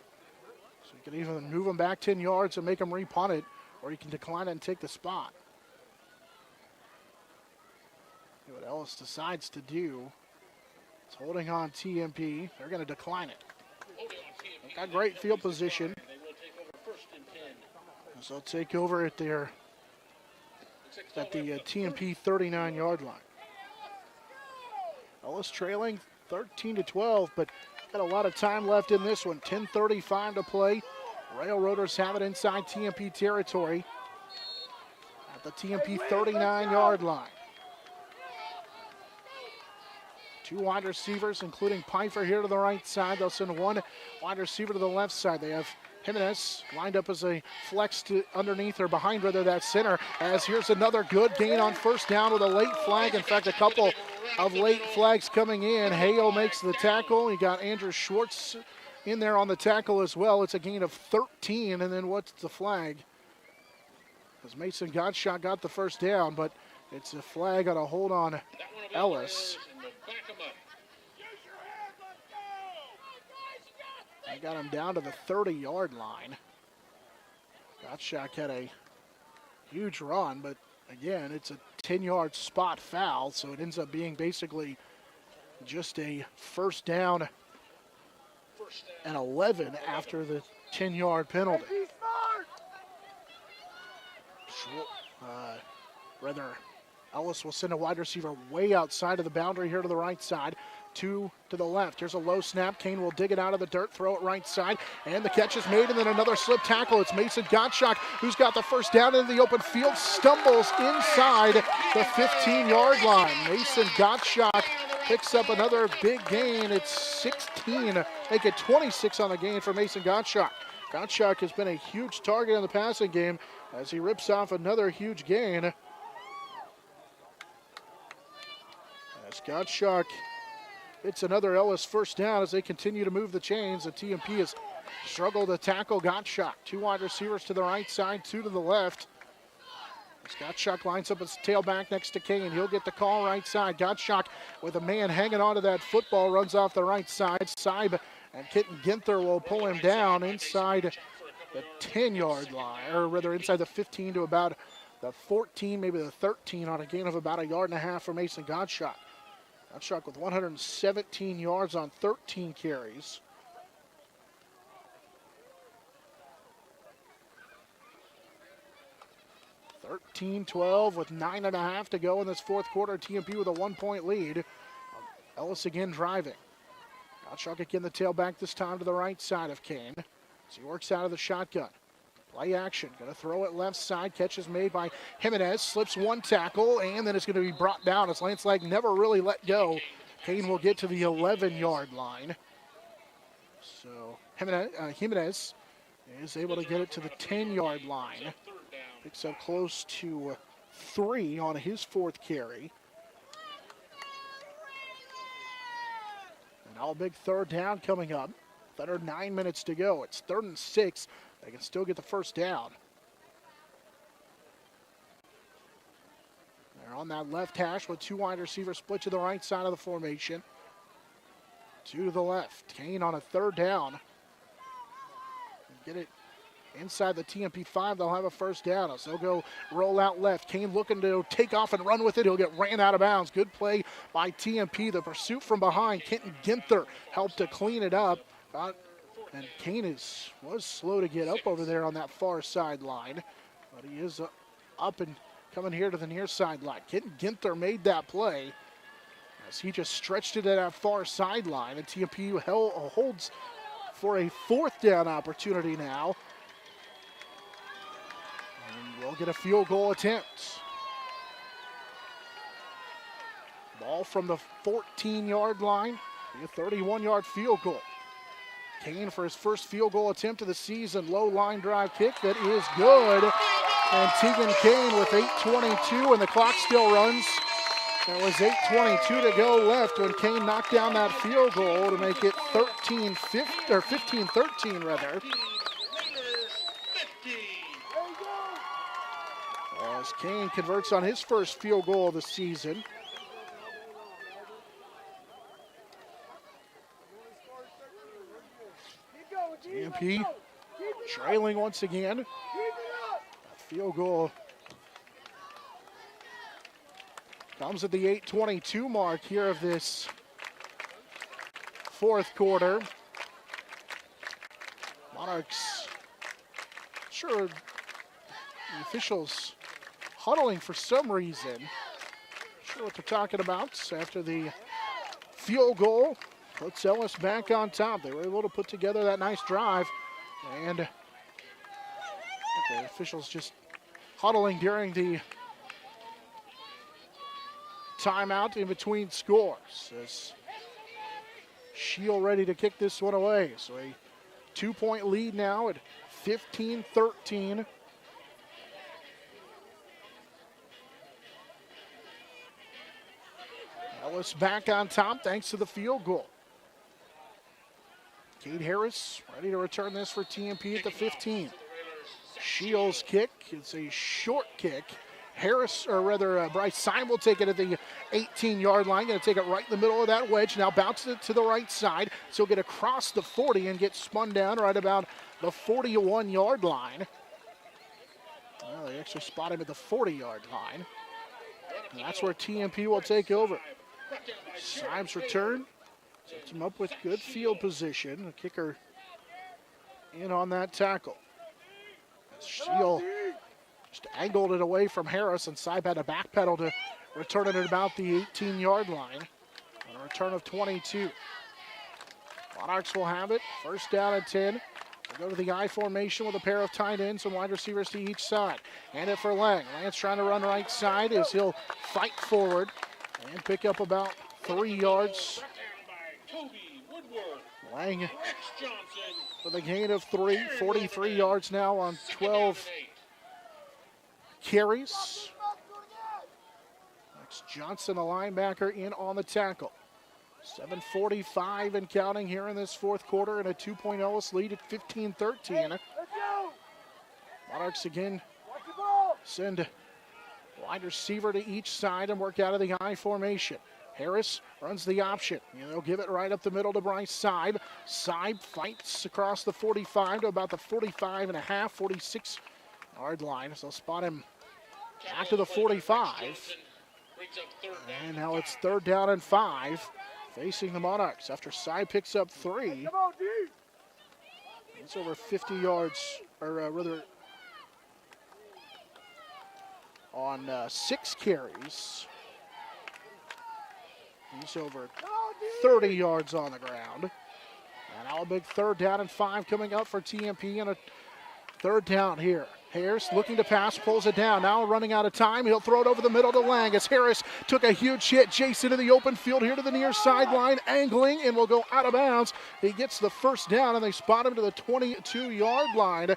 Speaker 1: So you can either move him back 10 yards and make him re-punt it, or you can decline it and take the spot. See what Ellis decides to do. It's holding on TMP. They're going to decline it. They've got great field position.
Speaker 6: They will take over 1st and 10.
Speaker 1: So they'll take over at the TMP 39-yard line. Ellis trailing 13-12, but got a lot of time left in this one. 10:35 to play. Railroaders have it inside TMP territory at the TMP 39-yard line. 2 wide receivers, including Pfeiffer here to the right side. They'll send 1 wide receiver to the left side. They have Jimenez lined up as a flex to underneath or behind, rather, that center. As here's another good gain on 1st down with a late flag. In fact, a couple of late flags coming in. Hayo makes the tackle. You got Andrew Schwartz in there on the tackle as well. It's a gain of 13, and then what's the flag? As Mason Gottschalk got the 1st down, but it's a flag on a hold on Ellis. They got him down to the 30-yard line. Gottschalk had a huge run, but again, it's a 10-yard spot foul, so it ends up being basically just a 1st down and 11 after the 10-yard penalty. Ellis will send a wide receiver way outside of the boundary here to the right side. 2 to the left. Here's a low snap. Kane will dig it out of the dirt, throw it right side, and the catch is made, and then another slip tackle. It's Mason Gottschalk who's got the 1st down into the open field, stumbles inside the 15-yard line. Mason Gottschalk picks up another big gain. It's 16, make it 26 on the gain for Mason Gottschalk. Gottschalk has been a huge target in the passing game as he rips off another huge gain. As Gottschalk hits another Ellis 1st down as they continue to move the chains. The TMP has struggled to tackle Gottschalk. 2 wide receivers to the right side, 2 to the left. As Gottschalk lines up his tailback next to Kane. He'll get the call right side. Gottschalk with a man hanging onto that football, runs off the right side. Seib and Kitten Ginther will pull him down inside the 10-yard line, or rather inside the 15 to about the 14, maybe the 13, on a gain of about 1.5 yards for Mason Gottschalk. Gottschalk with 117 yards on 13 carries. (13-12) with 9.5 to go in this 4th quarter. TMP with a 1-point lead. Ellis again driving. Gottschalk again, the tailback this time to the right side of Kane. So he works out of the shotgun. Play action, going to throw it left side. Catch is made by Jimenez, slips one tackle, and then it's going to be brought down as Lance Lang never really let go. Kane will get to the 11-yard line. So Jimenez is able to get it to the 10-yard line. Picks up close to 3 on his 4th carry. And now a big 3rd down coming up. Under 9 minutes to go. It's 3rd and 6. They can still get the 1st down. They're on that left hash with 2 wide receivers split to the right side of the formation. 2 to the left. Kane on a 3rd down. Get it inside the TMP 5. They'll have a 1st down. So they'll go roll out left. Kane looking to take off and run with it. He'll get ran out of bounds. Good play by TMP. The pursuit from behind. Kenton Ginther helped to clean it up. And Kane was slow to get up over there on that far sideline. But he is up and coming here to the near sideline. Kenton Ginther made that play as he just stretched it at that far sideline. And TMP holds for a 4th down opportunity now. And we'll get a field goal attempt. Ball from the 14-yard line. A 31-yard field goal. Kane for his first field goal attempt of the season. Low line drive kick that is good. And Tegan Kane with 8:22 and the clock still runs. There was 8:22 to go left when Kane knocked down that field goal to make it 15-13 rather. As Kane converts on his first field goal of the season. TMP trailing once again. A field goal comes at the 8:22 mark here of this 4th quarter. Monarchs, sure, the officials huddling for some reason. Not sure what they're talking about after the field goal. Puts Ellis back on top. They were able to put together that nice drive. And the officials just huddling during the timeout in between scores. As Shield ready to kick this one away. So a 2-point lead now at 15-13. Ellis back on top thanks to the field goal. Cade Harris ready to return this for TMP at the 15. Shields kick, it's a short kick. Bryce Syme will take it at the 18-yard line. Going to take it right in the middle of that wedge. Now bounces it to the right side. So he'll get across the 40 and get spun down right about the 41-yard line. Well, they actually spot him at the 40-yard line. And that's where TMP will take over. Syme's return. Sets him up with good field position. The kicker in on that tackle. Shield just angled it away from Harris, and Syme had to backpedal to return it at about the 18-yard line. On a return of 22. Monarchs will have it. 1st down and 10. We'll go to the I formation with a pair of tight ends and wide receivers to each side. Hand it for Lang. Lance trying to run right side as he'll fight forward and pick up about 3 yards. Lang with a gain of 3, 43 yards now on 12 carries. Max Johnson, a linebacker, in on the tackle. 7:45 and counting here in this 4th quarter, and a 2-point Ellis lead at 15-13. Monarchs again send wide receiver to each side and work out of the I formation. Harris runs the option. They'll give it right up the middle to Bryce Syme. Syme fights across the 45 to about the 45 and a half, 46-yard line. So spot him back to the 45. And now it's 3rd down and 5 facing the Monarchs after Syme picks up 3. It's over 50 yards, or rather on 6 carries. He's over 30 yards on the ground. And now a big 3rd down and 5 coming up for TMP, and a 3rd down here. Harris looking to pass, pulls it down. Now running out of time. He'll throw it over the middle to Lang as Harris took a huge hit. Jason to the open field here to the near sideline, angling, and will go out of bounds. He gets the 1st down, and they spot him to the 22-yard line.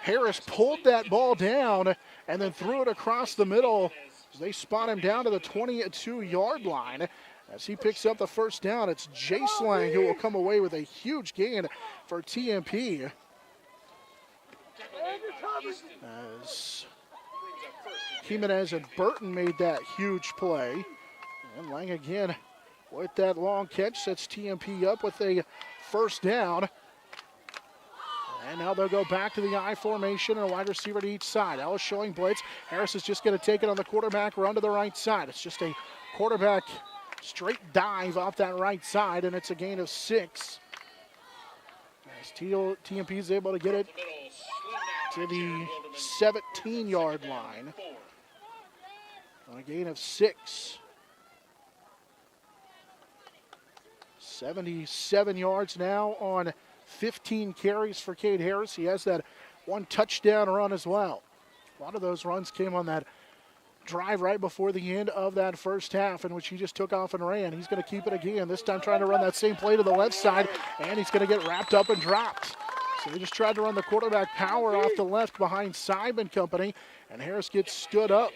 Speaker 1: Harris pulled that ball down and then threw it across the middle. They spot him down to the 22-yard line. As he picks up the 1st down, it's Jace Lang who will come away with a huge gain for TMP. As Jimenez and Burton made that huge play. And Lang again with that long catch sets TMP up with a 1st down. And now they'll go back to the I formation and a wide receiver to each side. Ellis showing blitz. Harris is just going to take it on the quarterback run to the right side. It's just a quarterback straight dive off that right side, and it's a gain of 6. As TMP is able to get it to the 17-yard line on a gain of 6. 77 yards now on 15 carries for Cade Harris. He has that 1 touchdown run as well. A lot of those runs came on that drive right before the end of that 1st half, in which he just took off and ran. He's going to keep it again, this time trying to run that same play to the left side, and he's going to get wrapped up and dropped. So they just tried to run the quarterback power off the left behind Simon Company, and Harris gets stood up.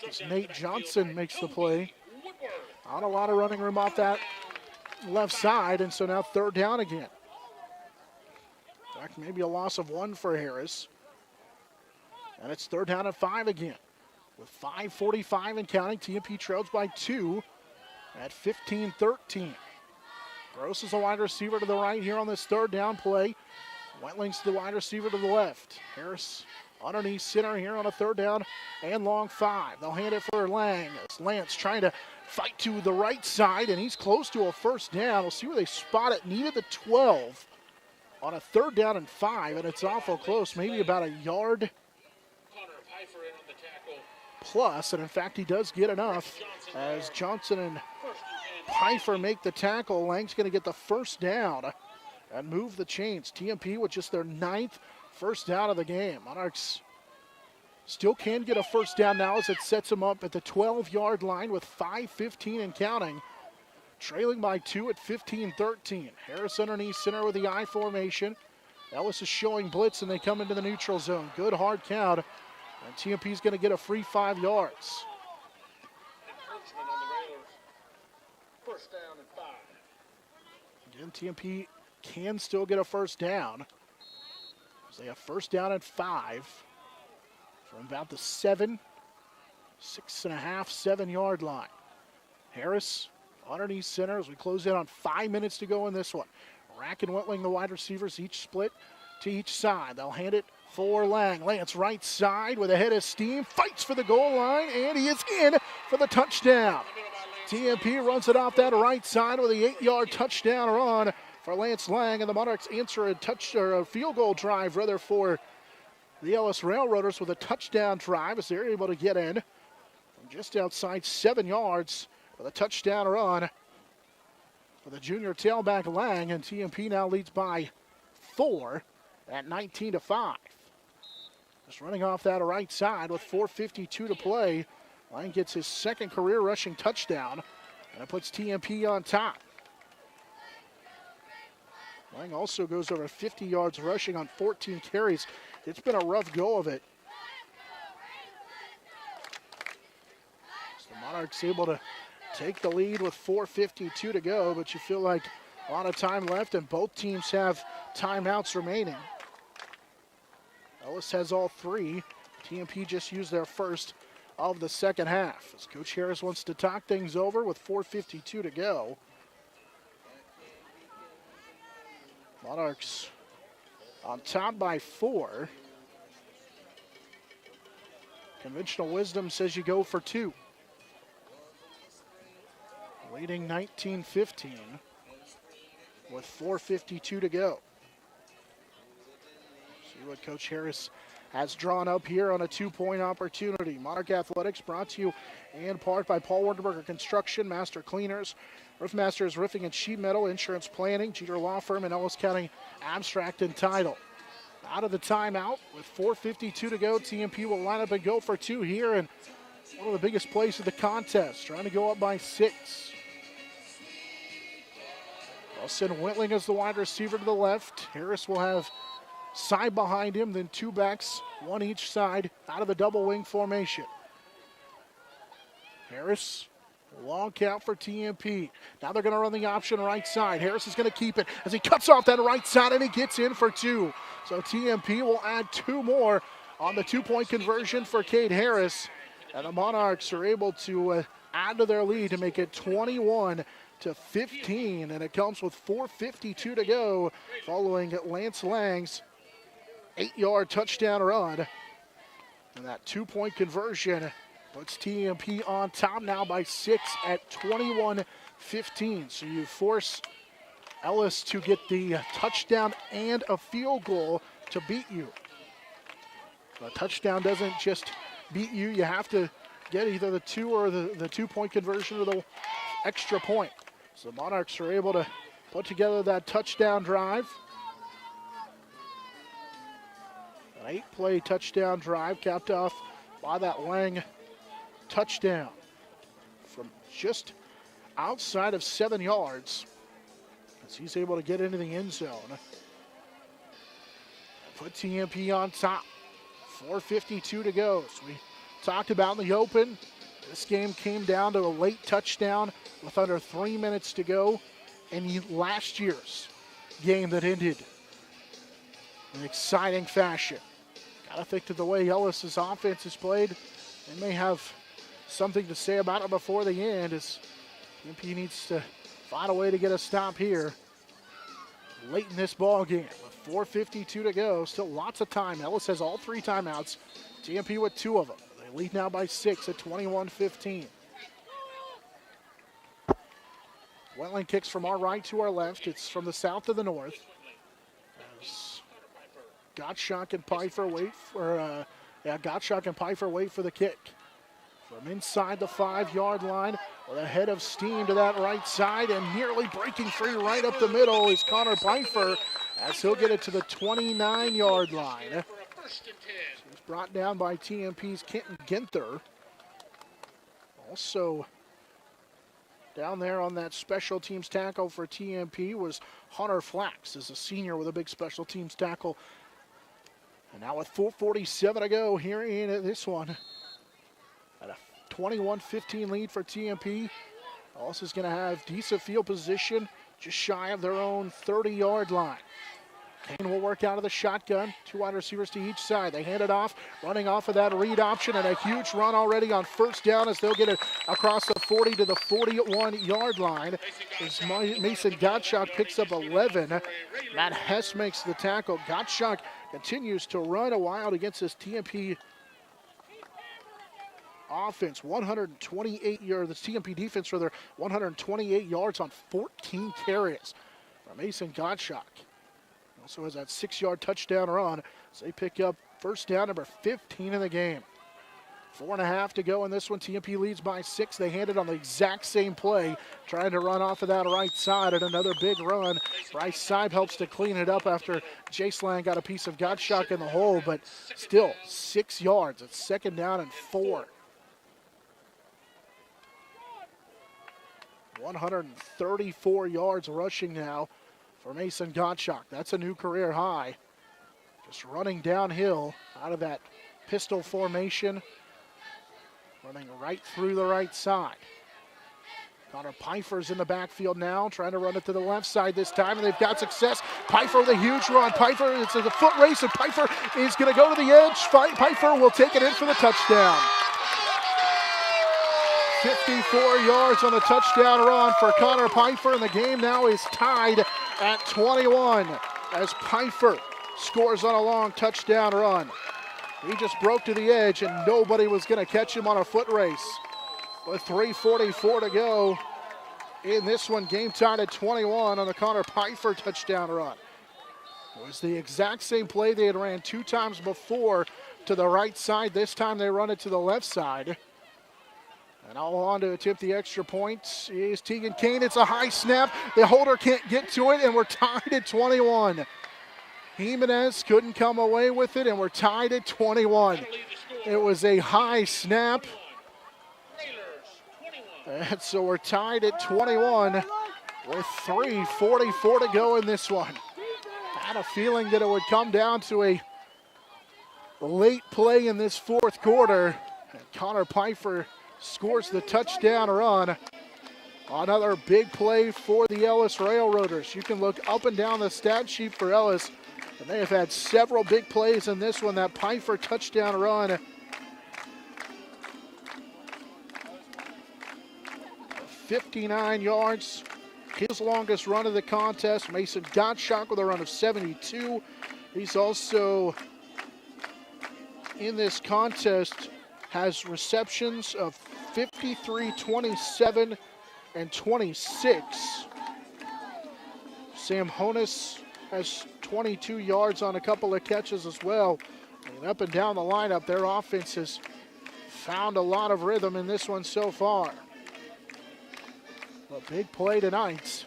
Speaker 1: As Nate Johnson makes the play. Not a lot of running room off that left side, and so now 3rd down again. In fact, maybe a loss of 1 for Harris. And it's 3rd down and 5 again. With 5:45 and counting, TMP trails by 2 at 15-13. Gross is a wide receiver to the right here on this 3rd down play. Wentling's the wide receiver to the left. Harris underneath center here on a 3rd down and long 5. They'll hand it for Lang. As Lance trying to fight to the right side, and he's close to a 1st down. We'll see where they spot it. Needed the 12 on a 3rd down and 5, and it's awful close, maybe about a yard plus, and in fact he does get enough as Johnson and Pfeiffer make the tackle. Lang's going to get the 1st down and move the chains. TMP with just their 9th 1st down of the game. Monarchs still can get a 1st down now as it sets them up at the 12-yard line with 5:15 and counting. Trailing by 2 at 15-13. Harris underneath center with the I formation. Ellis is showing blitz, and they come into the neutral zone. Good hard count. And TMP's going to get a free 5 yards.
Speaker 6: Encouragement on the Railers. 1st down and 5.
Speaker 1: Again, TMP can still get a 1st down. So they have 1st down and 5 from about the 6.5, 7-yard line. Harris underneath center as we close in on 5 minutes to go in this one. Rack and Wentling, the wide receivers, each split to each side. They'll hand it for Lang. Lance right side with a head of steam, fights for the goal line, and he is in for the touchdown. TMP runs it off that right side with a 8-yard touchdown run for Lance Lang, and the Monarchs answer a field goal drive rather for the Ellis Railroaders with a touchdown drive as they're able to get in from just outside 7 yards with a touchdown run for the junior tailback Lang, and TMP now leads by 4 at 19-5. Just running off that right side with 4:52 to play. Lang gets his 2nd career rushing touchdown, and it puts TMP on top. Lang also goes over 50 yards rushing on 14 carries. It's been a rough go of it. So the Monarchs able to take the lead with 4:52 to go, but you feel like a lot of time left, and both teams have timeouts remaining. Ellis has all 3. TMP just used their 1st of the 2nd half. As Coach Harris wants to talk things over with 4:52 to go. Monarchs on top by 4. Conventional wisdom says you go for 2. Leading 19-15 with 4:52 to go. See what Coach Harris has drawn up here on a 2-point opportunity. Monarch Athletics brought to you in part by Paul Wartenberger Construction, Master Cleaners, Roof Masters Roofing and Sheet Metal, Insurance Planning, Jeter Law Firm, and Ellis County Abstract and Title. Out of the timeout with 4:52 to go, TMP will line up and go for two here, and one of the biggest plays of the contest, trying to go up by 6. They'll send Whitling as the wide receiver to the left. Harris will have side behind him, then two backs, one each side, out of the double wing formation. Harris, long count for TMP. Now they're going to run the option right side. Harris is going to keep it as he cuts off that right side, and he gets in for 2. So TMP will add 2 more on the 2-point conversion for Cade Harris. And the Monarchs are able to add to their lead to make it 21-15. And it comes with 4:52 to go following Lance Lang's 8-yard touchdown run. And that 2-point conversion puts TMP on top now by 6 at 21-15. So you force Ellis to get the touchdown and a field goal to beat you. A touchdown doesn't just beat you. You have to get either the 2 or the 2-point conversion or the extra point. So the Monarchs are able to put together that touchdown drive. An 8-play touchdown drive capped off by that Lang touchdown from just outside of 7 yards as he's able to get into the end zone. Put TMP on top. 4:52 to go. So we talked about in the open, this game came down to a late touchdown with under 3 minutes to go in last year's game that ended in exciting fashion. Gotta think to the way Ellis's offense is played, they may have something to say about it before the end, as TMP needs to find a way to get a stop here late in this ball game. With 4:52 to go, still lots of time. Ellis has all 3 timeouts. TMP with 2 of them. They lead now by 6 at 21-15. Wetland kicks from our right to our left. It's from the south to the north. As Gottschalk and Pfeiffer wait for the kick. From inside the 5-yard line with a head of steam to that right side and nearly breaking free right up the middle is Connor Pfeiffer as he'll get it to the 29-yard line. He's brought down by TMP's Kenton Ginther. Also down there on that special teams tackle for TMP was Hunter Flax as a senior with a big special teams tackle. And now with 4:47 to go here in this one. At a 21-15 lead for TMP. Ellis is going to have decent field position just shy of their own 30-yard line. Kane will work out of the shotgun. 2 wide receivers to each side. They hand it off, running off of that read option, and a huge run already on first down as they'll get it across the 40 to the 41-yard line. As Mason Gottschalk picks up 11. Matt Hess makes the tackle. Gottschalk continues to run a wild against this TMP offense. 128 yards, the TMP defense for their 128 yards on 14 carries from Mason Gottschalk. Also has that 6-yard touchdown run. So they pick up first down number 15 in the game. 4.5 to go in this one. TMP leads by 6. They hand it on the exact same play, trying to run off of that right side, and another big run. Bryce Seib helps to clean it up after Jace Lang got a piece of Gottschalk in the hole, but still 6 yards. It's 2nd down and 4. 134 yards rushing now for Mason Gottschalk. That's a new career high. Just running downhill out of that pistol formation. Running right through the right side. Connor Pfeiffer's in the backfield now, trying to run it to the left side this time, and they've got success. Pfeiffer with a huge run. Pfeiffer, it's a foot race, and Pfeiffer is going to go to the edge. Pfeiffer will take it in for the touchdown. 54 yards on the touchdown run for Connor Pfeiffer, and the game now is tied at 21 as Pfeiffer scores on a long touchdown run. He just broke to the edge, and nobody was going to catch him on a foot race. With 3:44 to go in this one, game tied at 21 on the Connor Pfeiffer touchdown run. It was the exact same play they had ran 2 times before to the right side. This time they run it to the left side. And all on to attempt the extra point is Tegan Kane. It's a high snap. The holder can't get to it, and we're tied at 21. Jimenez couldn't come away with it, and we're tied at 21. It was a high snap. And so we're tied at 21 with 3:44 to go in this one. Had a feeling that it would come down to a late play in this fourth quarter. And Connor Pfeiffer scores the touchdown run. Another big play for the Ellis Railroaders. You can look up and down the stat sheet for Ellis, and they have had several big plays in this one. That Pfeiffer touchdown run. 59 yards, his longest run of the contest. Mason Gottschalk with a run of 72. He's also in this contest has receptions of 53, 27, and 26. Sam Honus has 22 yards on a couple of catches as well. And up and down the lineup, their offense has found a lot of rhythm in this one so far. A big play tonight.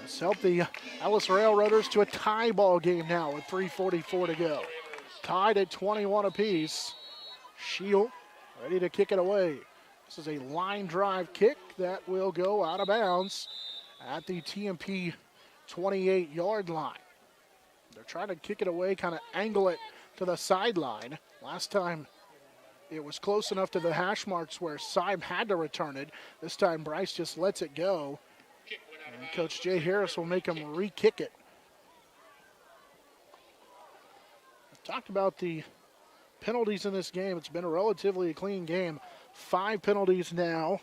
Speaker 1: It's helped the Ellis Railroaders to a tie ball game now with 3:44 to go. Tied at 21 apiece. Shield ready to kick it away. This is a line drive kick that will go out of bounds at the TMP 28-yard line. They're trying to kick it away, kind of angle it to the sideline. Last time it was close enough to the hash marks where Syme had to return it. This time Bryce just lets it go. And Coach Jay Harris will make him re-kick it. I've talked about the penalties in this game. It's been a relatively clean game. 5 penalties now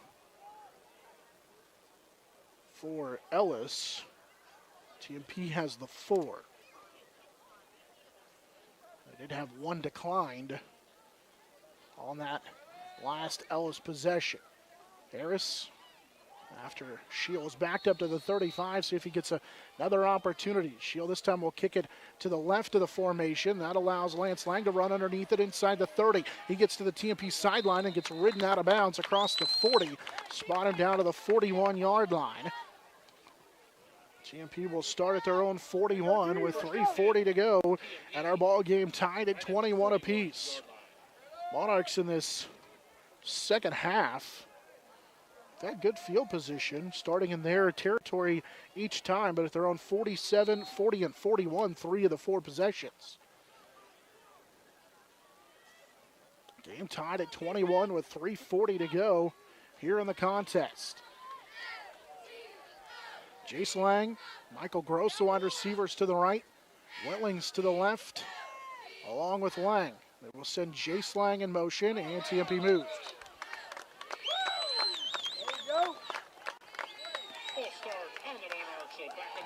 Speaker 1: for Ellis. TMP has the 4. They did have 1 declined on that last Ellis possession. Harris, after Shields backed up to the 35, see if he gets another opportunity. Shield this time will kick it to the left of the formation. That allows Lance Lang to run underneath it inside the 30. He gets to the TMP sideline and gets ridden out of bounds across the 40. Spot him down to the 41-yard line. TMP will start at their own 41 with 3:40 to go, and our ball game tied at 21 apiece. Monarchs in this second half have had good field position, starting in their territory each time, but at their own 47, 40, and 41, 3 of the 4 possessions. Game tied at 21 with 3:40 to go here in the contest. Jace Lang, Michael Gross, the wide receivers to the right, Whitlings to the left, along with Lang. They will send Jace Lang in motion, and TMP moves.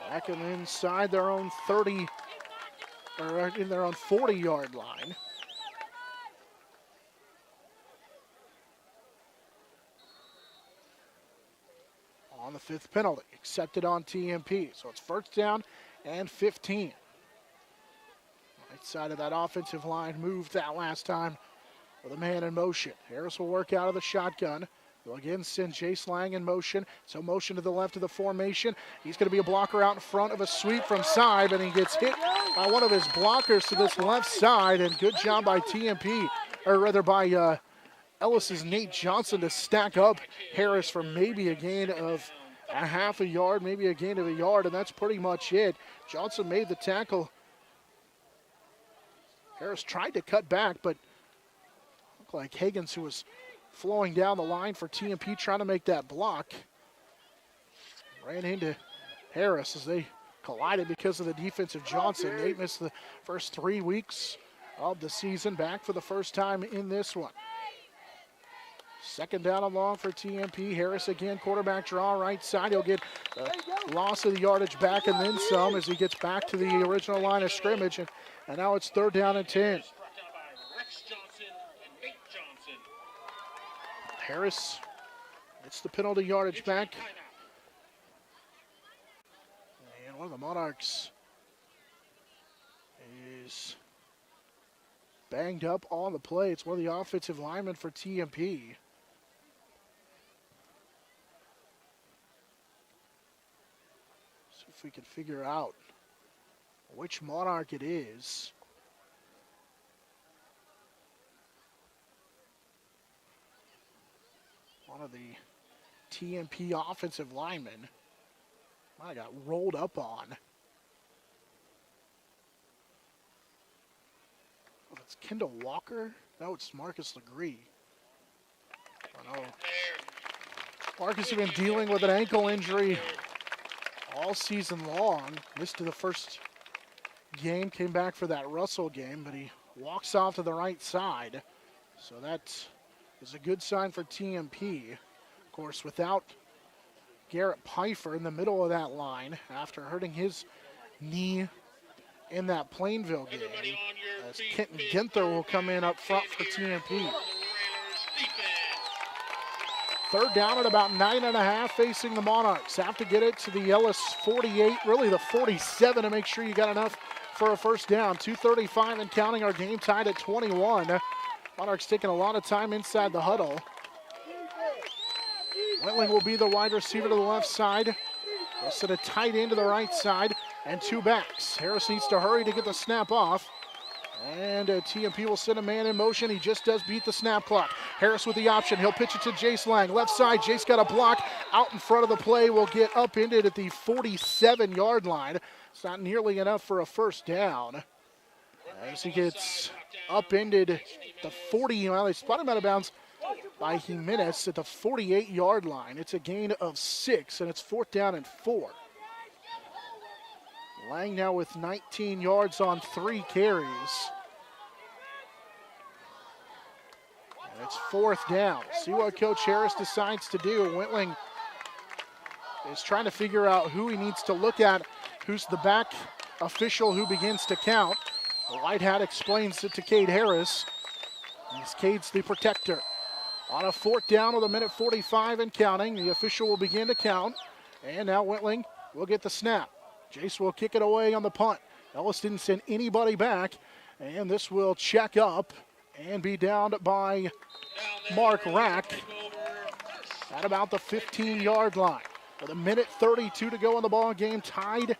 Speaker 1: Back and inside their own 30, or in their own 40-yard line. On the 5th penalty, accepted on TMP. So it's first down and 15. Right side of that offensive line moved that last time with a man in motion. Harris will work out of the shotgun. He'll again send Jace Lang in motion. So motion to the left of the formation. He's going to be a blocker out in front of a sweep from Syme, and he gets hit by one of his blockers to this left side. And good job by TMP, or rather by Ellis's Nate Johnson to stack up Harris for maybe a gain of a half a yard, maybe a gain of a yard, and that's pretty much it. Johnson made the tackle. Harris tried to cut back, but looked like Higgins, who was flowing down the line for TMP, trying to make that block, ran into Harris as they collided because of the defense of Johnson. Nate missed the first 3 weeks of the season, back for the first time in this one. Second down and long for TMP. Harris again, quarterback draw, right side. He'll get the loss of the yardage back and then some as he gets back to the original line of scrimmage. And now it's 3rd down and 10. Harris gets the penalty yardage back. And one of the Monarchs is banged up on the play. It's one of the offensive linemen for TMP. See if we can figure out which Monarch it is. One of the TMP offensive linemen. I got rolled up on. Oh, it's Kendall Walker? No, it's Marcus Legree. I know. Marcus has been dealing with an ankle injury all season long. Missed the first game, came back for that Russell game, but he walks off to the right side. So that is a good sign for TMP. Of course, without Garrett Pfeiffer in the middle of that line after hurting his knee in that Plainville game, as Kenton Ginther will come in up front for TMP. Third down at about 9.5 facing the Monarchs. Have to get it to the Ellis 48, really the 47 to make sure you got enough for a first down. 2:35 and counting, our game tied at 21. Monarchs taking a lot of time inside the huddle. Wentling will be the wide receiver to the left side. They'll set a tight end to the right side and two backs. Harris needs to hurry to get the snap off. And TMP will send a man in motion. He just does beat the snap clock. Harris with the option. He'll pitch it to Jace Lang. Left side, Jace got a block out in front of the play. Will get upended at the 47-yard line. It's not nearly enough for a first down. As he gets upended the 40, well, they spot him out of bounds by Jimenez at the 48-yard line. It's a gain of 6, and it's 4th down and 4. Lang now with 19 yards on 3 carries. And it's 4th down. See what Coach Harris decides to do. Wentling is trying to figure out who he needs to look at, who's the back official who begins to count. The white hat explains it to Cade Harris. He's Cade's the protector. On a 4th down with 1:45 and counting, the official will begin to count. And now Wentling will get the snap. Jace will kick it away on the punt. Ellis didn't send anybody back. And this will check up and be downed by Mark Rack at about the 15-yard line. With 1:32 to go in the ball game, tied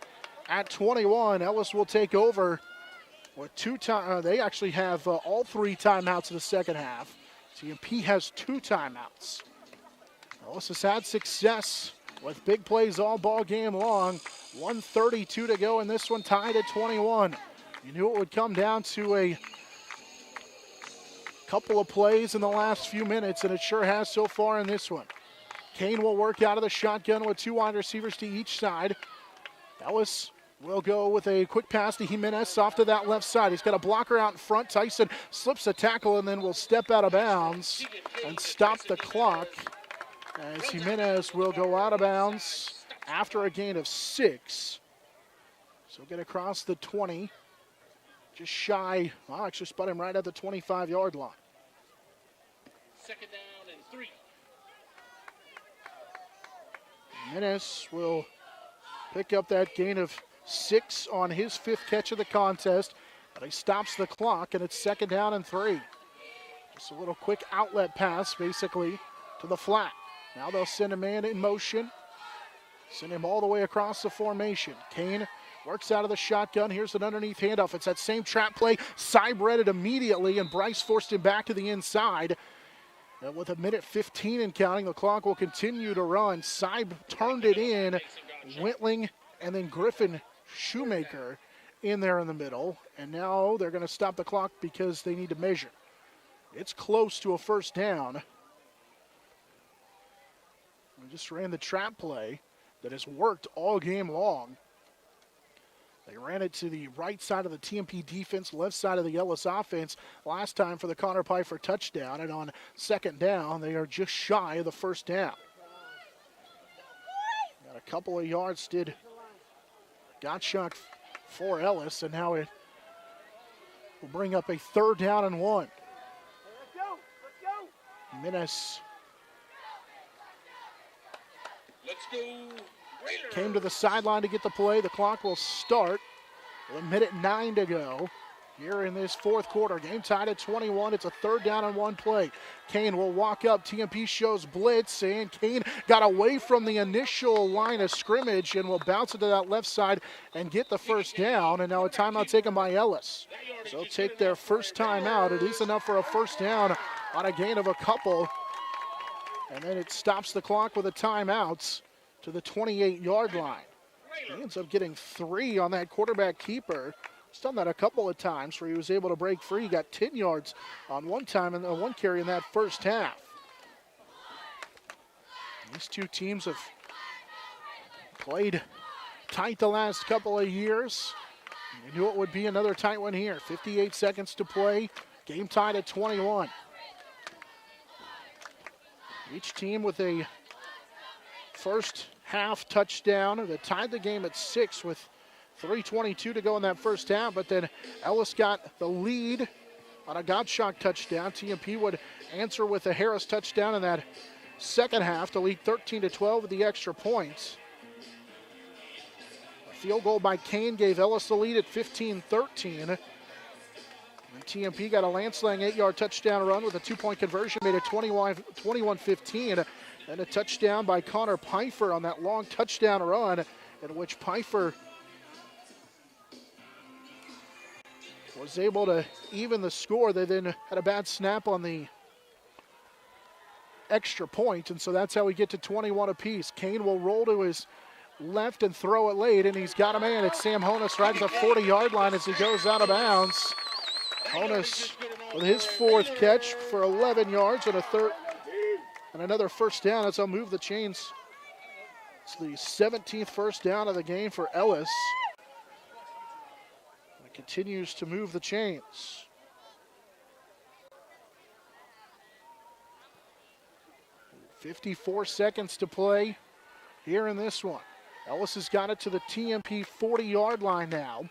Speaker 1: at 21. Ellis will take over with they actually have all 3 timeouts in the second half. TMP has 2 timeouts. Ellis has had success with big plays all ball game long. 1:32 to go, and this one tied at 21. You knew it would come down to a couple of plays in the last few minutes, and it sure has so far in this one. Kane will work out of the shotgun with 2 wide receivers to each side. Ellis will go with a quick pass to Jimenez off to that left side. He's got a blocker out in front. Tyson slips a tackle and then will step out of bounds and stop the clock, as Jimenez will go out of bounds after a gain of 6. So get across the 20. Just shy, well, actually spot him right at the 25-yard line.
Speaker 6: 2nd down and 3.
Speaker 1: Jimenez will pick up that gain of 6 on his 5th catch of the contest. But he stops the clock, and it's 2nd down and 3. Just a little quick outlet pass, basically, to the flat. Now they'll send a man in motion. Send him all the way across the formation. Kane works out of the shotgun. Here's an underneath handoff. It's that same trap play. Sybe read it immediately, and Bryce forced him back to the inside. And with 1:15 and counting, the clock will continue to run. Sybe turned it in. Wentling and then Griffin Shoemaker in there in the middle. And now they're going to stop the clock because they need to measure. It's close to a first down. We just ran the trap play that has worked all game long. They ran it to the right side of the TMP defense, left side of the Ellis offense last time for the Connor Pfeiffer touchdown. And on 2nd down, they are just shy of the first down. Got a couple of yards, did Gottschalk for Ellis, and now it will bring up a 3rd down and 1.
Speaker 8: Let's go.
Speaker 1: Menace
Speaker 6: Let's go.
Speaker 1: came to the sideline to get the play. The clock will start with 1:09 to go. here in this fourth quarter. Game tied at 21. It's a 3rd down and 1 play. Kane will walk up. TMP shows blitz, and Kane got away from the initial line of scrimmage and will bounce it to that left side and get the 1st down. And now a timeout taken by Ellis. So they'll take their first timeout. It is enough for a 1st down on a gain of a couple. And then it stops the clock with a timeout to the 28-yard line. He ends up getting 3 on that quarterback keeper. He's done that a couple of times where he was able to break free. He got 10 yards on one time and one carry in that first half. These two teams have played tight the last couple of years. You knew it would be another tight one here. 58 seconds to play. Game tied at 21. Each team with a first half touchdown that tied the game at 6 with 3:22 to go in that first half, but then Ellis got the lead on a Gottschalk touchdown. TMP would answer with a Harris touchdown in that second half to lead 13-12 with the extra points. A field goal by Kane gave Ellis the lead at 15-13. And TMP got a Lancelang 8-yard touchdown run with a 2-point conversion made it 21-15. And a touchdown by Connor Pfeiffer on that long touchdown run in which Pfeiffer was able to even the score. They then had a bad snap on the extra point, and so that's how we get to 21 apiece. Kane will roll to his left and throw it late, and he's got a man. It's Sam Honus right at the 40-yard line as he goes out of bounds. Honus with his 4th catch for 11 yards and another 1st down as they'll move the chains. It's the 17th 1st down of the game for Ellis. Continues to move the chains. 54 seconds to play here in this one. Ellis has got it to the TMP 40-yard line now.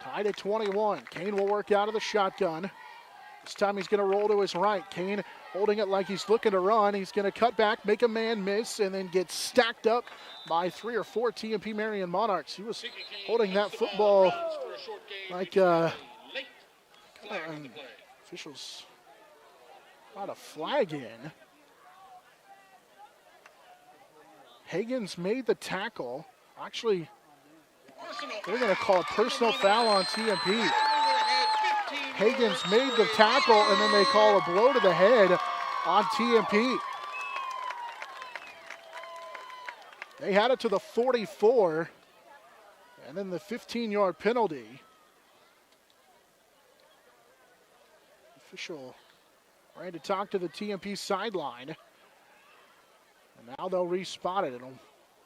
Speaker 1: Tied at 21. Kane will work out of the shotgun. This time he's going to roll to his right. Kane holding it like he's looking to run. He's going to cut back, make a man miss, and then get stacked up by 3 or 4 TMP Marion Monarchs. He was holding that football like officials got a flag in. Higgins made the tackle. Actually, they're going to call a personal foul on TMP. Higgins made the tackle, and then they call a blow to the head on TMP. They had it to the 44, and then the 15-yard penalty. Official ran to talk to the TMP sideline. And now they'll re-spot it. It'll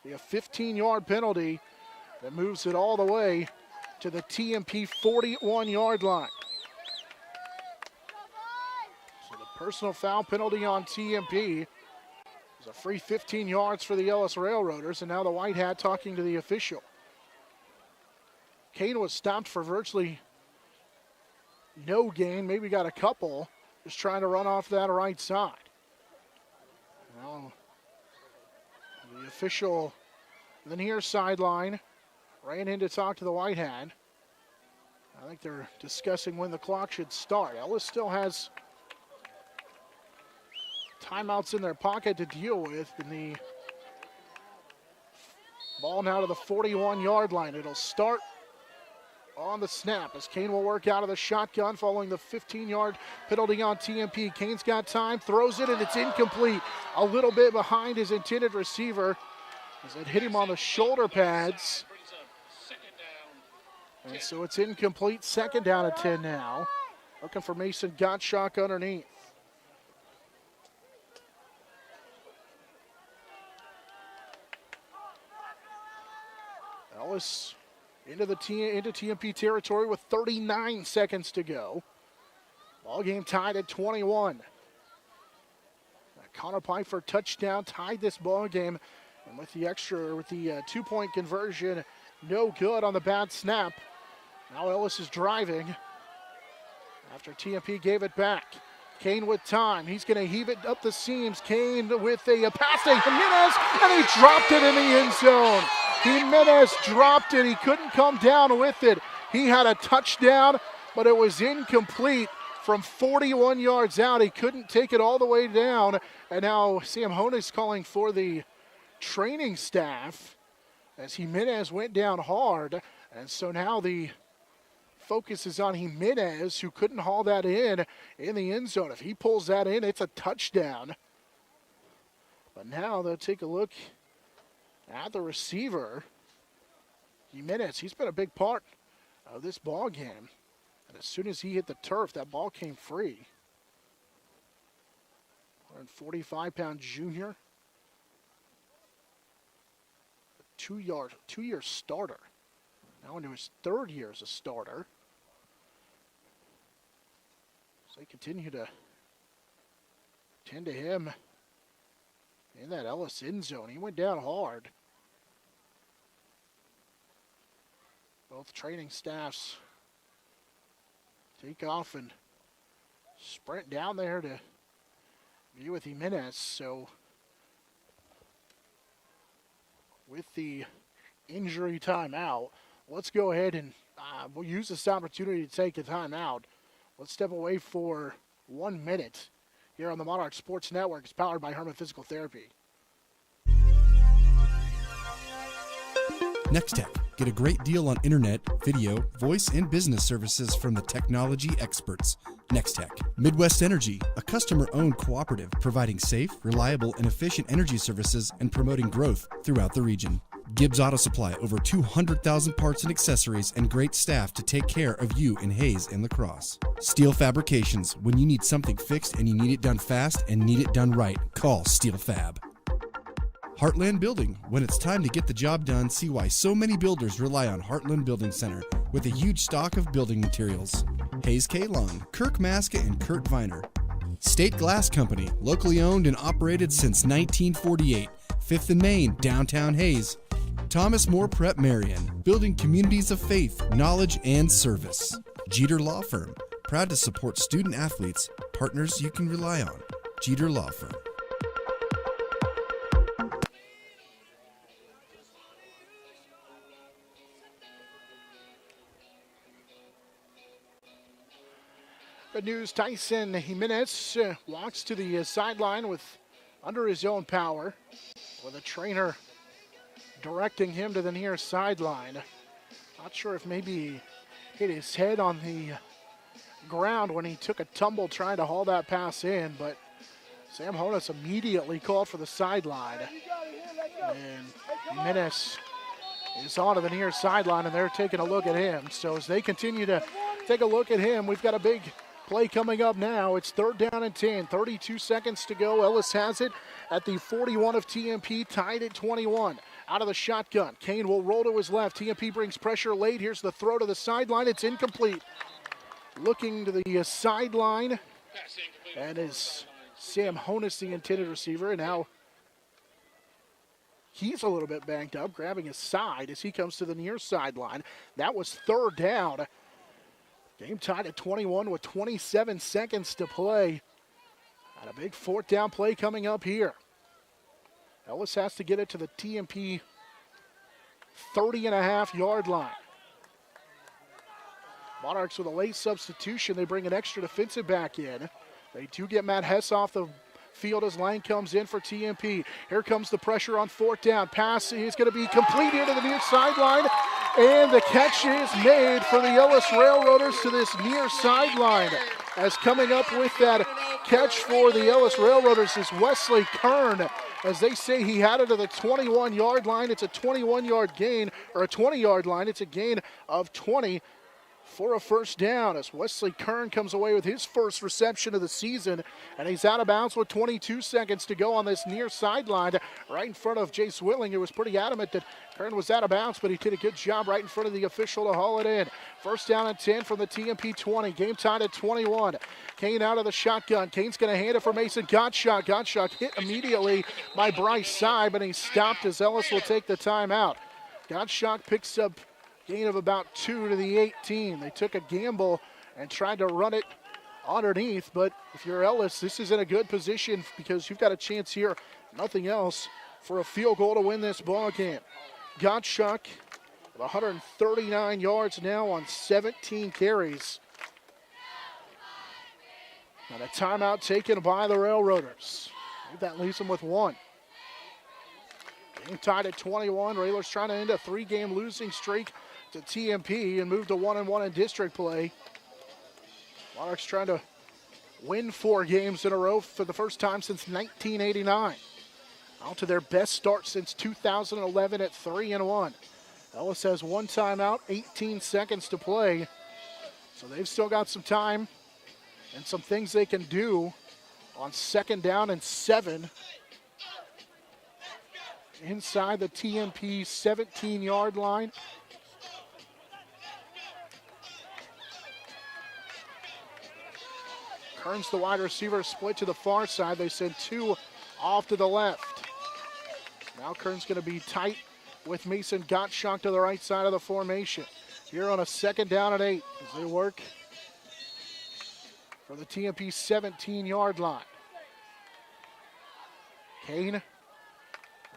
Speaker 1: be a 15-yard penalty that moves it all the way to the TMP 41-yard line. So the personal foul penalty on TMP is a free 15 yards for the Ellis Railroaders, and now the White Hat talking to the official. Kane was stopped for virtually no gain, maybe got a couple, just trying to run off that right side. Now, the official, then here sideline, ran in to talk to the White Hat. I think they're discussing when the clock should start. Ellis still has timeouts in their pocket to deal with, and the ball now to the 41-yard line. It'll start on the snap as Kane will work out of the shotgun following the 15-yard penalty on TMP. Kane's got time, throws it, and it's incomplete. A little bit behind his intended receiver as it hit him on the shoulder pads. And so it's incomplete. 2nd down at 10 now. Looking for Mason Gottschalk underneath. Ellis into TMP territory with 39 seconds to go. Ball game tied at 21. Connor Pfeiffer touchdown tied this ball game, and with the 2-point conversion, no good on the bad snap. Now Ellis is driving after TMP gave it back. Kane with time. He's going to heave it up the seams. Kane with a pass to Jimenez, and he dropped it in the end zone. Jimenez dropped it. He couldn't come down with it. He had a touchdown, but it was incomplete from 41 yards out. He couldn't take it all the way down. And now Sam Honig calling for the training staff as Jimenez went down hard. And so now the focus is on Jimenez, who couldn't haul that in the end zone. If he pulls that in, it's a touchdown. But now they'll take a look at the receiver. Jimenez, he's been a big part of this ball game. And as soon as he hit the turf, that ball came free. 145-pound junior. Two-year starter. Now into his third year as a starter. So they continue to tend to him in that Ellis end zone. He went down hard. Both training staffs take off and sprint down there to be with Jimenez. So with the injury timeout, let's go ahead and we'll use this opportunity to take a timeout. Let's step away for 1 minute here on the Monarch Sports Network. It's powered by Herman Physical Therapy.
Speaker 2: Next Tech. Get a great deal on internet, video, voice, and business services from the technology experts. Next Tech. Midwest Energy, a customer-owned cooperative providing safe, reliable, and efficient energy services and promoting growth throughout the region. Gibbs Auto Supply, over 200,000 parts and accessories and great staff to take care of you in Hayes and La Crosse. Steel Fabrications, when you need something fixed and you need it done fast and need it done right, call Steel Fab. Heartland Building. When it's time to get the job done, see why so many builders rely on Heartland Building Center with a huge stock of building materials. Hayes K. Long, Kirk Maska, and Kurt Viner. State Glass Company, locally owned and operated since 1948. 5th and Main, downtown Hayes. Thomas More Prep Marion, building communities of faith, knowledge, and service. Jeter Law Firm, proud to support student athletes, partners you can rely on. Jeter Law Firm.
Speaker 1: Good news, Tyson Jimenez walks to the sideline with under his own power, with a trainer directing him to the near sideline. Not sure if maybe he hit his head on the ground when he took a tumble trying to haul that pass in, but Sam Honig immediately called for the sideline. And Jimenez is onto the near sideline, and they're taking a look at him. So as they continue to take a look at him, we've got a big play coming up now. It's 3rd down and 10, 32 seconds to go. Ellis has it at the 41 of TMP, tied at 21. Out of the shotgun, Kane will roll to his left. TMP brings pressure late. Here's the throw to the sideline. It's incomplete. Looking to the sideline, and is Sam Honig, the intended receiver, and now he's a little bit banged up, grabbing his side as he comes to the near sideline. That was 3rd down. Game tied at 21 with 27 seconds to play. And a big 4th down play coming up here. Ellis has to get it to the TMP 30.5-yard line. Monarchs with a late substitution. They bring an extra defensive back in. They do get Matt Hess off the field as Lang comes in for TMP. Here comes the pressure on 4th down. Pass is going to be complete here to the near sideline. And the catch is made for the Ellis Railroaders to this near sideline. As coming up with that catch for the Ellis Railroaders is Wesley Kern. As they say, he had it to the 21-yard line. It's a 21-yard gain, or a 20-yard line. It's a gain of 20 for a 1st down as Wesley Kern comes away with his first reception of the season, and he's out of bounds with 22 seconds to go on this near sideline right in front of Jace Whitling, who was pretty adamant that Kern was out of bounds, but he did a good job right in front of the official to haul it in. 1st down and 10 from the TMP 20. Game tied at 21. Kane out of the shotgun. Kane's going to hand it for Mason Gottschalk. Gottschalk hit immediately by Bryce Sy, but he stopped as Ellis will take the timeout. Gottschalk picks up gain of about 2 to the 18. They took a gamble and tried to run it underneath, but if you're Ellis, this is in a good position because you've got a chance here, nothing else, for a field goal to win this ball game. Gottschalk 139 yards now on 17 carries. And a timeout taken by the Railroaders. That leaves them with one. Game tied at 21. Railers trying to end a 3-game losing streak to TMP and move to 1-1 in district play. Monarchs trying to win 4 games in a row for the first time since 1989. Out to their best start since 2011 at 3-1. Ellis has 1 timeout, 18 seconds to play. So they've still got some time and some things they can do on 2nd down and 7. Inside the TMP 17-yard line. Kearns, the wide receiver, split to the far side. They send 2 off to the left. Now Kearns going to be tight with Mason Gottschalk to the right side of the formation. Here on a 2nd down and 8 as they work for the TMP 17-yard line. Kane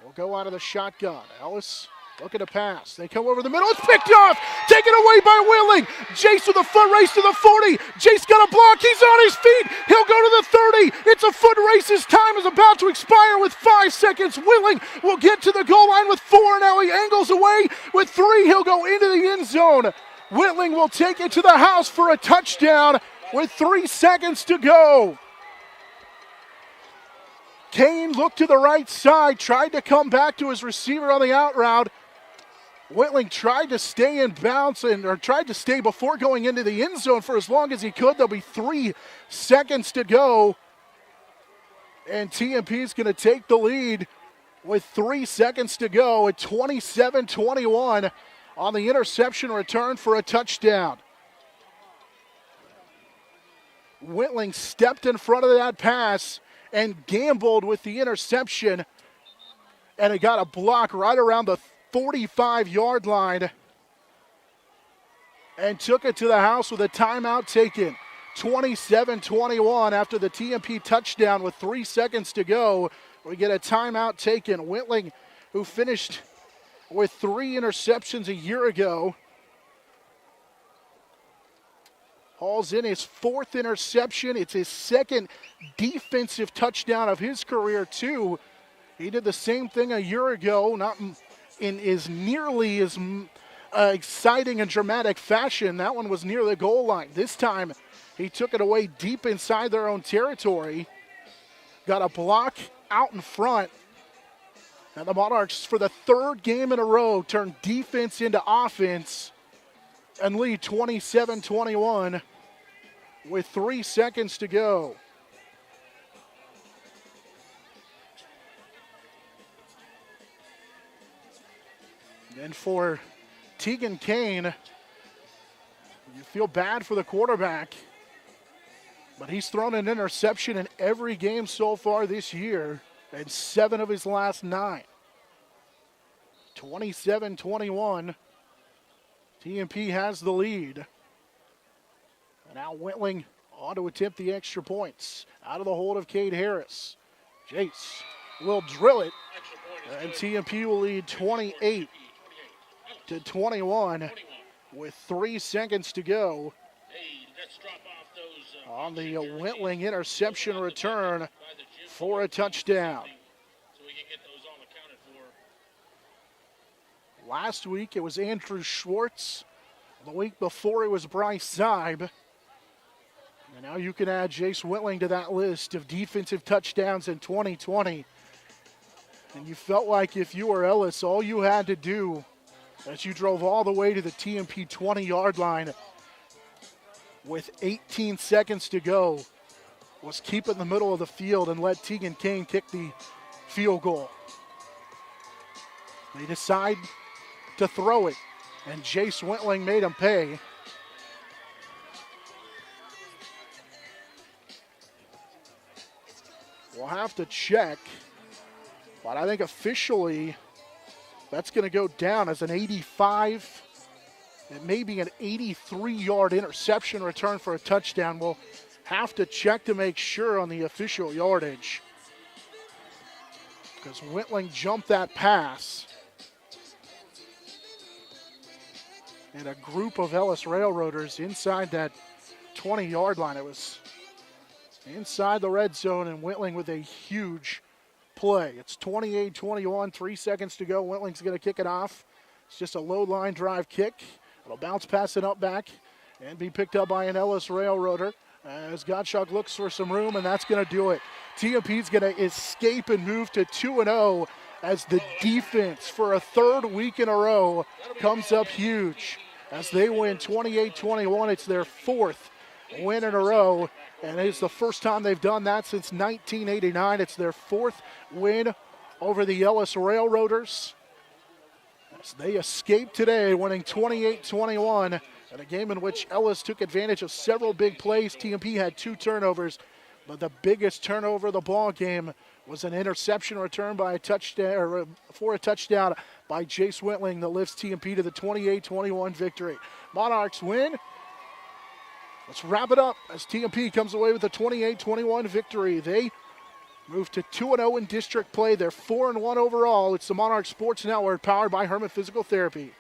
Speaker 1: will go out of the shotgun. Ellis looking to pass. They come over the middle. It's picked off. Taken away by Willing. Jace with a foot race to the 40. Jace got a block. He's on his feet. He'll go to the 30. It's a foot race. His time is about to expire with 5 seconds. Willing will get to the goal line with 4. Now he angles away with 3. He'll go into the end zone. Whitling will take it to the house for a touchdown with 3 seconds to go. Kane looked to the right side, tried to come back to his receiver on the out route. Whitling tried to stay in bounds or tried to stay before going into the end zone for as long as he could. There'll be 3 seconds to go. And TMP is going to take the lead with 3 seconds to go at 27-21 on the interception return for a touchdown. Whitling stepped in front of that pass and gambled with the interception, and it got a block right around the 45-yard line and took it to the house with a timeout taken. 27-21 after the TMP touchdown with 3 seconds to go. We get a timeout taken. Whitling, who finished with 3 interceptions a year ago, hauls in his 4th interception. It's his 2nd defensive touchdown of his career, too. He did the same thing a year ago, not in as nearly as exciting and dramatic fashion. That one was near the goal line. This time, he took it away deep inside their own territory. Got a block out in front. And the Monarchs, for the 3rd game in a row, turn defense into offense and lead 27-21 with 3 seconds to go. And for Tegan Kane, you feel bad for the quarterback, but he's thrown an interception in every game so far this year, and 7 of his last 9. 27-21. TMP has the lead. And now Whitling on to attempt the extra points. Out of the hold of Cade Harris. Jace will drill it. And TMP will lead 28-21 with 3 seconds to go on the Whitling interception return for a touchdown. Last week it was Andrew Schwartz. The week before it was Bryce Zeib. And now you can add Jace Whitling to that list of defensive touchdowns in 2020. And you felt like if you were Ellis, all you had to do as you drove all the way to the TMP 20-yard line with 18 seconds to go was keep it in the middle of the field and let Tegan Kane kick the field goal. They decide to throw it, and Jace Whitling made him pay. We'll have to check, but I think officially that's going to go down as an 85, it may be an 83-yard interception return for a touchdown. We'll have to check to make sure on the official yardage, because Whitling jumped that pass. and a group of Ellis Railroaders inside that 20-yard line. It was inside the red zone, and Whitling with a huge play. It's 28-21, 3 seconds to go. Whitling's going to kick it off. It's just a low line drive kick. It'll bounce past it up back and be picked up by an Ellis Railroader as Gottschalk looks for some room, and that's going to do it. TMP's going to escape and move to 2-0 as the defense for a third week in a row comes up huge. As they win 28-21, it's their fourth win in a row, and it's the first time they've done that since 1989. It's their fourth win over the Ellis Railroaders. As they escaped today, winning 28-21 in a game in which Ellis took advantage of several big plays. TMP had 2 turnovers, but the biggest turnover of the ball game was an interception return by a touchdown, or for a touchdown by Jace Whitling that lifts TMP to the 28-21 victory. Monarchs win. Let's wrap it up as TMP comes away with a 28-21 victory. They move to 2-0 in district play. They're 4-1 overall. It's the Monarch Sports Network powered by Herman Physical Therapy.